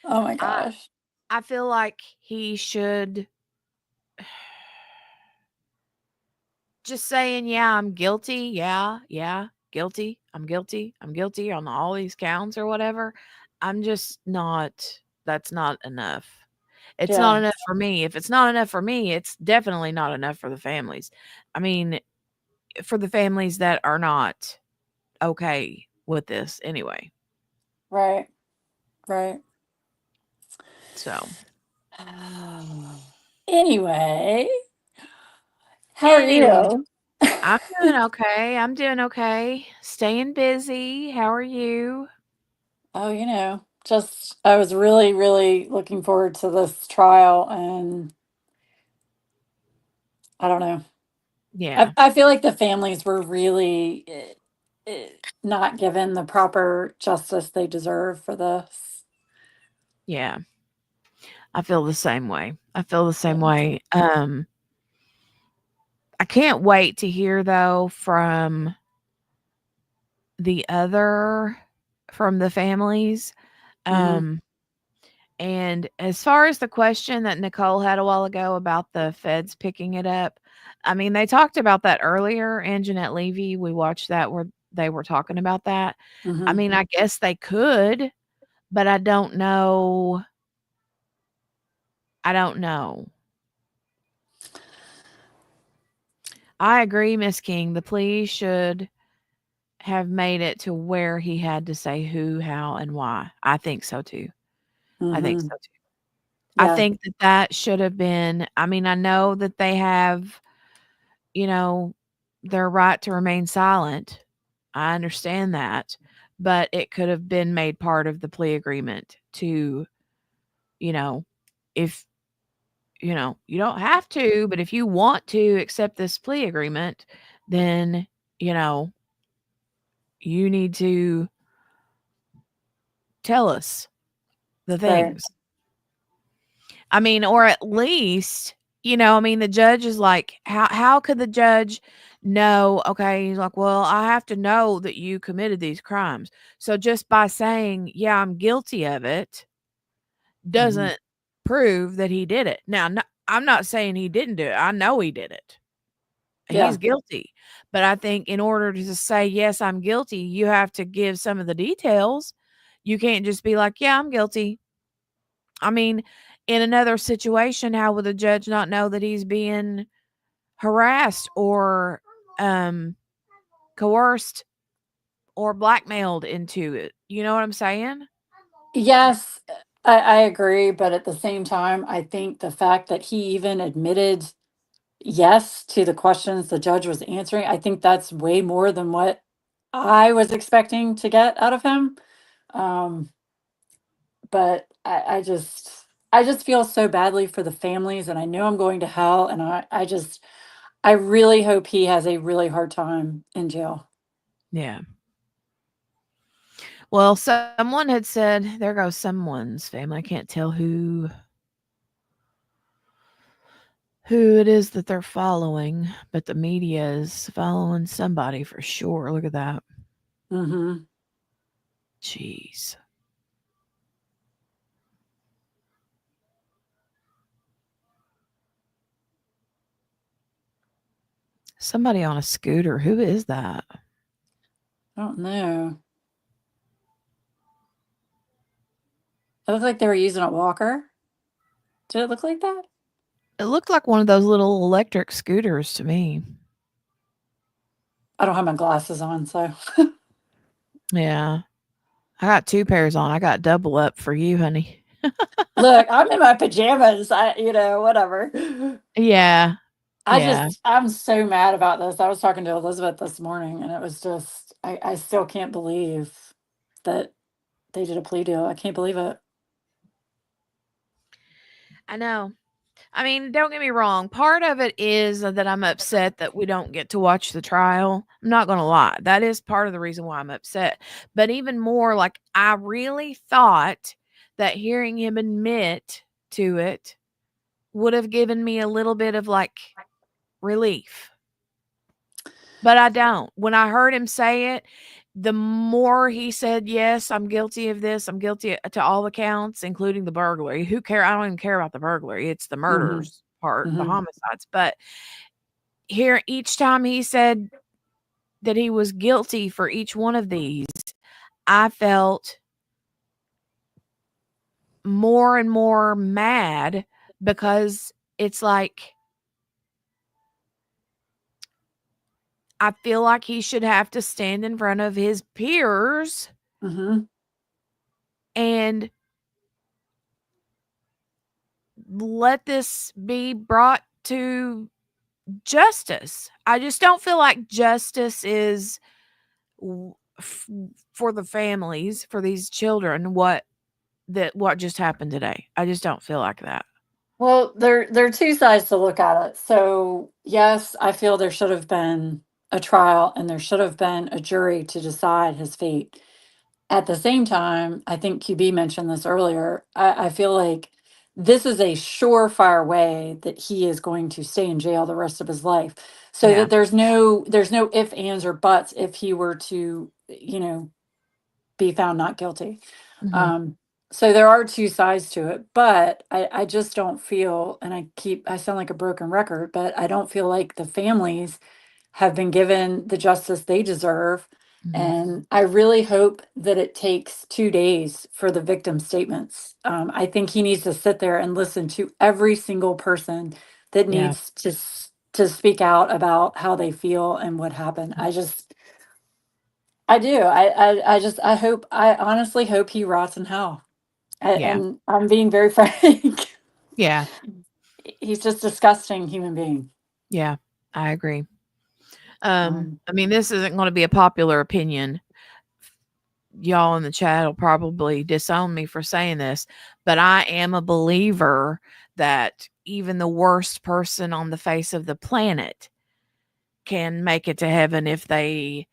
[SPEAKER 11] Oh my gosh.
[SPEAKER 1] I feel like he should just saying, yeah, I'm guilty. Yeah, guilty. I'm guilty. I'm guilty on all these counts or whatever. I'm just not, that's not enough. It's not
[SPEAKER 11] Yeah.
[SPEAKER 1] enough for me. If it's not enough for me, it's definitely not enough for the families. I mean, for the families that are not okay with this anyway.
[SPEAKER 11] Right. Right.
[SPEAKER 1] So,
[SPEAKER 11] Anyway, how are
[SPEAKER 1] anyway,
[SPEAKER 11] you?
[SPEAKER 1] I'm doing okay. I'm doing okay. Staying busy. How are you?
[SPEAKER 11] Oh, just I was really, really looking forward to this trial, and I don't know.
[SPEAKER 1] Yeah.
[SPEAKER 11] I feel like the families were really not given the proper justice they deserve for this.
[SPEAKER 1] Yeah. I feel the same way. I feel the same
[SPEAKER 11] Yeah.
[SPEAKER 1] way. I can't wait to hear though from the other from the families.
[SPEAKER 11] Hmm.
[SPEAKER 1] And as far as the question that Nicole had a while ago about the feds picking it up, I mean, they talked about that earlier. And Jeanette Levy, we watched that where they were talking about that. I
[SPEAKER 11] Hmm.
[SPEAKER 1] mean, I guess they could, but I don't know. I don't know. I agree, Miss King. The plea should have made it to where he had to say who, how, and why. I think so too. I think
[SPEAKER 11] Hmm.
[SPEAKER 1] so too. I
[SPEAKER 11] Yeah.
[SPEAKER 1] think that that should have been, I mean, I know that they have, you know, their right to remain silent. I understand that, but it could have been made part of the plea agreement to, you know, if, you don't have to, but if you want to accept this plea agreement, then, you know, you need to tell us the
[SPEAKER 11] Right.
[SPEAKER 1] things. I mean, or at least, I mean, the judge is like, how could the judge know? Okay, he's like, well, I have to know that you committed these crimes. So just by saying, yeah, I'm guilty of it,
[SPEAKER 11] Hmm.
[SPEAKER 1] doesn't prove that he did it. Now, no, I'm not saying he didn't do it. I know he did it. He's
[SPEAKER 11] Yeah.
[SPEAKER 1] guilty. But I think in order to say, yes, I'm guilty, you have to give some of the details. You can't just be like, yeah, I'm guilty. I mean, in another situation, how would the judge not know that he's being harassed or um, coerced or blackmailed into it? You know what I'm saying?
[SPEAKER 11] Yes, I agree. But at the same time, I think the fact that he even admitted yes to the questions the judge was answering, I think that's way more than what I was expecting to get out of him. Um, but I just feel so badly for the families, and I know I'm going to hell, and I really hope he has a really hard time in jail.
[SPEAKER 1] Yeah. Well, someone had said, there goes someone's family. I can't tell who it is that they're following, but the media is following somebody for sure. Look at that.
[SPEAKER 11] Hmm.
[SPEAKER 1] Jeez. Somebody on a scooter. Who is that?
[SPEAKER 11] I don't know. It looked like they were using a walker. Did it look like that?
[SPEAKER 1] It looked like one of those little electric scooters to me.
[SPEAKER 11] I don't have my glasses on, so
[SPEAKER 1] Yeah. I got 2 pairs on. I got double up for you, honey.
[SPEAKER 11] look, I'm in my pajamas. Whatever.
[SPEAKER 1] Yeah. Yeah.
[SPEAKER 11] I'm so mad about this. I was talking to Elizabeth this morning, and it was just, I still can't believe that they did a plea deal. I can't believe it.
[SPEAKER 1] I know. I mean, don't get me wrong. Part of it is that I'm upset that we don't get to watch the trial. I'm not going to lie. That is part of the reason why I'm upset. But even more, like, I really thought that hearing him admit to it would have given me a little bit of like relief. But I don't. When I heard him say it, the more he said, yes, I'm guilty of this, I'm guilty to all accounts, including the burglary. Who care? I don't even care about the burglary. It's the
[SPEAKER 11] Hmm.
[SPEAKER 1] murders part, the
[SPEAKER 11] Hmm.
[SPEAKER 1] homicides. But here, each time he said that he was guilty for each one of these, I felt more and more mad because it's like, I feel like he should have to stand in front of his peers
[SPEAKER 11] Hmm.
[SPEAKER 1] and let this be brought to justice. I just don't feel like justice is for the families, for these children, what just happened today. I just don't feel like that.
[SPEAKER 11] Well, there are two sides to look at it. So, yes, I feel there should have been a trial and there should have been a jury to decide his fate. At the same time, I think QB mentioned this earlier. I feel like this is a surefire way that he is going to stay in jail the rest of his life. So
[SPEAKER 1] Yeah.
[SPEAKER 11] that there's no ifs, ands, or buts if he were to, be found not guilty.
[SPEAKER 1] Mhm.
[SPEAKER 11] So there are two sides to it, but I just don't feel, and I sound like a broken record, but I don't feel like the families have been given the justice they deserve.
[SPEAKER 1] Mhm.
[SPEAKER 11] And I really hope that it takes 2 days for the victim statements. I think he needs to sit there and listen to every single person that
[SPEAKER 1] Yeah.
[SPEAKER 11] needs to speak out about how they feel and what happened. I do. I hope, I honestly hope he rots in hell.
[SPEAKER 1] Yeah.
[SPEAKER 11] And I'm being very frank.
[SPEAKER 1] Yeah.
[SPEAKER 11] He's just disgusting human being.
[SPEAKER 1] Yeah. I agree.
[SPEAKER 11] Um,
[SPEAKER 1] I mean, this isn't going to be a popular opinion. Y'all in the chat will probably disown me for saying this, but I am a believer that even the worst person on the face of the planet can make it to heaven if they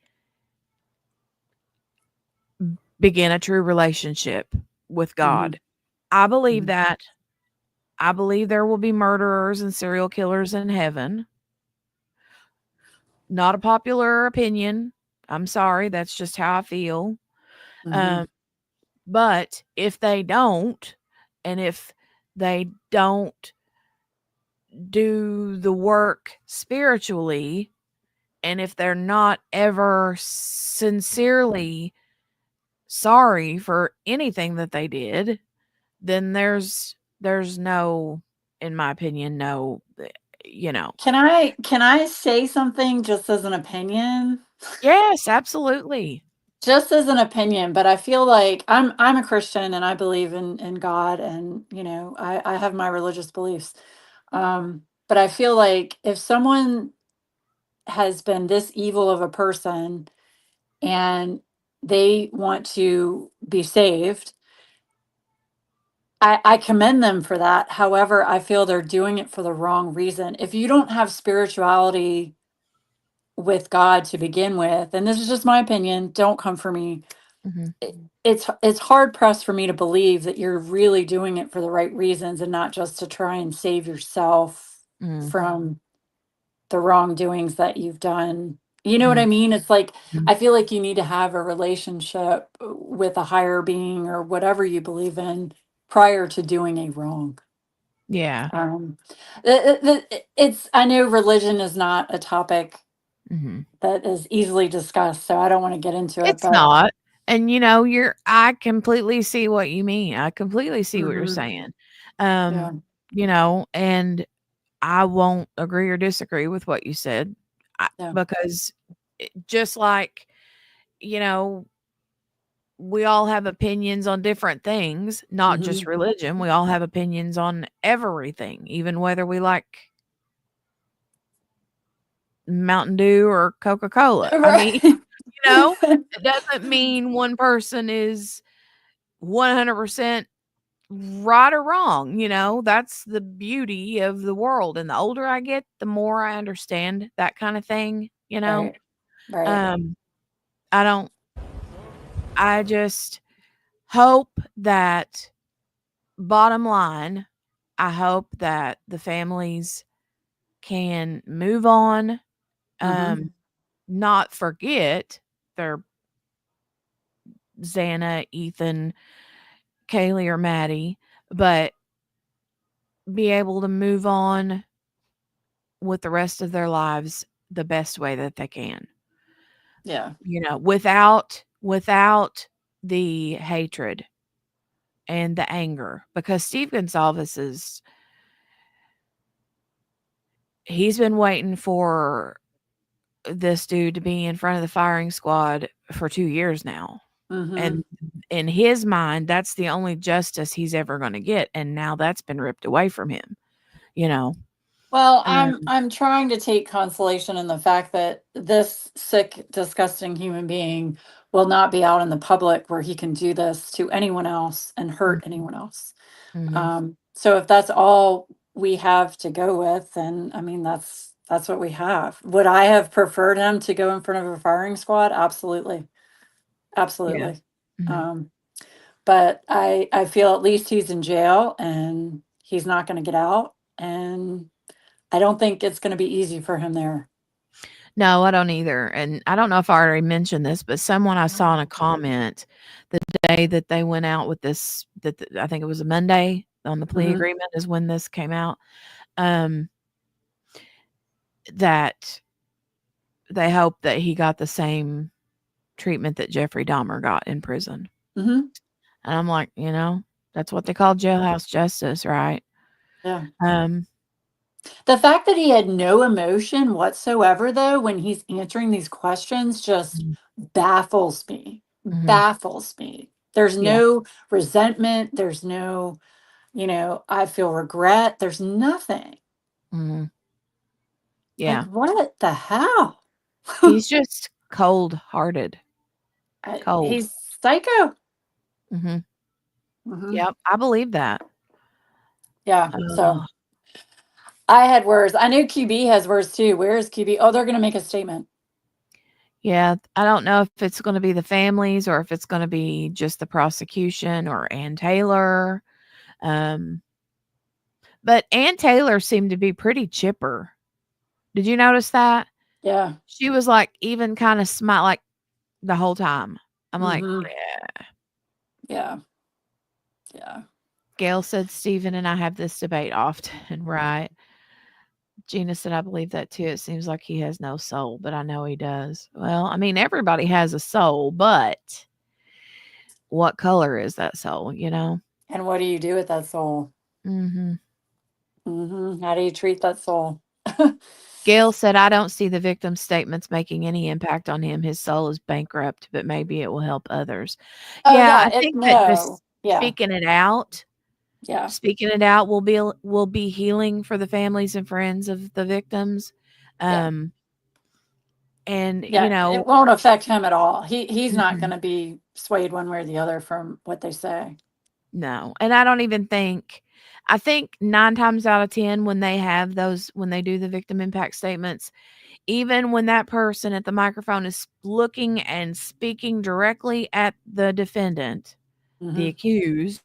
[SPEAKER 1] begin a true relationship with
[SPEAKER 11] mhm,
[SPEAKER 1] God. I believe
[SPEAKER 11] mhm.
[SPEAKER 1] that. I believe there will be murderers and serial killers in heaven. Not a popular opinion. I'm sorry, that's just how I feel.
[SPEAKER 11] Mhm.
[SPEAKER 1] Um, but if they don't, and if they don't do the work spiritually, and if they're not ever sincerely sorry for anything that they did, then there's no, in my opinion, no, you know.
[SPEAKER 11] Can I say something just as an opinion?
[SPEAKER 1] Yes, absolutely.
[SPEAKER 11] Just as an opinion, but I feel like I'm a Christian and I believe in God, and I have my religious beliefs. But I feel like if someone has been this evil of a person and they want to be saved, I commend them for that. However, I feel they're doing it for the wrong reason. If you don't have spirituality with God to begin with, and this is just my opinion, don't come for me.
[SPEAKER 1] Mhm.
[SPEAKER 11] It's hard pressed for me to believe that you're really doing it for the right reasons and not just to try and save yourself
[SPEAKER 1] Mm,
[SPEAKER 11] from the wrongdoings that you've done. You know what I
[SPEAKER 1] mm,
[SPEAKER 11] mean? It's like
[SPEAKER 1] mm.
[SPEAKER 11] I feel like you need to have a relationship with a higher being or whatever you believe in prior to doing a wrong.
[SPEAKER 1] Yeah.
[SPEAKER 11] Um, it's I know religion is not a topic
[SPEAKER 1] Mhm.
[SPEAKER 11] that is easily discussed, so I don't want to get into it.
[SPEAKER 1] It's
[SPEAKER 11] But
[SPEAKER 1] not. And, I completely see what you mean. I completely see what you're
[SPEAKER 11] mhm,
[SPEAKER 1] saying.
[SPEAKER 11] yeah,
[SPEAKER 1] And I won't agree or disagree with what you said,
[SPEAKER 11] yeah,
[SPEAKER 1] because just like, you know, we all have opinions on different things, not just
[SPEAKER 11] hmm
[SPEAKER 1] religion. We all have opinions on everything, even whether we like Mountain Dew or Coca-Cola. I mean,
[SPEAKER 11] right,
[SPEAKER 1] it doesn't mean one person is 100% right or wrong. That's the beauty of the world. And the older I get, the more I understand that kind of thing.
[SPEAKER 11] right, right.
[SPEAKER 1] Um, I don't, I just hope that, bottom line, I hope that the families can move on,
[SPEAKER 11] hmm
[SPEAKER 1] um, not forget their Xana, Ethan, Kaylee, or Maddie, but be able to move on with the rest of their lives the best way that they can.
[SPEAKER 11] Yeah.
[SPEAKER 1] Without the hatred and the anger, because Steve Gonsalves he's been waiting for this dude to be in front of the firing squad for 2 years now.
[SPEAKER 11] hmm
[SPEAKER 1] And in his mind, that's the only justice he's ever going to get. And now that's been ripped away from him, you know?
[SPEAKER 11] Well,
[SPEAKER 1] Um,
[SPEAKER 11] I'm trying to take consolation in the fact that this sick, disgusting human being will not be out in the public where he can do this to anyone else and hurt
[SPEAKER 1] mhm,
[SPEAKER 11] anyone else.
[SPEAKER 1] mhm.
[SPEAKER 11] So if that's all we have to go with, then I mean that's what we have. Would I have preferred him to go in front of a firing squad? Absolutely,
[SPEAKER 1] Yeah.
[SPEAKER 11] absolutely.
[SPEAKER 1] Mhm.
[SPEAKER 11] Um, but I feel at least he's in jail and he's not going to get out, and I don't think it's going to be easy for him there.
[SPEAKER 1] No, I don't either. And I don't know if I already mentioned this, but someone I saw in a comment the day that they went out with this, I think it was a Monday on the plea
[SPEAKER 11] Mhm.
[SPEAKER 1] agreement is when this came out. Um, that they hope that he got the same treatment that Jeffrey Dahmer got in prison.
[SPEAKER 11] Mhm.
[SPEAKER 1] And I'm like, that's what they call jailhouse justice, right?
[SPEAKER 11] Yeah.
[SPEAKER 1] Um,
[SPEAKER 11] The fact that he had no emotion whatsoever, though, when he's answering these questions just
[SPEAKER 1] Mhm.
[SPEAKER 11] baffles me.
[SPEAKER 1] Mhm.
[SPEAKER 11] Baffles me. There's
[SPEAKER 1] Yeah.
[SPEAKER 11] no resentment. There's no, I feel regret. There's nothing.
[SPEAKER 1] Mhm.
[SPEAKER 11] Like,
[SPEAKER 1] Yeah.
[SPEAKER 11] what the hell?
[SPEAKER 1] He's just cold-hearted. Cold.
[SPEAKER 11] He's psycho.
[SPEAKER 1] Mhm.
[SPEAKER 11] Hmm.
[SPEAKER 1] Yep, I believe that.
[SPEAKER 11] Yeah. So
[SPEAKER 1] Ugh.
[SPEAKER 11] I had words. I knew QB has words too. Where is QB? Oh, they're going to make a statement.
[SPEAKER 1] Yeah, I don't know if it's gonna be the families or if it's gonna be just the prosecution or Ann Taylor. Um, but Ann Taylor seemed to be pretty chipper. Did you notice that?
[SPEAKER 11] Yeah.
[SPEAKER 1] She was, like, even kinda like, the whole time. I'm like,
[SPEAKER 11] Hmm.
[SPEAKER 1] "Yeah."
[SPEAKER 11] Yeah. Yeah.
[SPEAKER 1] Gail said, "Stephen and I have this debate often," right? Gina said, "I believe that too. It seems like he has no soul, but I know he does." Well, I mean, everybody has a soul, but what color is that soul, you know?
[SPEAKER 11] And what do you do with that soul?
[SPEAKER 1] Mhm.
[SPEAKER 11] How do you treat that soul?
[SPEAKER 1] Gail said, "I don't see the victim's statements making any impact on him. His soul is bankrupt, but maybe it will help others."
[SPEAKER 11] Oh
[SPEAKER 1] Yeah,
[SPEAKER 11] yeah,
[SPEAKER 1] I
[SPEAKER 11] it
[SPEAKER 1] think that just
[SPEAKER 11] no. Yeah. Yeah.
[SPEAKER 1] speaking it out will be healing for the families and friends of the victims.
[SPEAKER 11] Yeah.
[SPEAKER 1] Um, and,
[SPEAKER 11] Yeah. It won't affect him at all. He's not
[SPEAKER 1] mhm.
[SPEAKER 11] gonna be swayed one way or the other from what they say.
[SPEAKER 1] No, and I don't even think I think 9 times out of 10 when they do the victim impact statements, even when that person at the microphone is looking and speaking directly at the defendant, the
[SPEAKER 11] Hmm.
[SPEAKER 1] accused,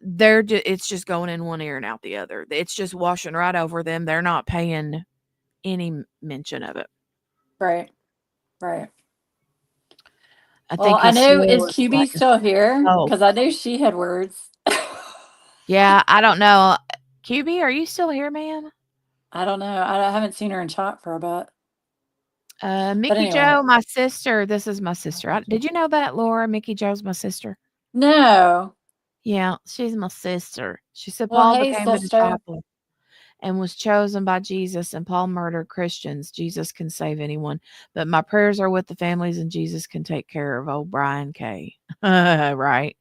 [SPEAKER 1] it's just going in one ear and out the other. It's just washing right over them. They're not paying any mention of it.
[SPEAKER 11] Right. Right.
[SPEAKER 1] I
[SPEAKER 11] Well,
[SPEAKER 1] think
[SPEAKER 11] I
[SPEAKER 1] his
[SPEAKER 11] know, is
[SPEAKER 1] soul is
[SPEAKER 11] QB
[SPEAKER 1] like
[SPEAKER 11] still here?
[SPEAKER 1] oh,
[SPEAKER 11] Because I knew she had words.
[SPEAKER 1] yeah, I don't know. QB, are you still here, ma'am?
[SPEAKER 11] I don't know. I haven't seen her in chat for a bit. But
[SPEAKER 1] Mickey
[SPEAKER 11] anyway.
[SPEAKER 1] Joe, my sister. This is my sister. Did you know that, Laura? Mickey Joe's my sister.
[SPEAKER 11] No.
[SPEAKER 1] Yeah, she's my sister. She said
[SPEAKER 11] Well,
[SPEAKER 1] Paul
[SPEAKER 11] hey,
[SPEAKER 1] became a
[SPEAKER 11] sister.
[SPEAKER 1] disciple and was chosen by Jesus, and Paul murdered Christians. Jesus can save anyone, but my prayers are with the families, and Jesus can take care of old Brian K. Right?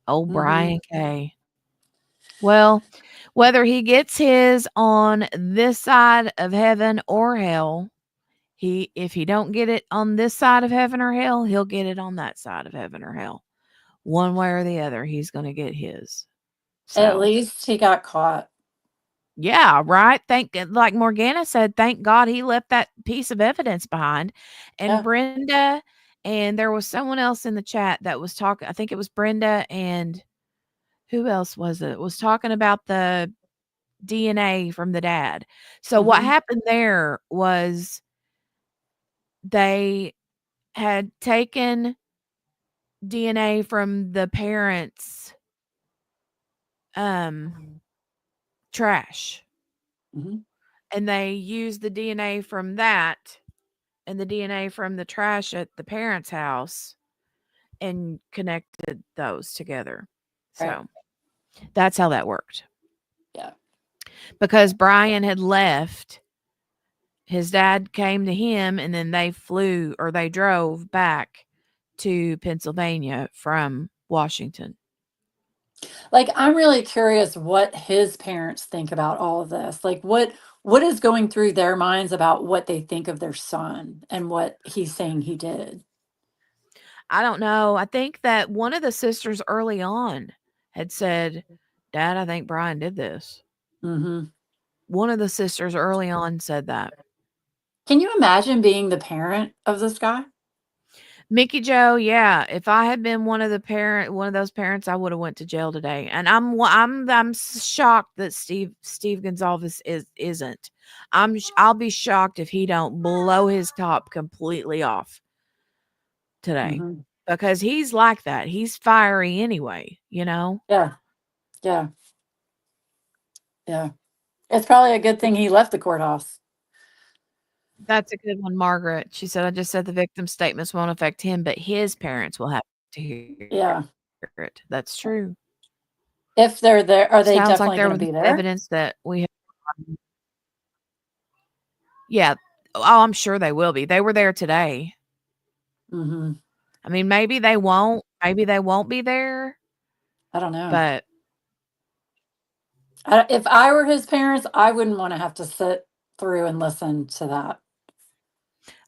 [SPEAKER 1] Old
[SPEAKER 11] Hmm.
[SPEAKER 1] Brian K. Well, whether he gets his on this side of heaven or hell, if he don't get it on this side of heaven or hell, he'll get it on that side of heaven or hell. One way or the other, he's gonna get his.
[SPEAKER 11] At
[SPEAKER 1] So,
[SPEAKER 11] least he got caught.
[SPEAKER 1] yeah, right? Like Morgana said, thank God he left that piece of evidence behind. And
[SPEAKER 11] Yeah.
[SPEAKER 1] Brenda and there was someone else in the chat that was talking I think it was Brenda and who else was it? Was talking about the DNA from the dad. So what
[SPEAKER 11] Hmm.
[SPEAKER 1] happened there was they had taken DNA from the parents' um, trash,
[SPEAKER 11] Hmm.
[SPEAKER 1] and they used the DNA from that and the DNA from the trash at the parents' house and connected those together.
[SPEAKER 11] Right.
[SPEAKER 1] So, that's how that worked.
[SPEAKER 11] Yeah.
[SPEAKER 1] Because Brian had left, his dad came to him, and then they drove back to Pennsylvania from Washington.
[SPEAKER 11] Like, I'm really curious what his parents think about all of this. Like, what is going through their minds about what they think of their son and what he's saying he did.
[SPEAKER 1] I don't know. I think that one of the sisters early on had said, "Dad, I think Brian did this."
[SPEAKER 11] Hmm.
[SPEAKER 1] One of the sisters early on said that.
[SPEAKER 11] Can you imagine being the parent of this guy?
[SPEAKER 1] Mickey Joe, yeah. If I had been one of those parents, I would have went to jail today. And I'm shocked that Steve Gonzalez isn't. I'll be shocked if he don't blow his top completely off today,
[SPEAKER 11] Mhm.
[SPEAKER 1] because he's like that. He's fiery anyway, you know.
[SPEAKER 11] Yeah. Yeah. Yeah. It's probably a good thing he left the courthouse.
[SPEAKER 1] That's a good one, Margaret. She said, "I just said the victim's statements won't affect him, but his parents will have to hear
[SPEAKER 11] Yeah.
[SPEAKER 1] it." That's true.
[SPEAKER 11] If they're there, are they
[SPEAKER 1] Sounds like
[SPEAKER 11] definitely
[SPEAKER 1] there
[SPEAKER 11] going to
[SPEAKER 1] was
[SPEAKER 11] be there?
[SPEAKER 1] evidence that we have. Yeah. Oh, I'm sure they will be. They were there today.
[SPEAKER 11] Hmm.
[SPEAKER 1] I mean, maybe they won't. Maybe they won't be there,
[SPEAKER 11] I don't know.
[SPEAKER 1] but
[SPEAKER 11] If I were his parents, I wouldn't want to have to sit through and listen to that.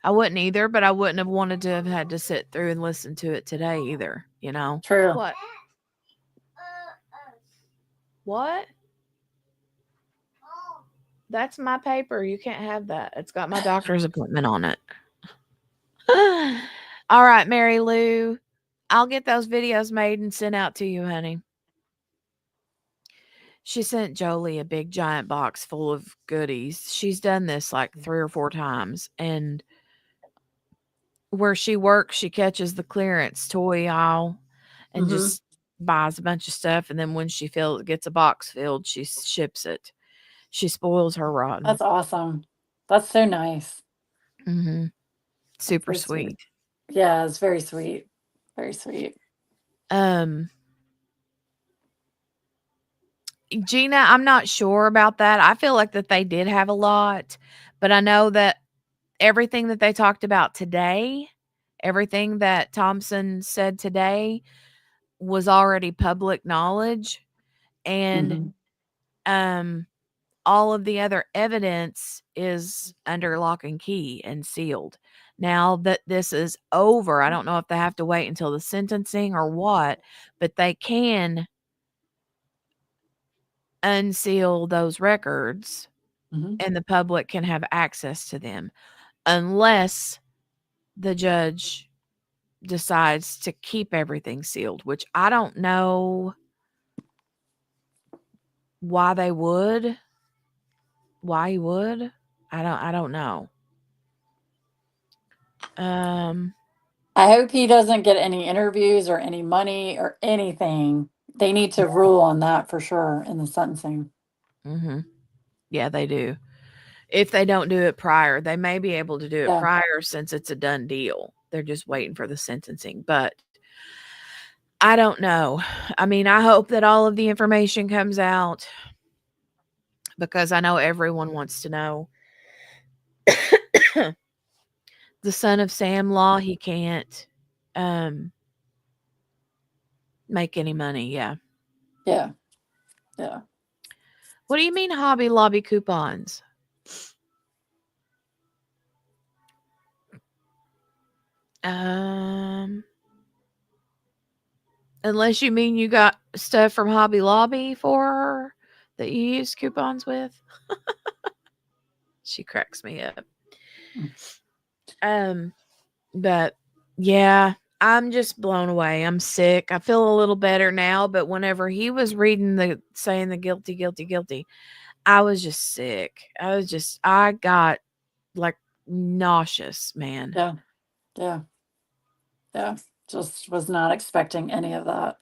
[SPEAKER 1] I wouldn't either. But I wouldn't have wanted to have had to sit through and listen to it today either, you know?
[SPEAKER 11] True.
[SPEAKER 1] What? What? That's my paper. You can't have that. It's got my doctor's appointment on it. All right, Mary Lou. I'll get those videos made and sent out to you, honey. She sent Jolie a big giant box full of goodies. She's done this like 3 or 4 times, and where she works, she catches the clearance toy aisle and
[SPEAKER 11] Hmm.
[SPEAKER 1] just buys a bunch of stuff, and then when she gets a box filled, she ships it. She spoils her rotten.
[SPEAKER 11] That's awesome. That's so nice.
[SPEAKER 1] Mhm.
[SPEAKER 11] That's
[SPEAKER 1] Super
[SPEAKER 11] so sweet.
[SPEAKER 1] sweet.
[SPEAKER 11] Yeah, it's very sweet. Very sweet.
[SPEAKER 1] Um, Gina, I'm not sure about that. I feel like that they did have a lot, but I know that everything that they talked about today, everything that Thompson said today was already public knowledge, and
[SPEAKER 11] Hmm.
[SPEAKER 1] um all of the other evidence is under lock and key and sealed. Now that this is over, I don't know if they have to wait until the sentencing or what, but they can unseal those records
[SPEAKER 11] Hmm.
[SPEAKER 1] and the public can have access to them unless the judge decides to keep everything sealed, which I don't know why they would. Why he would? I don't know. Um
[SPEAKER 11] I hope he doesn't get any interviews or any money or anything. They need to rule on that for sure in the sentencing.
[SPEAKER 1] mhm. Yeah, they do. If they don't do it prior, they may be able to do it
[SPEAKER 11] Yeah.
[SPEAKER 1] prior since it's a done deal. They're just waiting for the sentencing, but I don't know. I mean, I hope that all of the information comes out because I know everyone wants to know. The son of Sam Law, he can't um make any money. Yeah.
[SPEAKER 11] Yeah. Yeah.
[SPEAKER 1] What do you mean Hobby Lobby coupons? Um Unless you mean you got stuff from Hobby Lobby for her that you use coupons with. She cracks me up.
[SPEAKER 11] Mm.
[SPEAKER 1] Um, but yeah, I'm just blown away. I'm sick. I feel a little better now, but whenever he was reading saying the guilty, guilty, guilty, I was just sick. I got like nauseous, man.
[SPEAKER 11] Yeah. Yeah. Yeah. Just was not expecting any of that.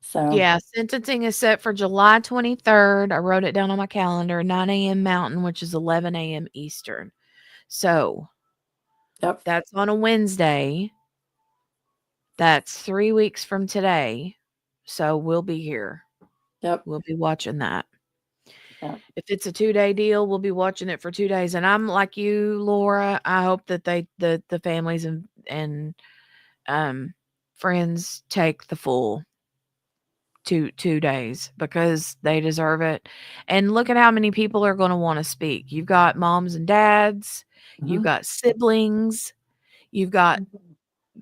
[SPEAKER 11] So,
[SPEAKER 1] Yeah, sentencing is set for July 23rd. I wrote it down on my calendar, 9 a.m. Mountain, which is 11 a.m. Eastern. So
[SPEAKER 11] yep.
[SPEAKER 1] that's on a Wednesday. That's 3 weeks from today. So we'll be here.
[SPEAKER 11] Yep.
[SPEAKER 1] We'll be watching that.
[SPEAKER 11] Yeah.
[SPEAKER 1] If it's a 2-day deal, we'll be watching it for 2 days. And I'm like you, Laura. I hope that the families and friends take the full 2 days because they deserve it. And look at how many people are going to want to speak. You've got moms and dads, you've
[SPEAKER 11] Mhm.
[SPEAKER 1] got siblings, you've got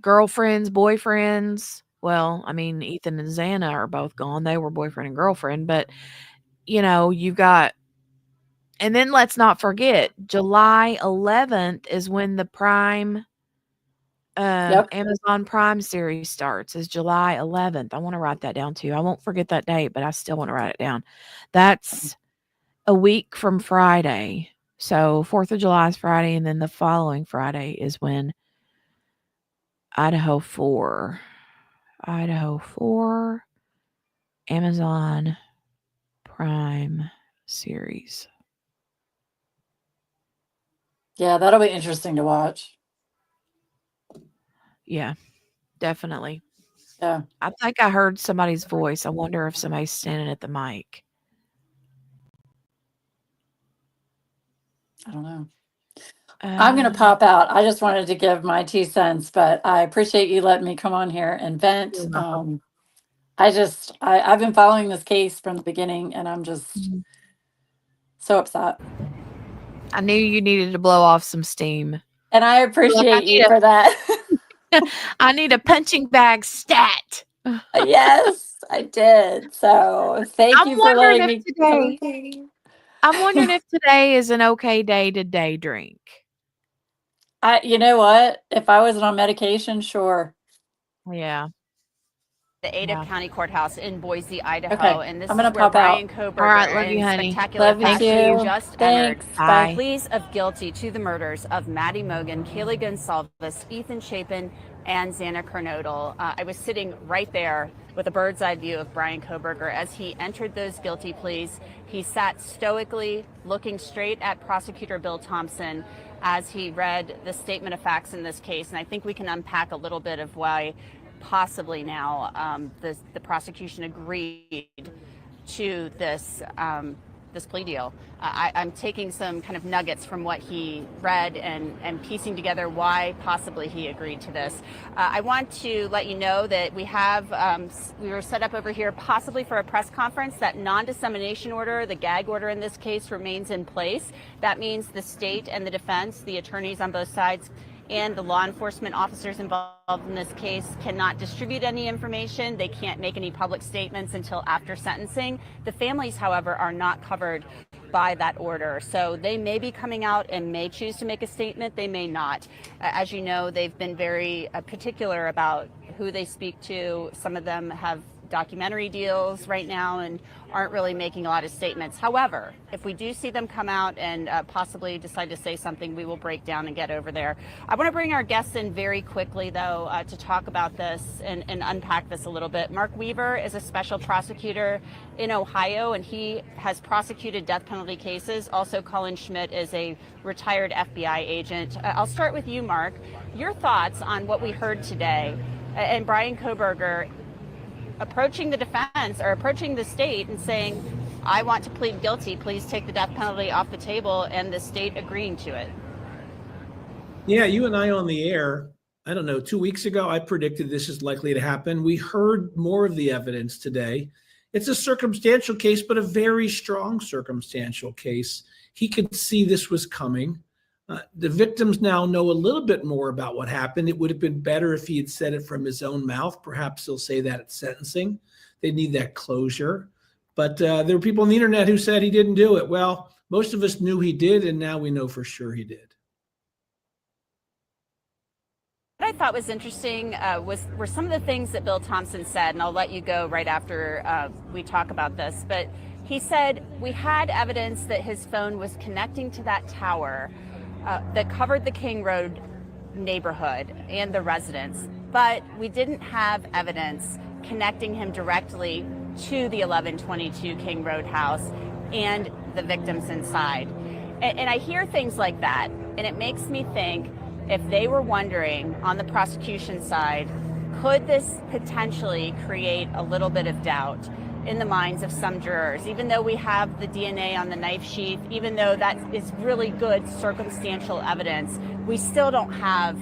[SPEAKER 1] girlfriends, boyfriends. Well, I mean, Ethan and Xana are both gone. They were boyfriend and girlfriend, but you've got, and then let's not forget, July 11th is when the prime
[SPEAKER 11] Yep.
[SPEAKER 1] Amazon Prime series starts is July 11th. I want to write that down too. I won't forget that date, but I still want to write it down. That's a week from Friday. So 4th of July is Friday, and then the following Friday is when Idaho 4. Idaho 4 Amazon Prime series.
[SPEAKER 11] Yeah, that'll be interesting to watch.
[SPEAKER 1] Yeah, definitely.
[SPEAKER 11] Yeah.
[SPEAKER 1] I think I heard somebody's voice. I wonder if somebody's standing at the mic.
[SPEAKER 11] I don't know. I'm going to pop out. I just wanted to give my 2 cents, but I appreciate you letting me come on here and vent.
[SPEAKER 1] You're welcome.
[SPEAKER 11] I've been following this case from the beginning, and I'm just so upset.
[SPEAKER 1] I knew you needed to blow off some steam.
[SPEAKER 11] And I appreciate you for that.
[SPEAKER 1] I need a punching bag stat.
[SPEAKER 11] Yes, I did. So thank
[SPEAKER 1] I'm
[SPEAKER 11] you for letting
[SPEAKER 1] wondering
[SPEAKER 11] me
[SPEAKER 1] if today. I'm wondering if today is an okay day to day drink.
[SPEAKER 11] You know what? If I wasn't on medication, sure.
[SPEAKER 1] Yeah.
[SPEAKER 2] The Ada County Courthouse in Boise, Idaho,
[SPEAKER 11] Okay,
[SPEAKER 2] and this
[SPEAKER 11] I'm
[SPEAKER 2] is
[SPEAKER 11] gonna
[SPEAKER 2] where
[SPEAKER 11] pop
[SPEAKER 2] Bryan
[SPEAKER 11] out.
[SPEAKER 2] Kohberger
[SPEAKER 1] All right, love
[SPEAKER 2] and
[SPEAKER 1] you, honey.
[SPEAKER 2] spectacular
[SPEAKER 11] Love you
[SPEAKER 2] fashion
[SPEAKER 11] too.
[SPEAKER 2] just
[SPEAKER 11] Thanks.
[SPEAKER 2] entered
[SPEAKER 1] Bye.
[SPEAKER 2] pleas of guilty to the murders of Maddie Mogen, Kaylee Gonsalves, Ethan Chapin, and Xana Kernodle. I was sitting right there with a bird's eye view of Bryan Kohberger as he entered those guilty pleas. He sat stoically, looking straight at Prosecutor Bill Thompson as he read the statement of facts in this case. And I think we can unpack a little bit of why possibly now the prosecution agreed to this this plea deal. I'm taking some kind of nuggets from what he read and piecing together why possibly he agreed to this. I want to let you know that we were set up over here possibly for a press conference. That non-dissemination order, the gag order in this case, remains in place. That means the state and the defense, the attorneys on both sides, and the law enforcement officers involved in this case cannot distribute any information. They can't make any public statements until after sentencing. The families, however, are not covered by that order. So they may be coming out and may choose to make a statement. They may not. As you know, they've been very particular about who they speak to. Some of them have documentary deals right now and aren't really making a lot of statements. However, if we do see them come out and possibly decide to say something, we will break down and get over there. I want to bring our guests in very quickly, though, to talk about this and unpack this a little bit. Mark Weaver is a special prosecutor in Ohio, and he has prosecuted death penalty cases. Also, Colin Schmidt is a retired FBI agent. I'll start with you, Mark. Your thoughts on what we heard today and Bryan Kohberger approaching the defense or approaching the state and saying, I want to plead guilty, please take the death penalty off the table, and the state agreeing to it.
[SPEAKER 12] Yeah, you and I on the air, I don't know, 2 weeks ago, I predicted this is likely to happen. We heard more of the evidence today. It's a circumstantial case, but a very strong circumstantial case. He could see this was coming. The victims now know a little bit more about what happened. It would have been better if he had said it from his own mouth. Perhaps he'll say that at sentencing. They need that closure. But there were people on the internet who said he didn't do it. Well, most of us knew he did, and now we know for sure he did.
[SPEAKER 2] What I thought was interesting were some of the things that Bill Thompson said, and I'll let you go right after we talk about this. But he said, we had evidence that his phone was connecting to that tower that covered the King Road neighborhood and the residents, but we didn't have evidence connecting him directly to the 1122 King Road house and the victims inside. And I hear things like that, and it makes me think, if they were wondering on the prosecution side, could this potentially create a little bit of doubt in the minds of some jurors, even though we have the DNA on the knife sheath, even though that is really good circumstantial evidence, we still don't have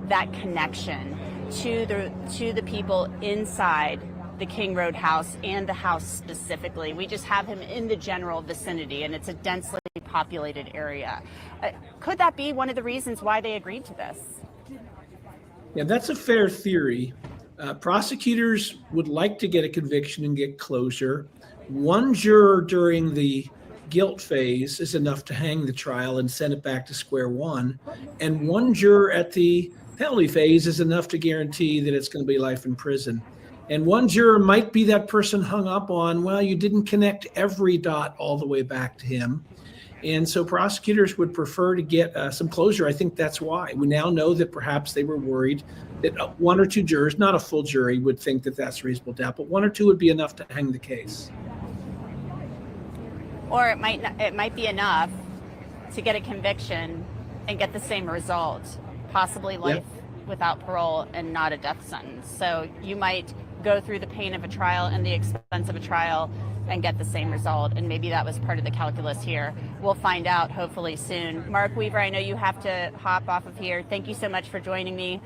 [SPEAKER 2] that connection to the people inside the King Road house and the house specifically. We just have him in the general vicinity, and it's a densely populated area. Could that be one of the reasons why they agreed to this?
[SPEAKER 12] Yeah, that's a fair theory. Prosecutors would like to get a conviction and get closure. One juror during the guilt phase is enough to hang the trial and send it back to square one. And one juror at the penalty phase is enough to guarantee that it's going to be life in prison. And one juror might be that person hung up on, well, you didn't connect every dot all the way back to him. And so prosecutors would prefer to get some closure. I think that's why. We now know that perhaps they were worried that one or two jurors, not a full jury, would think that that's reasonable doubt, but one or two would be enough to hang the case.
[SPEAKER 2] Or it might be enough to get a conviction and get the same result, possibly life without parole and not a death sentence. So you might go through the pain of a trial and the expense of a trial and get the same result. And maybe that was part of the calculus here. We'll find out hopefully soon. Mark Weaver, I know you have to hop off of here. Thank you so much for joining me.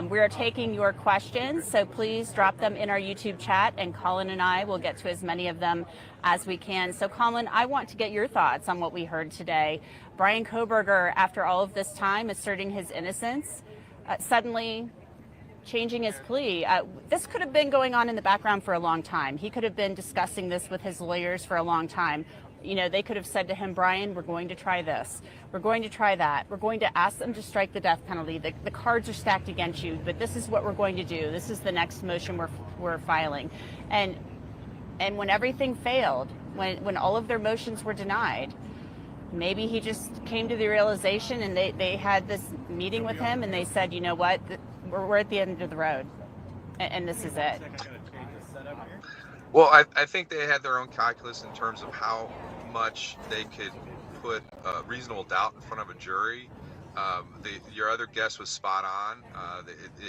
[SPEAKER 2] We are taking your questions, so please drop them in our YouTube chat, and Colin and I will get to as many of them as we can. So Colin, I want to get your thoughts on what we heard today. Bryan Kohberger, after all of this time, asserting his innocence, suddenly changing his plea. This could have been going on in the background for a long time. He could have been discussing this with his lawyers for a long time. You know, they could have said to him, Bryan, we're going to try this. We're going to try that. We're going to ask them to strike the death penalty. The cards are stacked against you, but this is what we're going to do. This is the next motion we're filing. And when everything failed, when all of their motions were denied, maybe he just came to the realization, and they had this meeting with him, and they said, you know what, we're at the end of the road, and this is it.
[SPEAKER 13] Well, I think they had their own calculus in terms of how much they could put reasonable doubt in front of a jury. Your other guess was spot on.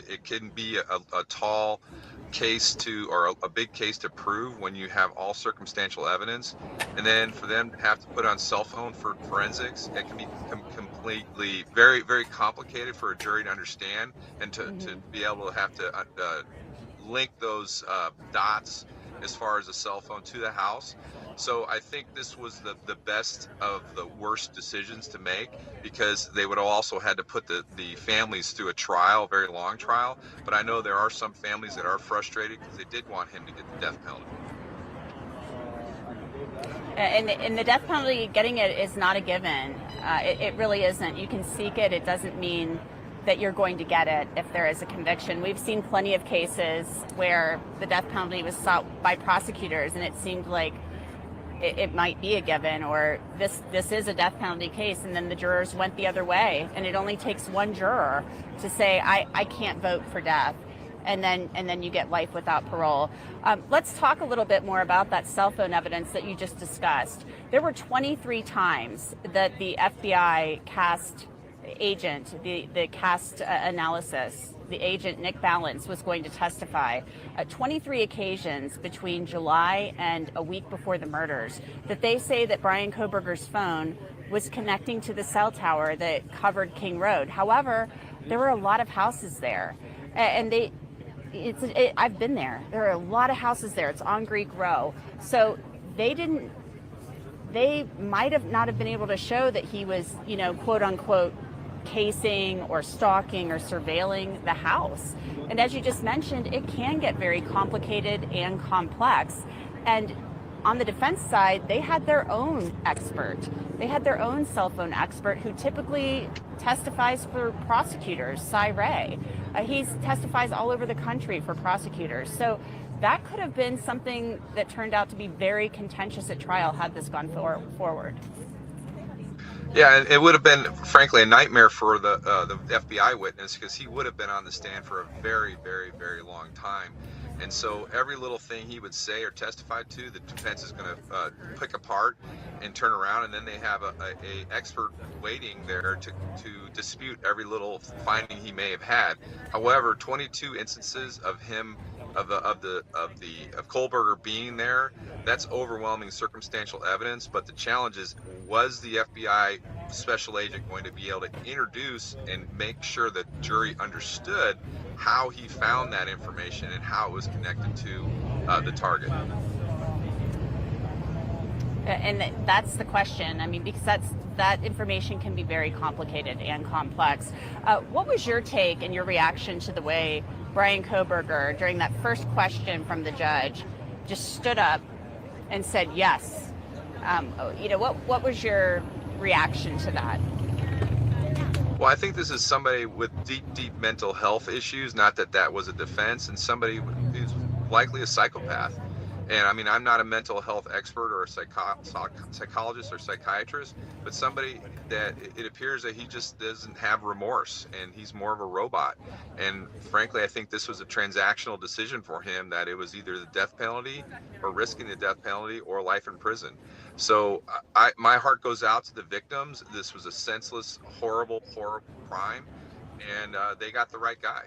[SPEAKER 13] It can be a tall case or a big case to prove when you have all circumstantial evidence, and then for them to have to put on cell phone for forensics, it can be completely very, very complicated for a jury to understand, and to be able to have to link those dots as far as a cell phone to the house. So I think this was the best of the worst decisions to make, because they would have also had to put the families through a trial, a very long trial. But I know there are some families that are frustrated because they did want him to get the death penalty.
[SPEAKER 2] And the death penalty, getting it is not a given. It really isn't. You can seek it. It doesn't mean that you're going to get it if there is a conviction. We've seen plenty of cases where the death penalty was sought by prosecutors, and it seemed like it might be a given, or this is a death penalty case, and then the jurors went the other way, and it only takes one juror to say, I can't vote for death, and then you get life without parole. Let's talk a little bit more about that cell phone evidence that you just discussed. There were 23 times that the FBI cast agent, the cast analysis, the agent Nick Balance was going to testify at 23 occasions between July and a week before the murders, that they say that Bryan Kohberger's phone was connecting to the cell tower that covered King Road. However, there were a lot of houses there, and I've been there. There are a lot of houses there. It's on Greek Row. So they might have not have been able to show that he was, quote unquote, casing or stalking or surveilling the house. And as you just mentioned, it can get very complicated and complex. And on the defense side, they had their own expert. They had their own cell phone expert who typically testifies for prosecutors, Cy Ray. He testifies all over the country for prosecutors. So that could have been something that turned out to be very contentious at trial had this gone forward.
[SPEAKER 13] Yeah, and it would have been, frankly, a nightmare for the FBI witness, because he would have been on the stand for a very, very, very long time. And so every little thing he would say or testify to, the defense is going to pick apart and turn around, and then they have a expert waiting there to dispute every little finding he may have had. However, 22 instances of him of Kohberger being there, that's overwhelming circumstantial evidence. But the challenge is, was the FBI special agent going to be able to introduce and make sure the jury understood how he found that information and how it was connected to the target?
[SPEAKER 2] And that's the question. I mean, because that information can be very complicated and complex. What was your take and your reaction to the way Bryan Kohberger, during that first question from the judge, just stood up and said yes? What was your reaction to that?
[SPEAKER 13] Well, I think this is somebody with deep mental health issues, not that that was a defense, and somebody who's likely a psychopath. And I mean, I'm not a mental health expert or a psychologist or psychiatrist, but somebody that it appears that he just doesn't have remorse and he's more of a robot. And frankly, I think this was a transactional decision for him, that it was either the death penalty or risking the death penalty or life in prison. So my heart goes out to the victims. This was a senseless, horrible crime, and they got the right guy.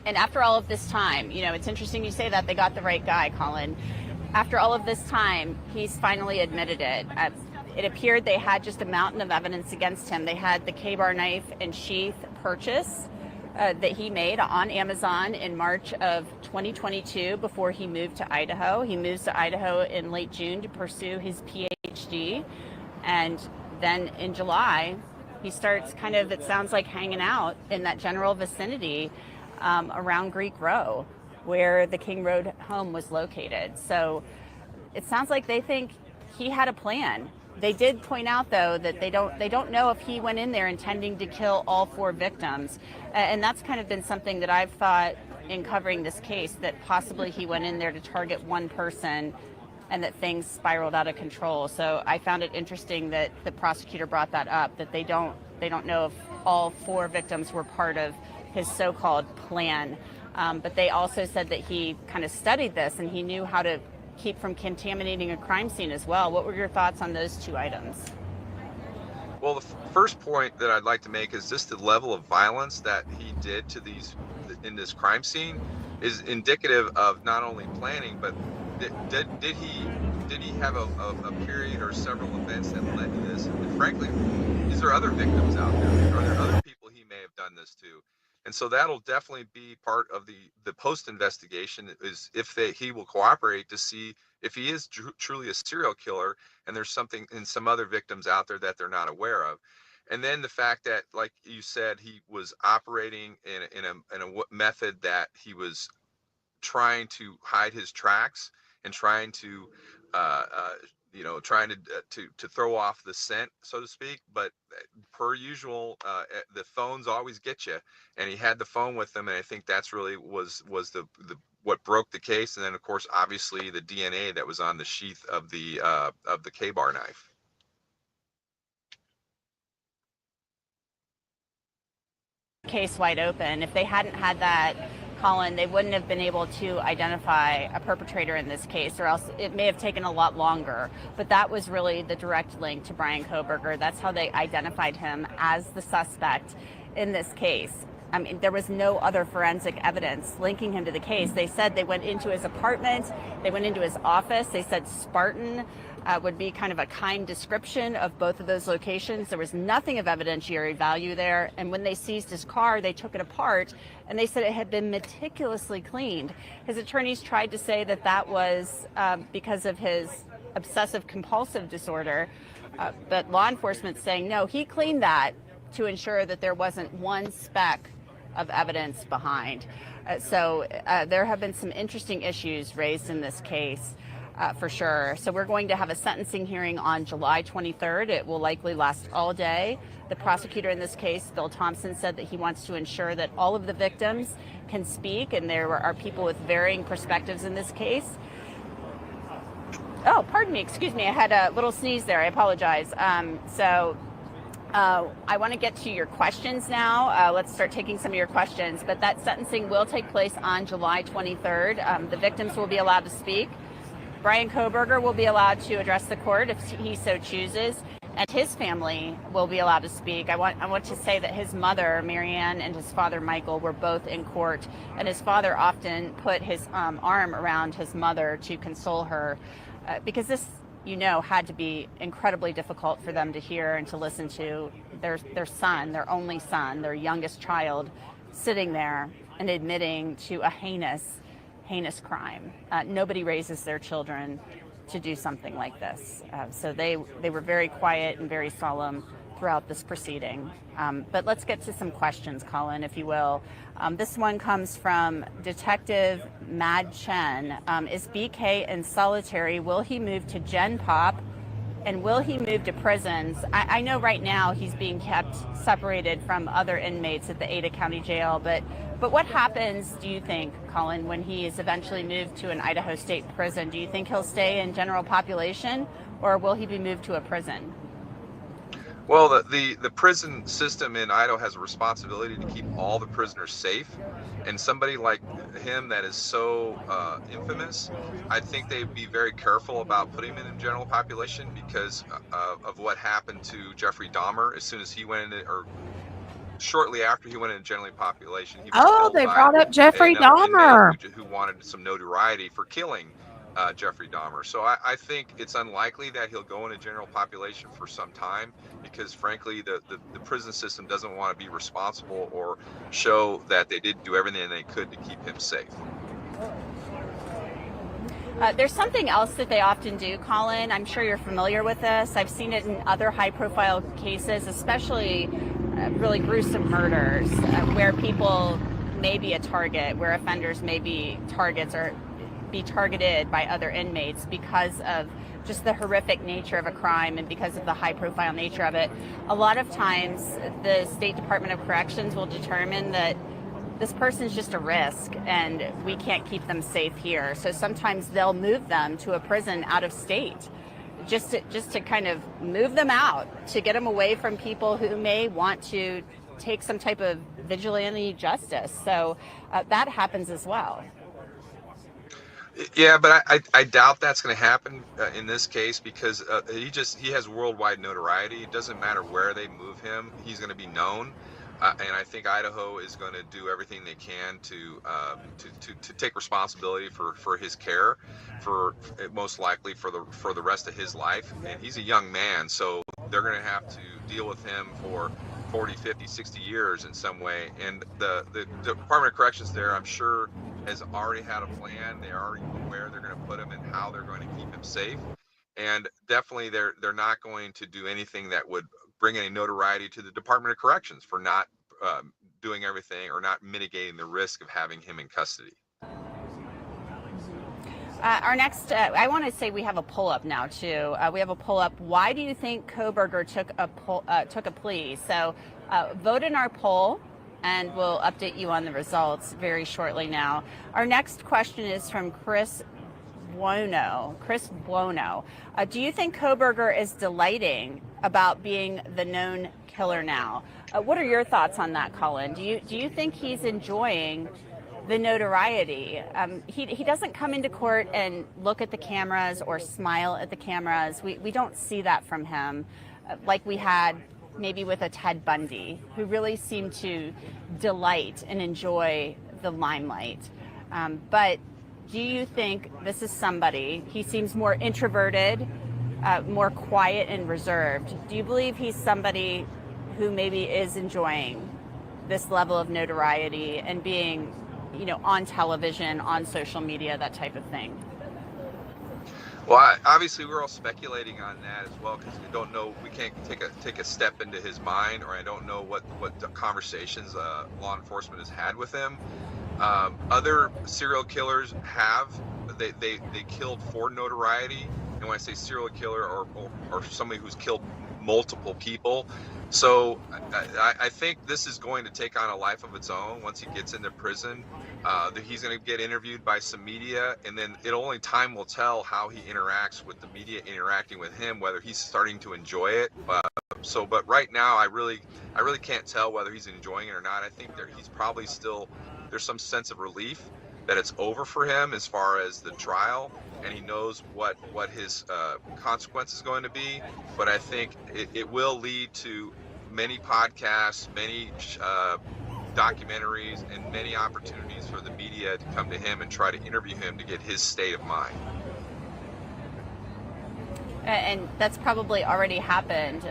[SPEAKER 2] And after all of this time, you know, it's interesting you say that they got the right guy, Colin. After all of this time, he's finally admitted it. It appeared they had just a mountain of evidence against him. They had the K-bar knife and sheath purchase that he made on Amazon in March of 2022 before he moved to Idaho. He moves to Idaho in late June to pursue his PhD. And then in July, he starts kind of, it sounds like, hanging out in that general vicinity around Greek Row, where the King Road home was located. So it sounds like they think he had a plan. They did point out, though, that they don't know if he went in there intending to kill all 4 victims. And that's kind of been something that I've thought in covering this case, that possibly he went in there to target one person and that things spiraled out of control. So I found it interesting that the prosecutor brought that up, that they don't know if all 4 victims were part of his so-called plan. But they also said that he kind of studied this and he knew how to keep from contaminating a crime scene as well. What were your thoughts on those 2 items?
[SPEAKER 13] Well, the first point that I'd like to make is just the level of violence that he did to these in this crime scene is indicative of not only planning, but did he have a period or several events that led to this? And frankly, is there other victims out there? Are there other people he may have done this to? And so that'll definitely be part of the post investigation, is if he will cooperate to see if he is truly a serial killer and there's something in some other victims out there that they're not aware of. And then the fact that, like you said, he was operating in a method that he was trying to hide his tracks and trying to to throw off the scent, so to speak. But per usual, the phones always get you, and he had the phone with him, and I think that's really was the what broke the case. And then, of course, obviously the DNA that was on the sheath of the K-bar knife.
[SPEAKER 2] Case wide open. If they hadn't had that, Colin, they wouldn't have been able to identify a perpetrator in this case, or else it may have taken a lot longer. But that was really the direct link to Bryan Kohberger. That's how they identified him as the suspect in this case. I mean, there was no other forensic evidence linking him to the case. They said they went into his apartment, they went into his office. They said Spartan would be kind of a kind description of both of those locations. There was nothing of evidentiary value there. And when they seized his car, they took it apart and they said it had been meticulously cleaned. His attorneys tried to say that that was because of his obsessive compulsive disorder. But law enforcement's saying, no, he cleaned that to ensure that there wasn't one speck of evidence behind. So there have been some interesting issues raised in this case. For sure. So we're going to have a sentencing hearing on July 23rd. It will likely last all day. The prosecutor in this case, Bill Thompson, said that he wants to ensure that all of the victims can speak, and there are people with varying perspectives in this case. Oh, pardon me. Excuse me. I had a little sneeze there. I apologize. I want to get to your questions now. Let's start taking some of your questions. But that sentencing will take place on July 23rd. The victims will be allowed to speak. Bryan Kohberger will be allowed to address the court if he so chooses, and his family will be allowed to speak. I want to say that his mother, Marianne, and his father, Michael, were both in court, and his father often put his arm around his mother to console her, because this, had to be incredibly difficult for them to hear and to listen to their son, their only son, their youngest child, sitting there and admitting to a heinous crime. Nobody raises their children to do something like this. So they were very quiet and very solemn throughout this proceeding. But let's get to some questions, Colin, if you will. This one comes from Detective Mad Chen. Is BK in solitary? Will he move to Gen Pop And will he move to prisons? I know right now he's being kept separated from other inmates at the Ada County Jail, but what happens, do you think, Colin, when he is eventually moved to an Idaho State prison? Do you think he'll stay in general population, or will he be moved to a prison?
[SPEAKER 13] Well, the prison system in Idaho has a responsibility to keep all the prisoners safe, and somebody like him that is so infamous, I think they'd be very careful about putting him in general population because of what happened to Jeffrey Dahmer as soon as he went in, or shortly after he went into general population. He was
[SPEAKER 1] Oh,
[SPEAKER 13] killed
[SPEAKER 1] they
[SPEAKER 13] by
[SPEAKER 1] brought up Jeffrey
[SPEAKER 13] another
[SPEAKER 1] Dahmer.
[SPEAKER 13] inmate who wanted some notoriety for killing Jeffrey Dahmer. So I think it's unlikely that he'll go into general population for some time because, frankly, the prison system doesn't want to be responsible or show that they did do everything they could to keep him safe.
[SPEAKER 2] There's something else that they often do, Colin. I'm sure you're familiar with this. I've seen it in other high-profile cases, especially really gruesome murders where people may be a target, where offenders may be targets or be targeted by other inmates because of just the horrific nature of a crime and because of the high-profile nature of it. A lot of times, the State Department of Corrections will determine that this person's just a risk and we can't keep them safe here. So sometimes they'll move them to a prison out of state just to kind of move them out, to get them away from people who may want to take some type of vigilante justice. So that happens as well.
[SPEAKER 13] Yeah, but I doubt that's going to happen in this case because he has worldwide notoriety. It doesn't matter where they move him; he's going to be known. And I think Idaho is going to do everything they can to take responsibility for his care, for most likely for the rest of his life. And he's a young man, so they're going to have to deal with him for 40, 50, 60 years in some way. And the Department of Corrections there, I'm sure, has already had a plan. They're already aware they're going to put him and how they're going to keep him safe. And definitely they're not going to do anything that would bring any notoriety to the Department of Corrections for not doing everything or not mitigating the risk of having him in custody.
[SPEAKER 2] Our next, I want to say we have a poll up now too. We have a poll up. Why do you think Kohberger took a plea? So vote in our poll, and we'll update you on the results very shortly now. Our next question is from Chris Buono. Do you think Kohberger is delighting about being the known killer now? What are your thoughts on that, Colin? Do you think he's enjoying the notoriety? He doesn't come into court and look at the cameras or smile at the cameras. We don't see that from him like we had maybe with a Ted Bundy, who really seemed to delight and enjoy the limelight. But do you think this is somebody, he seems more introverted, more quiet and reserved. Do you believe he's somebody who maybe is enjoying this level of notoriety and being, on television, on social media, that type of thing?
[SPEAKER 13] Well, obviously we're all speculating on that as well because we don't know. We can't take a step into his mind, or I don't know what conversations law enforcement has had with him. Other serial killers have they killed for notoriety, and when I say serial killer or somebody who's killed multiple people. So I think this is going to take on a life of its own once he gets into prison. He's going to get interviewed by some media, and then only time will tell how he interacts with the media interacting with him, whether he's starting to enjoy it. But right now, I really can't tell whether he's enjoying it or not. I think he's probably still, there's some sense of relief that it's over for him as far as the trial, and he knows what his consequence is going to be. But I think it will lead to many podcasts, many documentaries, and many opportunities for the media to come to him and try to interview him to get his state of mind.
[SPEAKER 2] And that's probably already happened.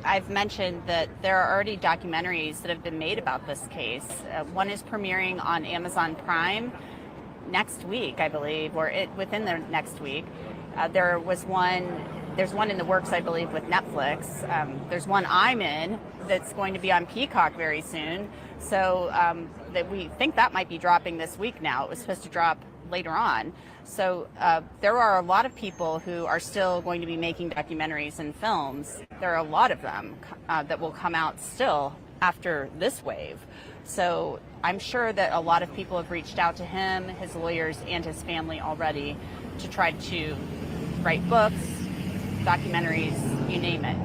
[SPEAKER 2] I've mentioned that there are already documentaries that have been made about this case. One is premiering on Amazon Prime next week, I believe, or within the next week. There's one in the works, I believe, with Netflix. There's one I'm in that's going to be on Peacock very soon. So that we think that might be dropping this week now. It was supposed to drop later on. So there are a lot of people who are still going to be making documentaries and films. There are a lot of them that will come out still after this wave. So I'm sure that a lot of people have reached out to him, his lawyers, and his family already to try to write books, documentaries, you name it.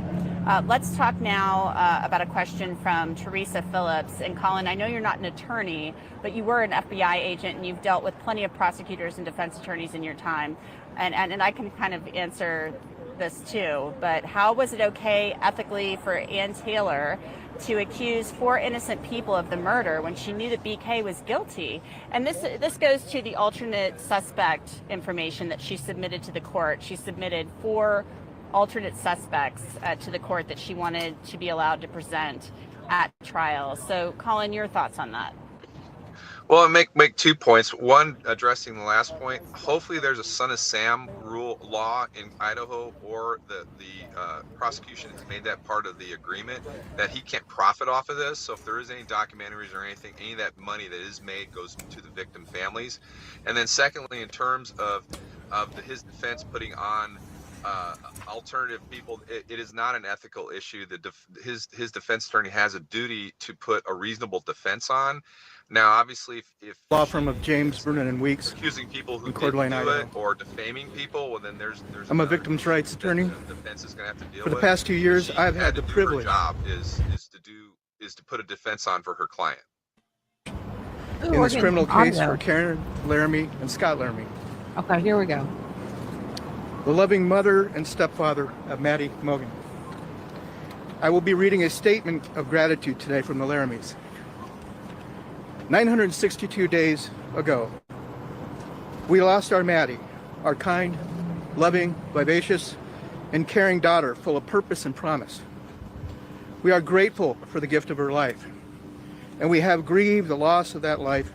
[SPEAKER 2] Let's talk now about a question from Teresa Phillips. And Colin, I know you're not an attorney, but you were an FBI agent and you've dealt with plenty of prosecutors and defense attorneys in your time. And I can kind of answer this too, but how was it okay ethically for Ann Taylor to accuse 4 innocent people of the murder when she knew that BK was guilty? And this goes to the alternate suspect information that she submitted to the court. She submitted 4 alternate suspects to the court that she wanted to be allowed to present at trial. So, Colin, your thoughts on that?
[SPEAKER 13] Well, I make 2 points. One, addressing the last point. Hopefully, there's a son of Sam law in Idaho, or the prosecution has made that part of the agreement that he can't profit off of this. So, if there is any documentaries or anything, any of that money that is made goes to the victim families. And then, secondly, in terms of his defense putting on alternative people, it is not an ethical issue. His defense attorney has a duty to put a reasonable defense on. Now, obviously, if
[SPEAKER 14] law firm of James Vernon and Weeks,
[SPEAKER 13] accusing people who
[SPEAKER 14] in
[SPEAKER 13] didn't
[SPEAKER 14] Coeur
[SPEAKER 13] do
[SPEAKER 14] d'Alene,
[SPEAKER 13] it or defaming people, well, then there's
[SPEAKER 14] I'm a victim's rights attorney.
[SPEAKER 13] The defense is going to have to deal
[SPEAKER 14] For the
[SPEAKER 13] with.
[SPEAKER 14] past 2 years, I've had the privilege.
[SPEAKER 13] Her job is to put a defense on for her client.
[SPEAKER 14] In this criminal case for Karen Laramie and Scott Laramie.
[SPEAKER 8] Okay, here we go.
[SPEAKER 14] The loving mother and stepfather of Maddie Mogan. I will be reading a statement of gratitude today from the Laramies. 962 days ago, we lost our Maddie, our kind, loving, vivacious, and caring daughter full of purpose and promise. We are grateful for the gift of her life, and we have grieved the loss of that life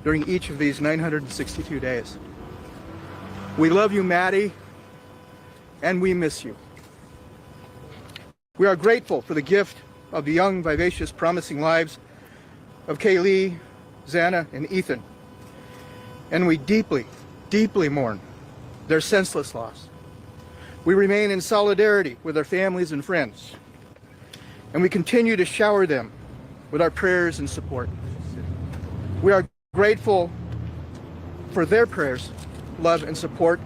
[SPEAKER 14] during each of these 962 days. We love you, Maddie, and we miss you. We are grateful for the gift of the young, vivacious, promising lives of Kaylee, Xana, and Ethan. And we deeply, deeply mourn their senseless loss. We remain in solidarity with their families and friends, and we continue to shower them with our prayers and support. We are grateful for their prayers, love, and support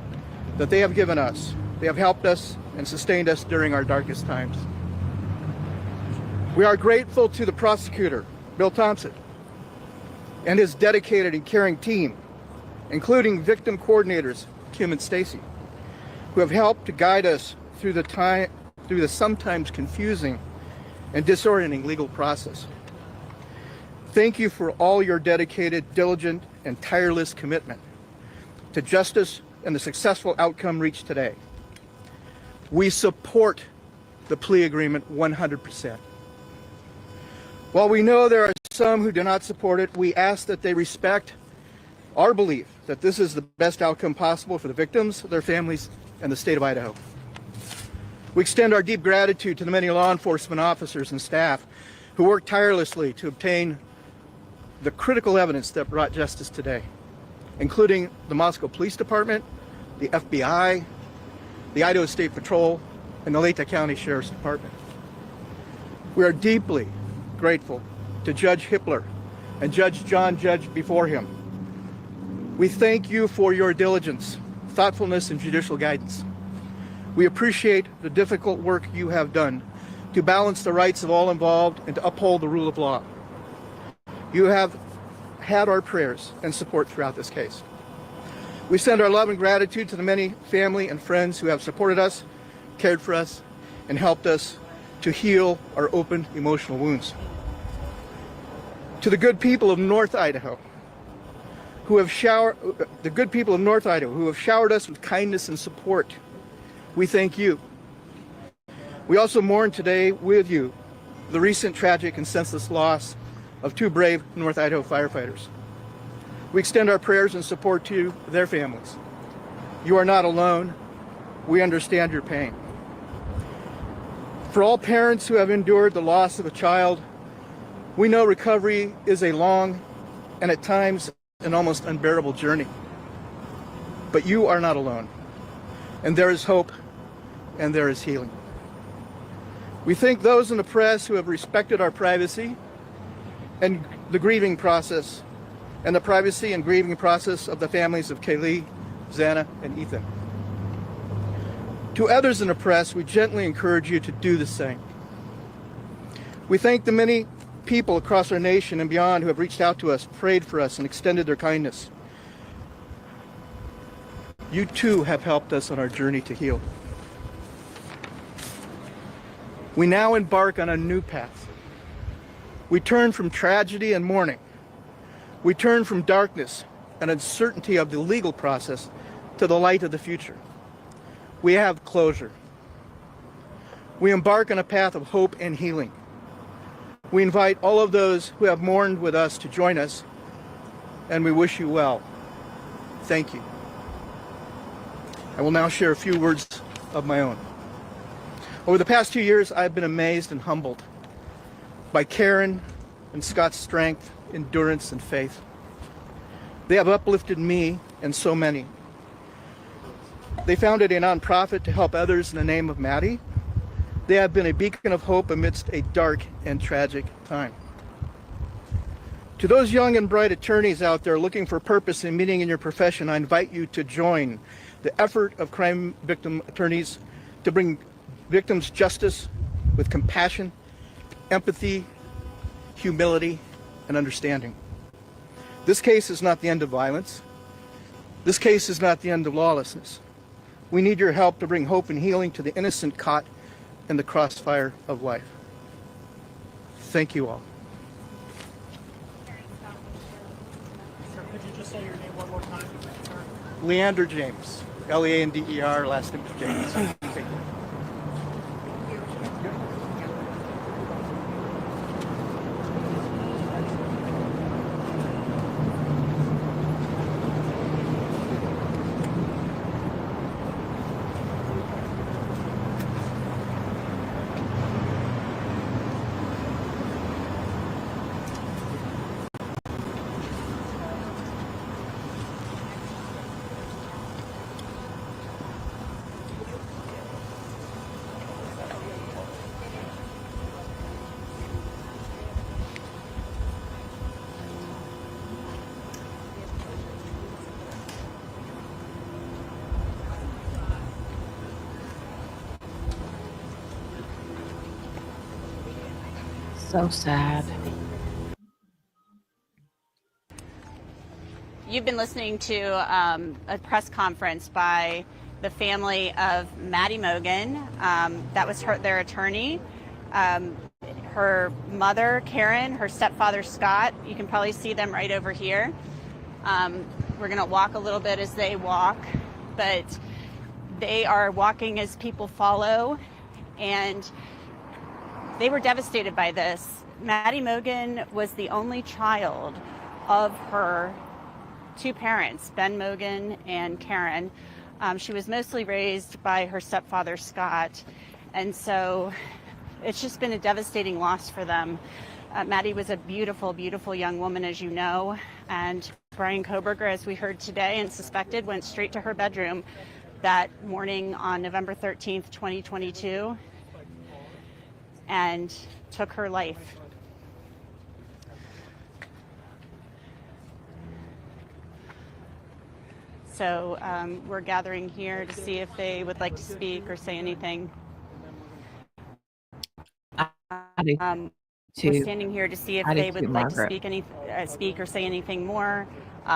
[SPEAKER 14] that they have given us. They have helped us and sustained us during our darkest times. We are grateful to the prosecutor, Bill Thompson, and his dedicated and caring team, including victim coordinators, Kim and Stacy, who have helped to guide us through the sometimes confusing and disorienting legal process. Thank you for all your dedicated, diligent, and tireless commitment to justice and the successful outcome reached today. We support the plea agreement 100%. While we know there are some who do not support it, we ask that they respect our belief that this is the best outcome possible for the victims, their families, and the state of Idaho. We extend our deep gratitude to the many law enforcement officers and staff who worked tirelessly to obtain the critical evidence that brought justice today, including the Moscow Police Department, the FBI, the Idaho State Patrol, and the Lehigh County Sheriff's Department. We are deeply grateful to Judge Hippler and Judge John Judge before him. We thank you for your diligence, thoughtfulness, and judicial guidance. We appreciate the difficult work you have done to balance the rights of all involved and to uphold the rule of law. You have had our prayers and support throughout this case. We send our love and gratitude to the many family and friends who have supported us, cared for us, and helped us to heal our open emotional wounds. To the good people of North Idaho, who have showered us with kindness and support, we thank you. We also mourn today with you the recent tragic and senseless loss of 2 brave North Idaho firefighters. We extend our prayers and support to their families. You are not alone. We understand your pain. For all parents who have endured the loss of a child, we know recovery is a long and at times an almost unbearable journey. But you are not alone. And there is hope, and there is healing. We thank those in the press who have respected our privacy and the grieving process, and the privacy and grieving process of the families of Kaylee, Xana, and Ethan. To others in the press, we gently encourage you to do the same. We thank the many people across our nation and beyond who have reached out to us, prayed for us, and extended their kindness. You too have helped us on our journey to heal. We now embark on a new path. We turn from tragedy and mourning. We turn from darkness and uncertainty of the legal process to the light of the future. We have closure. We embark on a path of hope and healing. We invite all of those who have mourned with us to join us, and we wish you well. Thank you. I will now share a few words of my own. Over the past 2 years, I've been amazed and humbled by Karen and Scott's strength, endurance, and faith. They have uplifted me and so many. They founded a nonprofit to help others in the name of Maddie. They have been a beacon of hope amidst a dark and tragic time. To those young and bright attorneys out there looking for purpose and meaning in your profession, I invite you to join the effort of crime victim attorneys to bring victims justice with compassion, empathy, humility, and understanding. This case is not the end of violence. This case is not the end of lawlessness. We need your help to bring hope and healing to the innocent caught in the crossfire of life. Thank you all.
[SPEAKER 12] Sir, could you just say your name one more time?
[SPEAKER 14] Leander James, Leander, last name is James. Thank you.
[SPEAKER 8] So sad.
[SPEAKER 2] You've been listening to a press conference by the family of Maddie Mogen. That was their attorney. Her mother, Karen, her stepfather, Scott. You can probably see them right over here. We're going to walk a little bit as they walk, but they are walking as people follow, and they were devastated by this. Maddie Mogen was the only child of her two parents, Ben Mogen and Karen. She was mostly raised by her stepfather, Scott. And so it's just been a devastating loss for them. Maddie was a beautiful, beautiful young woman, as you know. And Bryan Kohberger, as we heard today and suspected, went straight to her bedroom that morning on November 13th, 2022, and took her life. So we're gathering here to see if they would like to speak or say anything. We're standing here to see if they would like to speak or say anything more.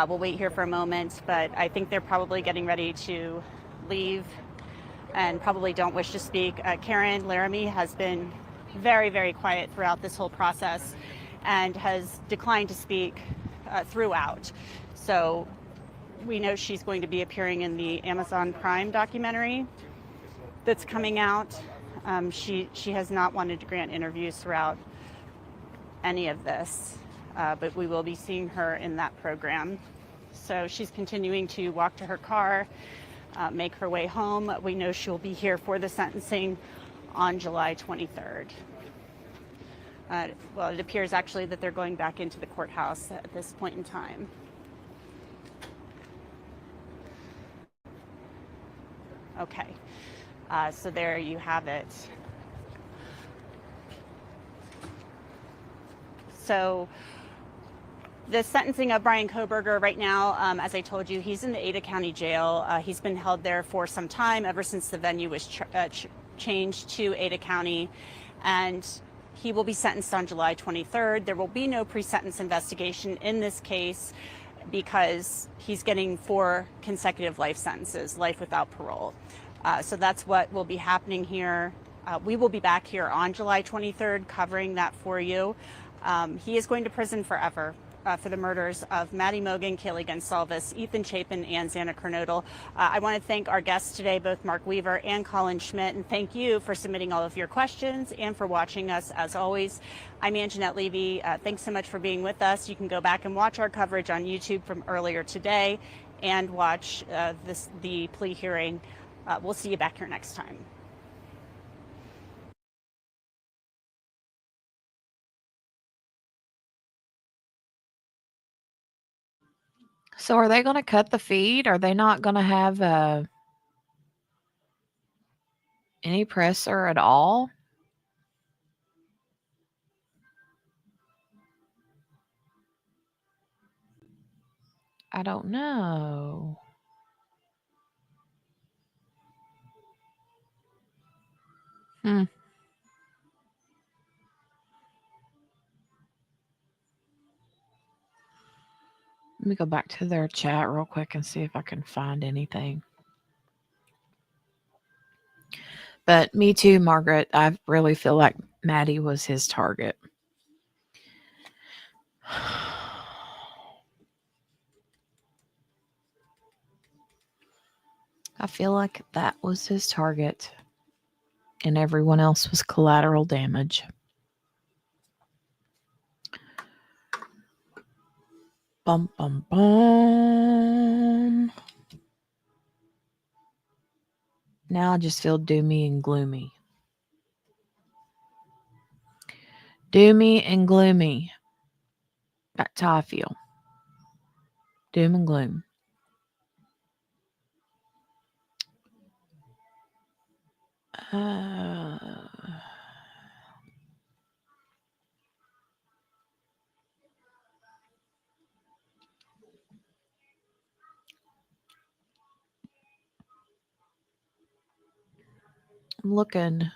[SPEAKER 2] We'll wait here for a moment, but I think they're probably getting ready to leave and probably don't wish to speak. Karen Laramie has been very, very quiet throughout this whole process and has declined to speak throughout. So we know she's going to be appearing in the Amazon Prime documentary that's coming out. She has not wanted to grant interviews throughout any of this, but we will be seeing her in that program. So she's continuing to walk to her car, make her way home. We know she'll be here for the sentencing on July 23rd. Well, it appears actually that they're going back into the courthouse at this point in time. Okay. So there you have it. So the sentencing of Bryan Kohberger right now, as I told you, he's in the Ada County Jail. He's been held there for some time, ever since the venue was changed to Ada County. And he will be sentenced on July 23rd. There will be no pre-sentence investigation in this case because he's getting 4 consecutive life sentences, life without parole. So that's what will be happening here. We will be back here on July 23rd covering that for you. He is going to prison forever for the murders of Maddie Mogan, Kaylee Gonsalves, Ethan Chapin, and Xana Kernodle. I want to thank our guests today, both Mark Weaver and Colin Schmidt, and thank you for submitting all of your questions and for watching us as always. I'm Anjanette Levy. Thanks so much for being with us. You can go back and watch our coverage on YouTube from earlier today and watch the plea hearing. We'll see you back here next time.
[SPEAKER 1] So are they going to cut the feed? Are they not going to have any presser at all? I don't know. Let me go back to their chat real quick and see if I can find anything. But me too, Margaret. I really feel like Maddie was his target. I feel like that was his target, and everyone else was collateral damage. Bum, bum, bum. Now I just feel doomy and gloomy. Doomy and gloomy. That's how I feel. Doom and gloom. I'm looking.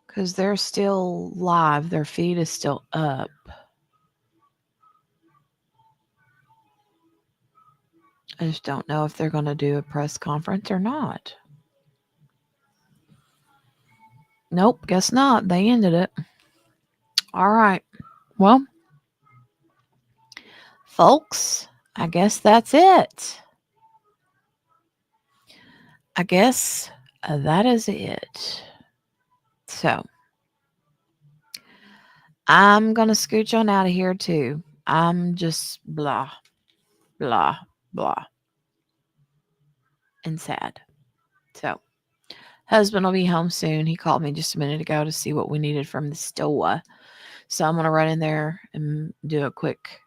[SPEAKER 1] Because they're still live. Their feed is still up. I just don't know if they're going to do a press conference or not. Nope, guess not. They ended it. All right. Well, folks, I guess that's it. I guess that is it. So, I'm going to scooch on out of here too. I'm just blah, blah, blah, and sad. So, husband will be home soon. He called me just a minute ago to see what we needed from the store. So, I'm going to run in there and do a quick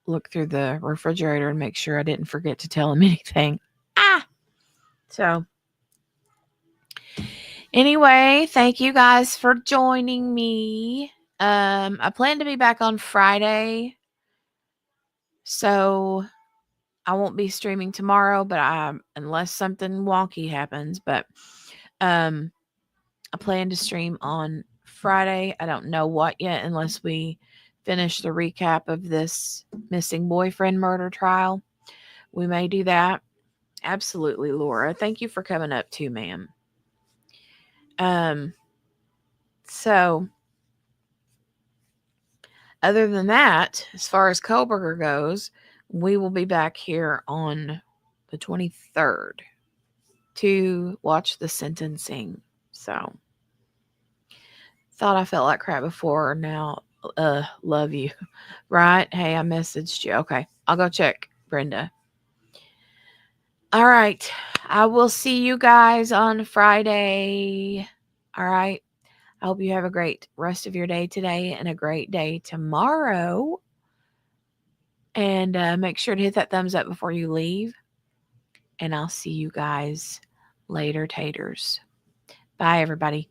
[SPEAKER 1] look through the refrigerator and make sure I didn't forget to tell him anything. So, anyway, thank you guys for joining me. I plan to be back on Friday, so I won't be streaming tomorrow, but unless something wonky happens, but I plan to stream on Friday. I don't know what yet unless we finish the recap of this missing boyfriend murder trial. We may do that. Absolutely, Laura. Thank you for coming up too, ma'am. So other than that, as far as Kohberger goes, we will be back here on the 23rd to watch the sentencing. So thought I felt like crap before. Now, love you. Right? Hey, I messaged you. Okay. I'll go check, Brenda. All right. I will see you guys on Friday. All right. I hope you have a great rest of your day today and a great day tomorrow. And make sure to hit that thumbs up before you leave. And I'll see you guys later, taters. Bye, everybody.